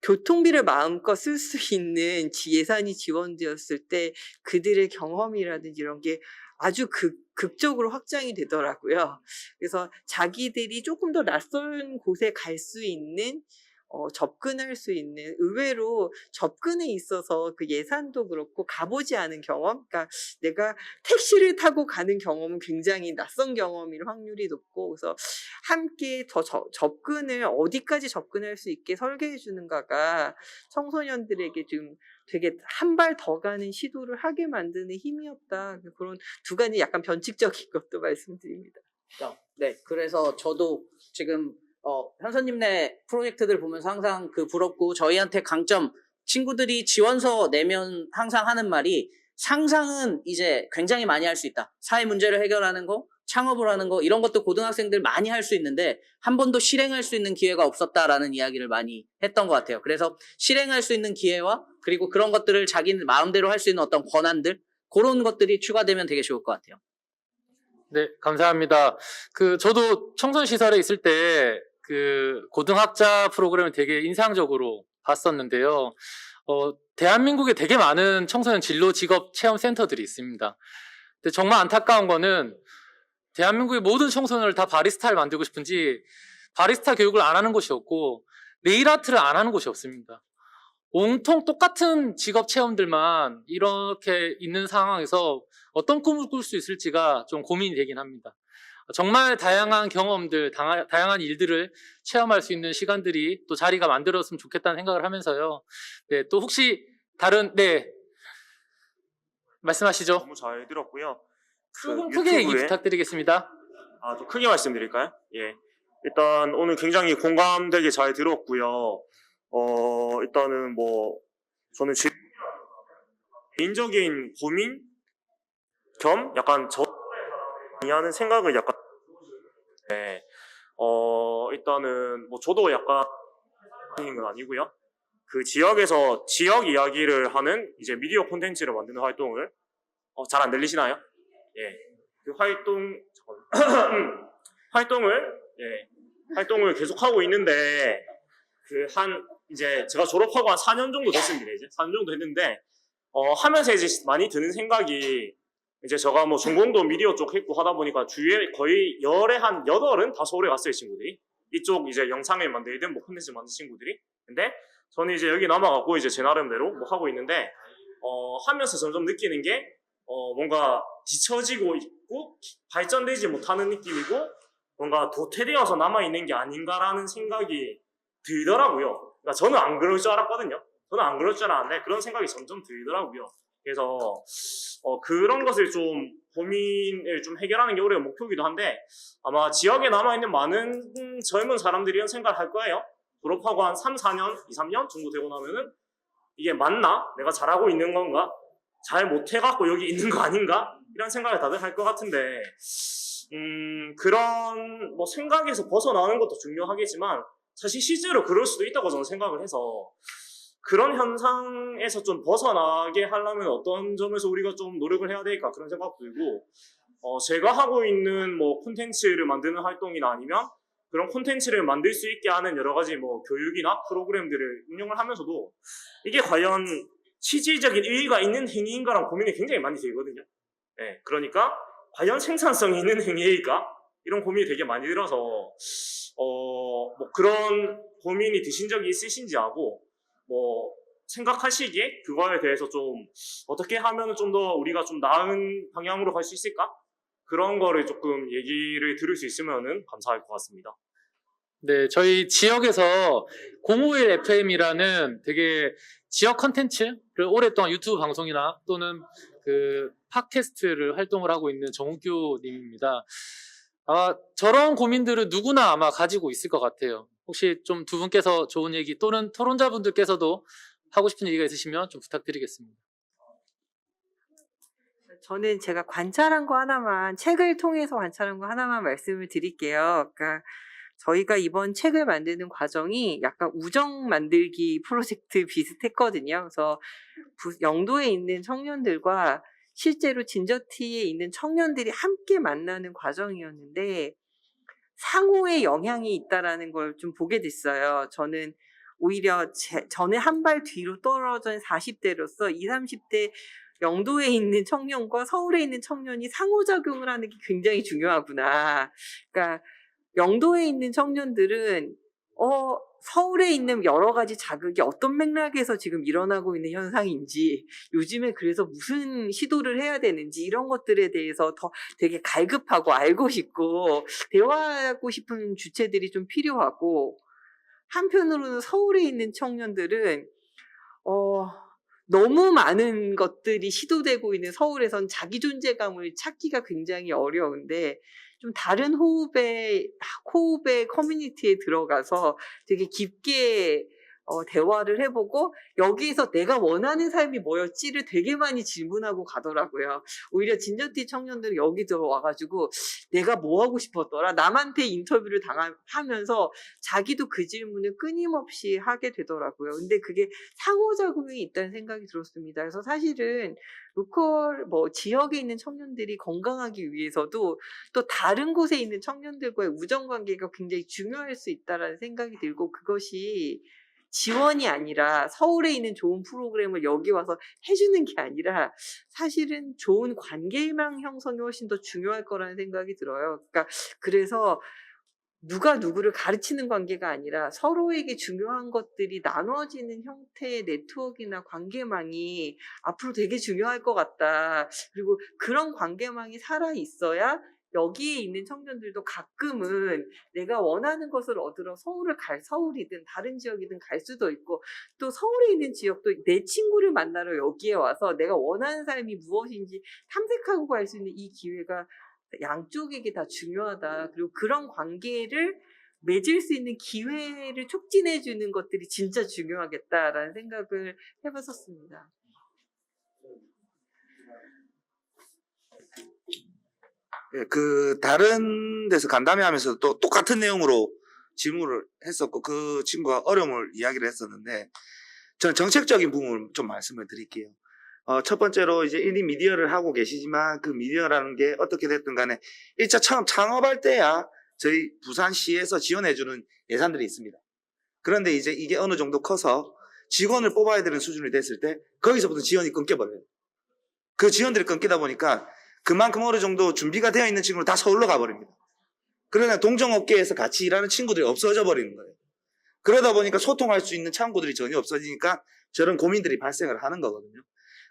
Speaker 3: 교통비를 마음껏 쓸 수 있는 예산이 지원되었을 때 그들의 경험이라든지 이런 게 아주 극적으로 확장이 되더라고요. 그래서 자기들이 조금 더 낯선 곳에 갈 수 있는 접근할 수 있는 의외로 접근에 있어서 그 예산도 그렇고 가보지 않은 경험 그러니까 내가 택시를 타고 가는 경험은 굉장히 낯선 경험일 확률이 높고 그래서 함께 더 접근을 어디까지 접근할 수 있게 설계해 주는가가 청소년들에게 좀 되게 한 발 더 가는 시도를 하게 만드는 힘이었다. 그런 두 가지 약간 변칙적인 것도 말씀드립니다.
Speaker 2: 네, 그래서 저도 지금 현서님네 프로젝트들 보면서 항상 그 부럽고 저희한테 강점 친구들이 지원서 내면 항상 하는 말이 상상은 이제 굉장히 많이 할 수 있다. 사회 문제를 해결하는 거 창업을 하는 거 이런 것도 고등학생들 많이 할 수 있는데 한 번도 실행할 수 있는 기회가 없었다라는 이야기를 많이 했던 것 같아요. 그래서 실행할 수 있는 기회와 그리고 그런 것들을 자기 마음대로 할 수 있는 어떤 권한들 그런 것들이 추가되면 되게 좋을 것 같아요.
Speaker 1: 네, 감사합니다. 저도 청소년 시설에 있을 때 고등학자 프로그램을 되게 인상적으로 봤었는데요. 대한민국에 되게 많은 청소년 진로 직업 체험 센터들이 있습니다. 근데 정말 안타까운 거는 대한민국의 모든 청소년을 다 바리스타를 만들고 싶은지 바리스타 교육을 안 하는 곳이 없고 네일 아트를 안 하는 곳이 없습니다. 온통 똑같은 직업 체험들만 이렇게 있는 상황에서 어떤 꿈을 꿀 수 있을지가 좀 고민이 되긴 합니다. 정말 다양한 경험들, 다양한 일들을 체험할 수 있는 시간들이 또 자리가 만들어졌으면 좋겠다는 생각을 하면서요. 네, 또 혹시 네, 말씀하시죠.
Speaker 9: 너무 잘 들었고요.
Speaker 1: 조금 크게 얘기
Speaker 9: 유튜브에-
Speaker 1: 부탁드리겠습니다.
Speaker 9: 좀 크게 말씀드릴까요? 예. 일단 오늘 굉장히 공감되게 잘 들었고요. 일단은 저는 제 개인적인 고민 겸 약간 많이 하는 생각을 약간 네. 일단은 저도 약간 하는 건 아니고요. 그 지역에서 지역 이야기를 하는 이제 미디어 콘텐츠를 만드는 활동을 잘 안 들리시나요? 예. 그 활동을 계속하고 있는데 이제 제가 졸업하고 한 4년 정도 됐습니다. 이제 4년 정도 했는데 하면서 이제 많이 드는 생각이 이제 제가 전공도 미디어 쪽 했고 하다 보니까 주위에 거의 열에 한 8은 다 서울에 갔어요, 친구들이. 이쪽 이제 영상을 만들든 콘텐츠 만든 친구들이. 근데 저는 이제 여기 남아갖고 이제 제 나름대로 하고 있는데 하면서 점점 느끼는 게 뭔가 뒤처지고 있고 발전되지 못하는 느낌이고 뭔가 도태되어서 남아있는 게 아닌가라는 생각이 들더라고요. 그러니까 저는 안 그럴 줄 알았거든요. 저는 안 그럴 줄 알았는데 그런 생각이 점점 들더라고요. 그래서 그런 것을 좀 고민을 좀 해결하는 게 올해 목표이기도 한데 아마 지역에 남아있는 많은 젊은 사람들이 이런 생각을 할 거예요. 졸업하고 한 3, 4년, 2, 3년 정도 되고 나면은 이게 맞나? 내가 잘하고 있는 건가? 잘 못해갖고 여기 있는 거 아닌가? 이런 생각을 다들 할 것 같은데 그런 생각에서 벗어나는 것도 중요하겠지만 사실 실제로 그럴 수도 있다고 저는 생각을 해서 그런 현상에서 좀 벗어나게 하려면 어떤 점에서 우리가 좀 노력을 해야 될까 그런 생각 들고 제가 하고 있는 콘텐츠를 만드는 활동이나 아니면 그런 콘텐츠를 만들 수 있게 하는 여러 가지 교육이나 프로그램들을 운영을 하면서도 이게 과연 실질적인 의의가 있는 행위인가라는 고민이 굉장히 많이 들거든요. 네, 그러니까 과연 생산성이 있는 행위일까? 이런 고민이 되게 많이 들어서 그런 고민이 드신 적이 있으신지 하고 생각하시기에 그거에 대해서 좀 어떻게 하면 좀 더 우리가 좀 나은 방향으로 갈 수 있을까? 그런 거를 조금 얘기를 들을 수 있으면 감사할 것 같습니다.
Speaker 1: 네, 저희 지역에서 051 FM이라는 되게 지역 컨텐츠를 오랫동안 유튜브 방송이나 또는 팟캐스트를 활동을 하고 있는 정우규 님입니다. 아마 저런 고민들은 누구나 아마 가지고 있을 것 같아요. 혹시 좀 두 분께서 좋은 얘기 또는 토론자분들께서도 하고 싶은 얘기가 있으시면 좀 부탁드리겠습니다.
Speaker 3: 저는 제가 관찰한 거 하나만, 책을 통해서 관찰한 거 하나만 말씀을 드릴게요. 그러니까 저희가 이번 책을 만드는 과정이 약간 우정 만들기 프로젝트 비슷했거든요. 그래서 영도에 있는 청년들과 실제로 진저티에 있는 청년들이 함께 만나는 과정이었는데 상호의 영향이 있다라는 걸 좀 보게 됐어요. 저는 오히려 저는 한 발 뒤로 떨어진 40대로서 20, 30대 영도에 있는 청년과 서울에 있는 청년이 상호작용을 하는 게 굉장히 중요하구나. 그러니까 영도에 있는 청년들은 서울에 있는 여러 가지 자극이 어떤 맥락에서 지금 일어나고 있는 현상인지 요즘에 그래서 무슨 시도를 해야 되는지 이런 것들에 대해서 더 되게 갈급하고 알고 싶고 대화하고 싶은 주체들이 좀 필요하고 한편으로는 서울에 있는 청년들은 너무 많은 것들이 시도되고 있는 서울에선 자기 존재감을 찾기가 굉장히 어려운데 좀 다른 호흡의 커뮤니티에 들어가서 되게 깊게 대화를 해보고 여기에서 내가 원하는 삶이 뭐였지를 되게 많이 질문하고 가더라고요. 오히려 진저티 청년들은 여기 들어와가지고 내가 뭐 하고 싶었더라? 남한테 인터뷰를 하면서 자기도 그 질문을 끊임없이 하게 되더라고요. 근데 그게 상호작용이 있다는 생각이 들었습니다. 그래서 사실은 로컬 지역에 있는 청년들이 건강하기 위해서도 또 다른 곳에 있는 청년들과의 우정관계가 굉장히 중요할 수 있다는 생각이 들고, 그것이 지원이 아니라 서울에 있는 좋은 프로그램을 여기 와서 해주는 게 아니라 사실은 좋은 관계망 형성이 훨씬 더 중요할 거라는 생각이 들어요. 그러니까 그래서 누가 누구를 가르치는 관계가 아니라 서로에게 중요한 것들이 나눠지는 형태의 네트워크나 관계망이 앞으로 되게 중요할 것 같다. 그리고 그런 관계망이 살아 있어야 여기에 있는 청년들도 가끔은 내가 원하는 것을 얻으러 서울이든 다른 지역이든 갈 수도 있고, 또 서울에 있는 지역도 내 친구를 만나러 여기에 와서 내가 원하는 삶이 무엇인지 탐색하고 갈 수 있는 이 기회가 양쪽에게 다 중요하다. 그리고 그런 관계를 맺을 수 있는 기회를 촉진해 주는 것들이 진짜 중요하겠다라는 생각을 해봤었습니다.
Speaker 4: 그 다른 데서 간담회 하면서 또 똑같은 내용으로 질문을 했었고, 그 친구가 어려움을 이야기를 했었는데, 저는 정책적인 부분을 좀 말씀을 드릴게요. 첫 번째로 이제 1인 미디어를 하고 계시지만 그 미디어라는 게 어떻게 됐든 간에 1차 처음 창업할 때야 저희 부산시에서 지원해주는 예산들이 있습니다. 그런데 이제 이게 어느 정도 커서 직원을 뽑아야 되는 수준이 됐을 때 거기서부터 지원이 끊겨버려요. 그 지원들이 끊기다 보니까 그만큼 어느 정도 준비가 되어 있는 친구는 다 서울로 가버립니다. 그러나 동종업계에서 같이 일하는 친구들이 없어져 버리는 거예요. 그러다 보니까 소통할 수 있는 창구들이 전혀 없어지니까 저런 고민들이 발생을 하는 거거든요.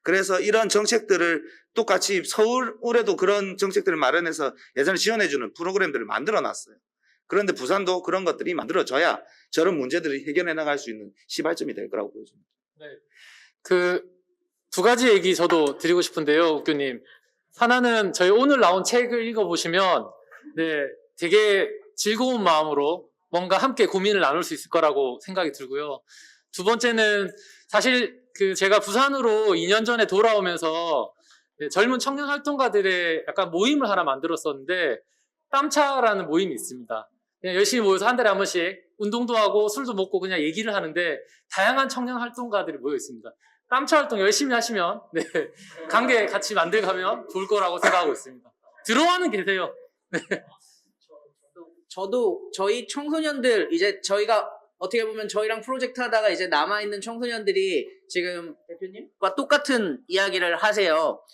Speaker 4: 그래서 이런 정책들을 똑같이 서울에도 그런 정책들을 마련해서 예산을 지원해주는 프로그램들을 만들어 놨어요. 그런데 부산도 그런 것들이 만들어져야 저런 문제들을 해결해 나갈 수 있는 시발점이 될 거라고 보여집니다.
Speaker 1: 네. 그 두 가지 얘기 저도 드리고 싶은데요, 옥교님. 하나는 저희 오늘 나온 책을 읽어보시면 되게 즐거운 마음으로 뭔가 함께 고민을 나눌 수 있을 거라고 생각이 들고요. 두 번째는 사실 제가 부산으로 2년 전에 돌아오면서 젊은 청년 활동가들의 약간 모임을 하나 만들었었는데, 땀차라는 모임이 있습니다. 그냥 열심히 모여서 한 달에 한 번씩 운동도 하고 술도 먹고 그냥 얘기를 하는데, 다양한 청년 활동가들이 모여 있습니다. 땀차 활동 열심히 하시면 관계 같이 만들어가면 좋을 거라고 생각하고 있습니다. 들어와는 계세요.
Speaker 2: 저도 저희 청소년들, 이제 저희가 어떻게 보면 저희랑 프로젝트 하다가 이제 남아있는 청소년들이 지금 대표님과 똑같은 이야기를 하세요.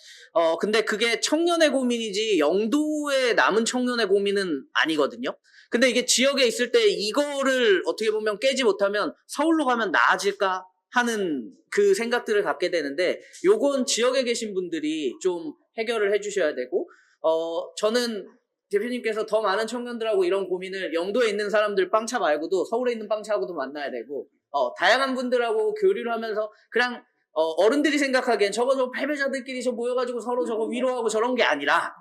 Speaker 2: 근데 그게 청년의 고민이지 영도에 남은 청년의 고민은 아니거든요. 근데 이게 지역에 있을 때 이거를 어떻게 보면 깨지 못하면 서울로 가면 나아질까 하는 그 생각들을 갖게 되는데, 요건 지역에 계신 분들이 좀 해결을 해주셔야 되고, 저는 대표님께서 더 많은 청년들하고 이런 고민을, 영도에 있는 사람들 빵차 말고도 서울에 있는 빵차하고도 만나야 되고, 다양한 분들하고 교류를 하면서 그냥 어른들이 생각하기엔 저거 패배자들끼리 모여가지고 서로 저거 위로하고 저런 게 아니라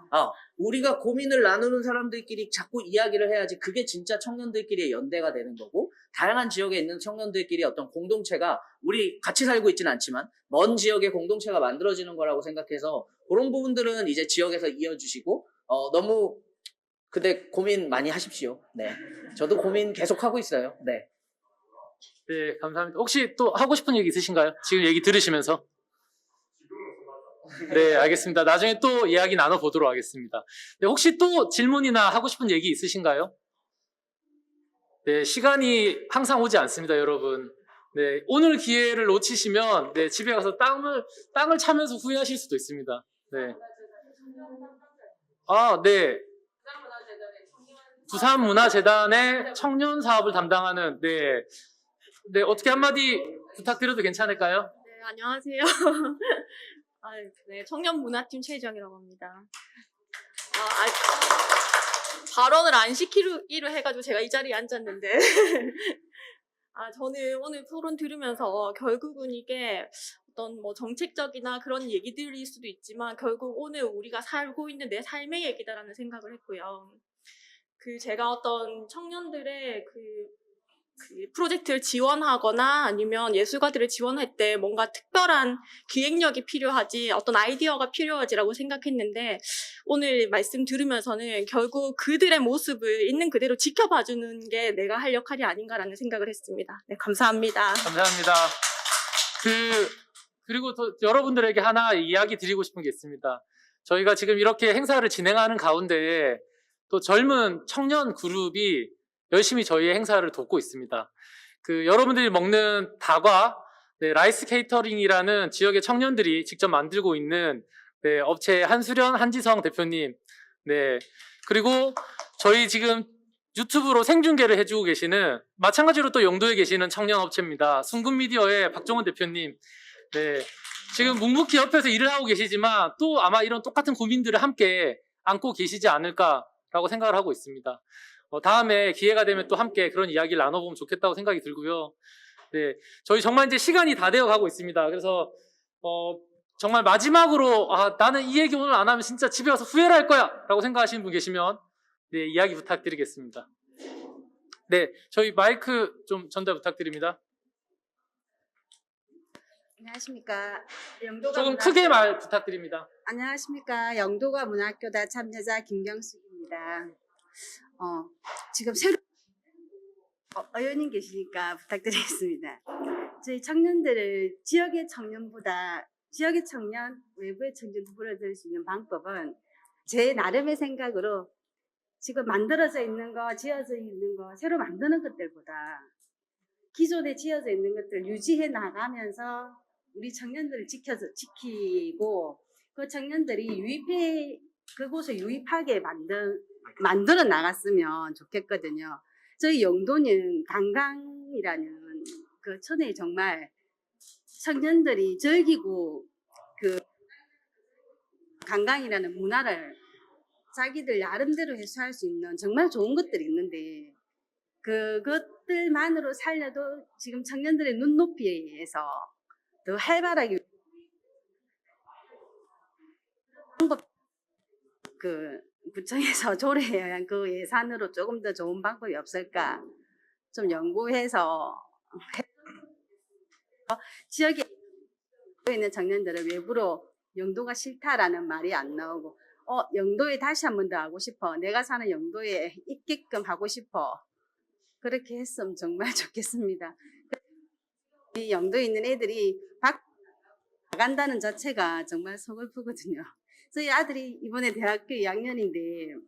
Speaker 2: 우리가 고민을 나누는 사람들끼리 자꾸 이야기를 해야지 그게 진짜 청년들끼리의 연대가 되는 거고, 다양한 지역에 있는 청년들끼리 어떤 공동체가, 우리 같이 살고 있지는 않지만 먼 지역의 공동체가 만들어지는 거라고 생각해서 그런 부분들은 이제 지역에서 이어주시고, 너무 근데 고민 많이 하십시오. 네, 저도 고민 계속하고 있어요. 네.
Speaker 1: 네, 감사합니다. 혹시 또 하고 싶은 얘기 있으신가요? 지금 얘기 들으시면서. 네, 알겠습니다. 나중에 또 이야기 나눠보도록 하겠습니다. 네, 혹시 또 질문이나 하고 싶은 얘기 있으신가요? 네, 시간이 항상 오지 않습니다, 여러분. 네, 오늘 기회를 놓치시면 집에 가서 땅을 차면서 후회하실 수도 있습니다. 네. 네. 부산문화재단의 청년 사업을 담당하는 어떻게 한마디 부탁드려도 괜찮을까요?
Speaker 10: 네, 안녕하세요. 청년문화팀 최희정이라고 합니다. 발언을 안 시키기로 해가지고 제가 이 자리에 앉았는데 저는 오늘 토론 들으면서 결국은 이게 어떤 정책적이나 그런 얘기들일 수도 있지만 결국 오늘 우리가 살고 있는 내 삶의 얘기다라는 생각을 했고요. 제가 어떤 청년들의 그 프로젝트를 지원하거나 아니면 예술가들을 지원할 때 뭔가 특별한 기획력이 필요하지 어떤 아이디어가 필요하지라고 생각했는데 오늘 말씀 들으면서는 결국 그들의 모습을 있는 그대로 지켜봐주는 게 내가 할 역할이 아닌가라는 생각을 했습니다. 네, 감사합니다.
Speaker 1: 감사합니다. 그리고 또 여러분들에게 하나 이야기 드리고 싶은 게 있습니다. 저희가 지금 이렇게 행사를 진행하는 가운데 또 젊은 청년 그룹이 열심히 저희의 행사를 돕고 있습니다. 여러분들이 먹는 다과, 라이스 케이터링이라는 지역의 청년들이 직접 만들고 있는 업체 한수련, 한지성 대표님, 그리고 저희 지금 유튜브로 생중계를 해주고 계시는 마찬가지로 또 영도에 계시는 청년 업체입니다. 순금미디어의 박종원 대표님, 지금 묵묵히 옆에서 일을 하고 계시지만 또 아마 이런 똑같은 고민들을 함께 안고 계시지 않을까라고 생각을 하고 있습니다. 다음에 기회가 되면 또 함께 그런 이야기를 나눠보면 좋겠다고 생각이 들고요. 저희 정말 이제 시간이 다 되어 가고 있습니다. 그래서 정말 마지막으로 나는 이 얘기 오늘 안 하면 진짜 집에 가서 후회를 할 거야 라고 생각하시는 분 계시면 이야기 부탁드리겠습니다. 저희 마이크 좀 전달 부탁드립니다.
Speaker 11: 안녕하십니까. 영도가
Speaker 1: 조금 크게 말 부탁드립니다.
Speaker 11: 안녕하십니까. 영도가 문학교다 참여자 김경숙입니다. 지금 새로 의원님 계시니까 부탁드리겠습니다. 저희 청년들을 지역의 청년보다 지역의 청년, 외부의 청년도 불러들일 수 있는 방법은 제 나름의 생각으로 지금 만들어져 있는 거, 지어져 있는 거, 새로 만드는 것들보다 기존에 지어져 있는 것들 유지해 나가면서 우리 청년들을 지키고 그 청년들이 그곳에 유입하게 만들어 나갔으면 좋겠거든요. 저희 영도는 강강이라는 그 천에 정말 청년들이 즐기고 그 강강이라는 문화를 자기들 나름대로 해소할 수 있는 정말 좋은 것들이 있는데 그것들만으로 살려도 지금 청년들의 눈높이에 의해서 더 활발하게 구청에서 조례해야 한 그 예산으로 조금 더 좋은 방법이 없을까 좀 연구해서 지역에 있는 청년들은 외부로 영도가 싫다라는 말이 안 나오고 영도에 다시 한 번 더 하고 싶어. 내가 사는 영도에 있게끔 하고 싶어. 그렇게 했으면 정말 좋겠습니다. 이 영도에 있는 애들이 나간다는 자체가 정말 서글프거든요. 저희 아들이 이번에 대학교 2학년인데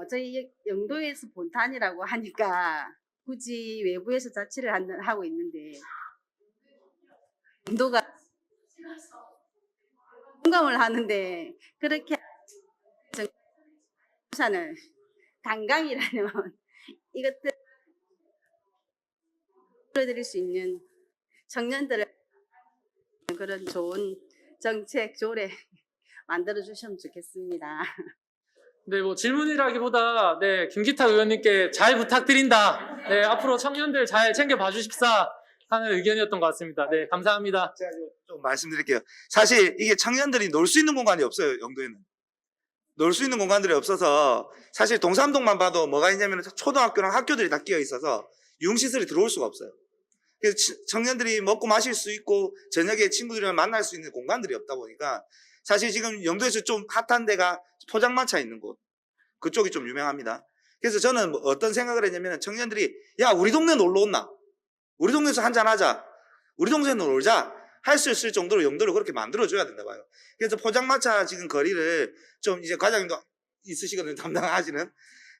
Speaker 11: 저희 영도에서 본탄이라고 하니까 굳이 외부에서 자취를 하고 있는데 영도가 공감을 하는데 그렇게 부산을 강강이라는 이것들 보여드릴 수 있는 청년들을 그런 좋은 정책 조례 만들어 주시면 좋겠습니다.
Speaker 1: 질문이라기보다 김기탁 의원님께 잘 부탁드린다. 앞으로 청년들 잘 챙겨봐 주십사 하는 의견이었던 것 같습니다. 감사합니다.
Speaker 4: 제가 좀 말씀드릴게요. 사실 이게 청년들이 놀 수 있는 공간이 없어요. 영도에는. 놀 수 있는 공간들이 없어서 사실 동삼동만 봐도 뭐가 있냐면 초등학교랑 학교들이 다 끼어 있어서 유흥시설이 들어올 수가 없어요. 그래서 청년들이 먹고 마실 수 있고 저녁에 친구들이랑 만날 수 있는 공간들이 없다 보니까 사실 지금 영도에서 좀 핫한 데가 포장마차 있는 곳 그쪽이 좀 유명합니다. 그래서 저는 어떤 생각을 했냐면 청년들이 야 우리 동네 놀러 온나 우리 동네에서 한잔하자 우리 동네에서 놀자 할 수 있을 정도로 영도를 그렇게 만들어줘야 된다 봐요. 그래서 포장마차 지금 거리를 좀 이제 과장님도 있으시거든요. 담당하시는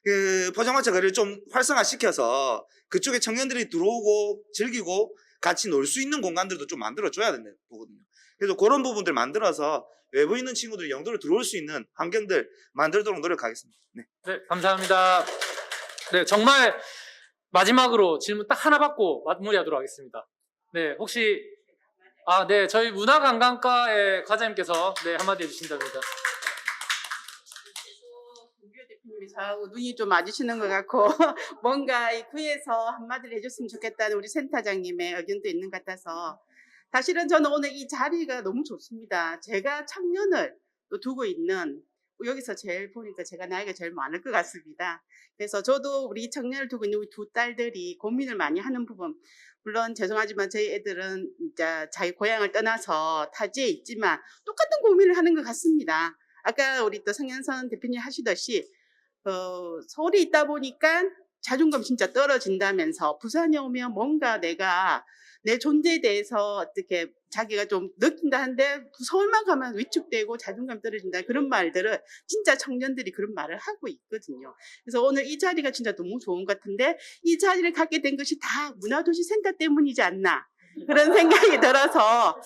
Speaker 4: 그 포장마차 거리를 좀 활성화시켜서 그쪽에 청년들이 들어오고 즐기고 같이 놀 수 있는 공간들도 좀 만들어줘야 된다는 거거든요. 그래서 그런 부분들 만들어서 외부에 있는 친구들이 영도로 들어올 수 있는 환경들 만들도록 노력하겠습니다.
Speaker 1: 감사합니다. 정말 마지막으로 질문 딱 하나 받고 마무리하도록 하겠습니다. 혹시 저희 문화관광과의 과장님께서 한마디 해주신답니다.
Speaker 12: 대표님이 저하고 눈이 좀 마주치는 것 같고 뭔가 이 구에서 한마디를 해줬으면 좋겠다는 우리 센터장님의 의견도 있는 것 같아서 사실은 저는 오늘 이 자리가 너무 좋습니다. 제가 청년을 또 두고 있는 여기서 제일 보니까 제가 나이가 제일 많을 것 같습니다. 그래서 저도 우리 청년을 두고 있는 우리 두 딸들이 고민을 많이 하는 부분, 물론 죄송하지만 저희 애들은 이제 자기 고향을 떠나서 타지에 있지만 똑같은 고민을 하는 것 같습니다. 아까 우리 또 성현선 대표님 하시듯이 서울에 있다 보니까 자존감 진짜 떨어진다면서 부산에 오면 뭔가 내가 내 존재에 대해서 어떻게 자기가 좀 느낀다는데 서울만 가면 위축되고 자존감 떨어진다 그런 말들을 진짜 청년들이 그런 말을 하고 있거든요. 그래서 오늘 이 자리가 진짜 너무 좋은 것 같은데 이 자리를 갖게 된 것이 다 문화도시센터 때문이지 않나 그런 생각이 들어서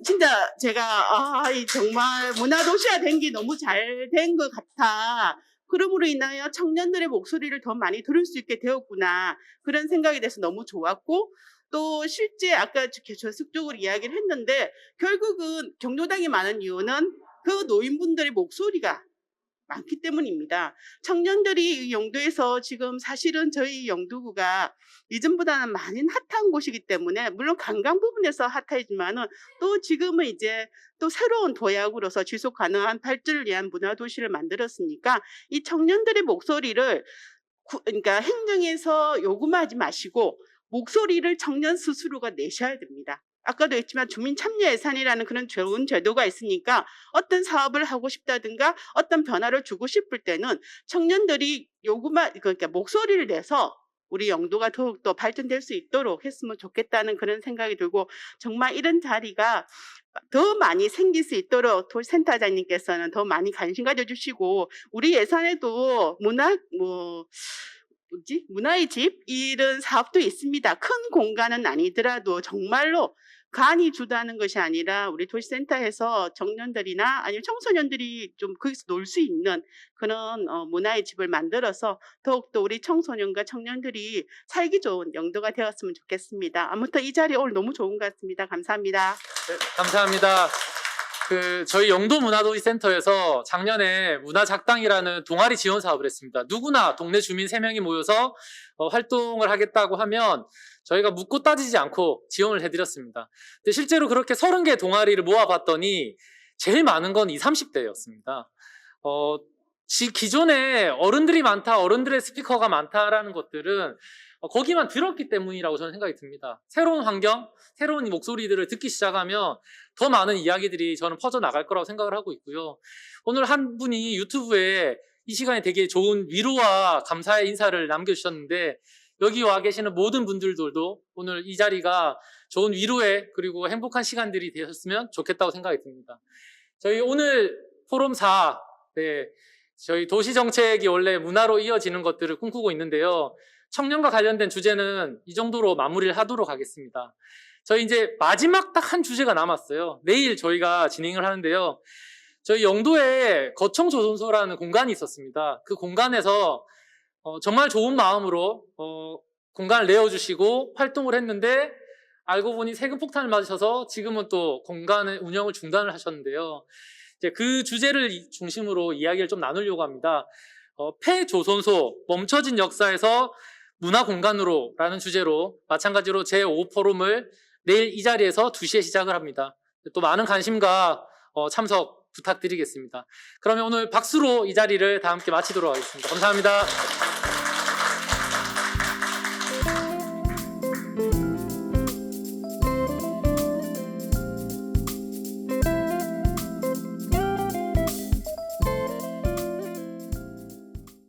Speaker 12: 진짜 제가 정말 문화도시화 된 게 너무 잘 된 것 같아. 그럼으로 인하여 청년들의 목소리를 더 많이 들을 수 있게 되었구나 그런 생각이 돼서 너무 좋았고 또 실제 아까 적극적으로 이야기를 했는데 결국은 경로당이 많은 이유는 그 노인분들의 목소리가 많기 때문입니다. 청년들이 이 영도에서 지금 사실은 저희 영도구가 이전보다는 많이 핫한 곳이기 때문에 물론 관광 부분에서 핫하지만은 또 지금은 이제 또 새로운 도약으로서 지속 가능한 발전을 위한 문화도시를 만들었으니까 이 청년들의 목소리를 그러니까 행정에서 요구하지 마시고 목소리를 청년 스스로가 내셔야 됩니다. 아까도 했지만 주민 참여 예산이라는 그런 좋은 제도가 있으니까 어떤 사업을 하고 싶다든가 어떤 변화를 주고 싶을 때는 청년들이 그러니까 목소리를 내서 우리 영도가 더욱더 발전될 수 있도록 했으면 좋겠다는 그런 생각이 들고 정말 이런 자리가 더 많이 생길 수 있도록 도시센터장님께서는 더 많이 관심 가져주시고 우리 예산에도 문화의 집 이런 사업도 있습니다. 큰 공간은 아니더라도 정말로 간이 주도하는 것이 아니라 우리 도시센터에서 청년들이나 아니면 청소년들이 좀 거기서 놀 수 있는 그런 문화의 집을 만들어서 더욱더 우리 청소년과 청년들이 살기 좋은 영도가 되었으면 좋겠습니다. 아무튼 이 자리 오늘 너무 좋은 것 같습니다. 감사합니다.
Speaker 1: 네, 감사합니다. 저희 영도문화도시센터에서 작년에 문화작당이라는 동아리 지원 사업을 했습니다. 누구나 동네 주민 3명이 모여서 활동을 하겠다고 하면 저희가 묻고 따지지 않고 지원을 해드렸습니다. 근데 실제로 그렇게 30개 동아리를 모아봤더니 제일 많은 건 20, 30대였습니다. 기존에 어른들이 많다, 어른들의 스피커가 많다라는 것들은 거기만 들었기 때문이라고 저는 생각이 듭니다. 새로운 환경, 새로운 목소리들을 듣기 시작하면 더 많은 이야기들이 저는 퍼져나갈 거라고 생각을 하고 있고요. 오늘 한 분이 유튜브에 이 시간에 되게 좋은 위로와 감사의 인사를 남겨주셨는데 여기 와 계시는 모든 분들도 오늘 이 자리가 좋은 위로의 그리고 행복한 시간들이 되셨으면 좋겠다고 생각이 듭니다. 저희 오늘 포럼 4, 저희 도시정책이 원래 문화로 이어지는 것들을 꿈꾸고 있는데요. 청년과 관련된 주제는 이 정도로 마무리를 하도록 하겠습니다. 저희 이제 마지막 딱 한 주제가 남았어요. 내일 저희가 진행을 하는데요. 저희 영도에 거청조선소라는 공간이 있었습니다. 그 공간에서 정말 좋은 마음으로 공간을 내어주시고 활동을 했는데 알고 보니 세금 폭탄을 맞으셔서 지금은 또 공간의 운영을 중단을 하셨는데요. 이제 그 주제를 중심으로 이야기를 좀 나누려고 합니다. 폐조선소 멈춰진 역사에서 문화공간으로 라는 주제로 마찬가지로 제5포럼을 내일 이 자리에서 2시에 시작을 합니다. 또 많은 관심과 참석 부탁드리겠습니다. 그러면 오늘 박수로 이 자리를 다 함께 마치도록 하겠습니다. 감사합니다.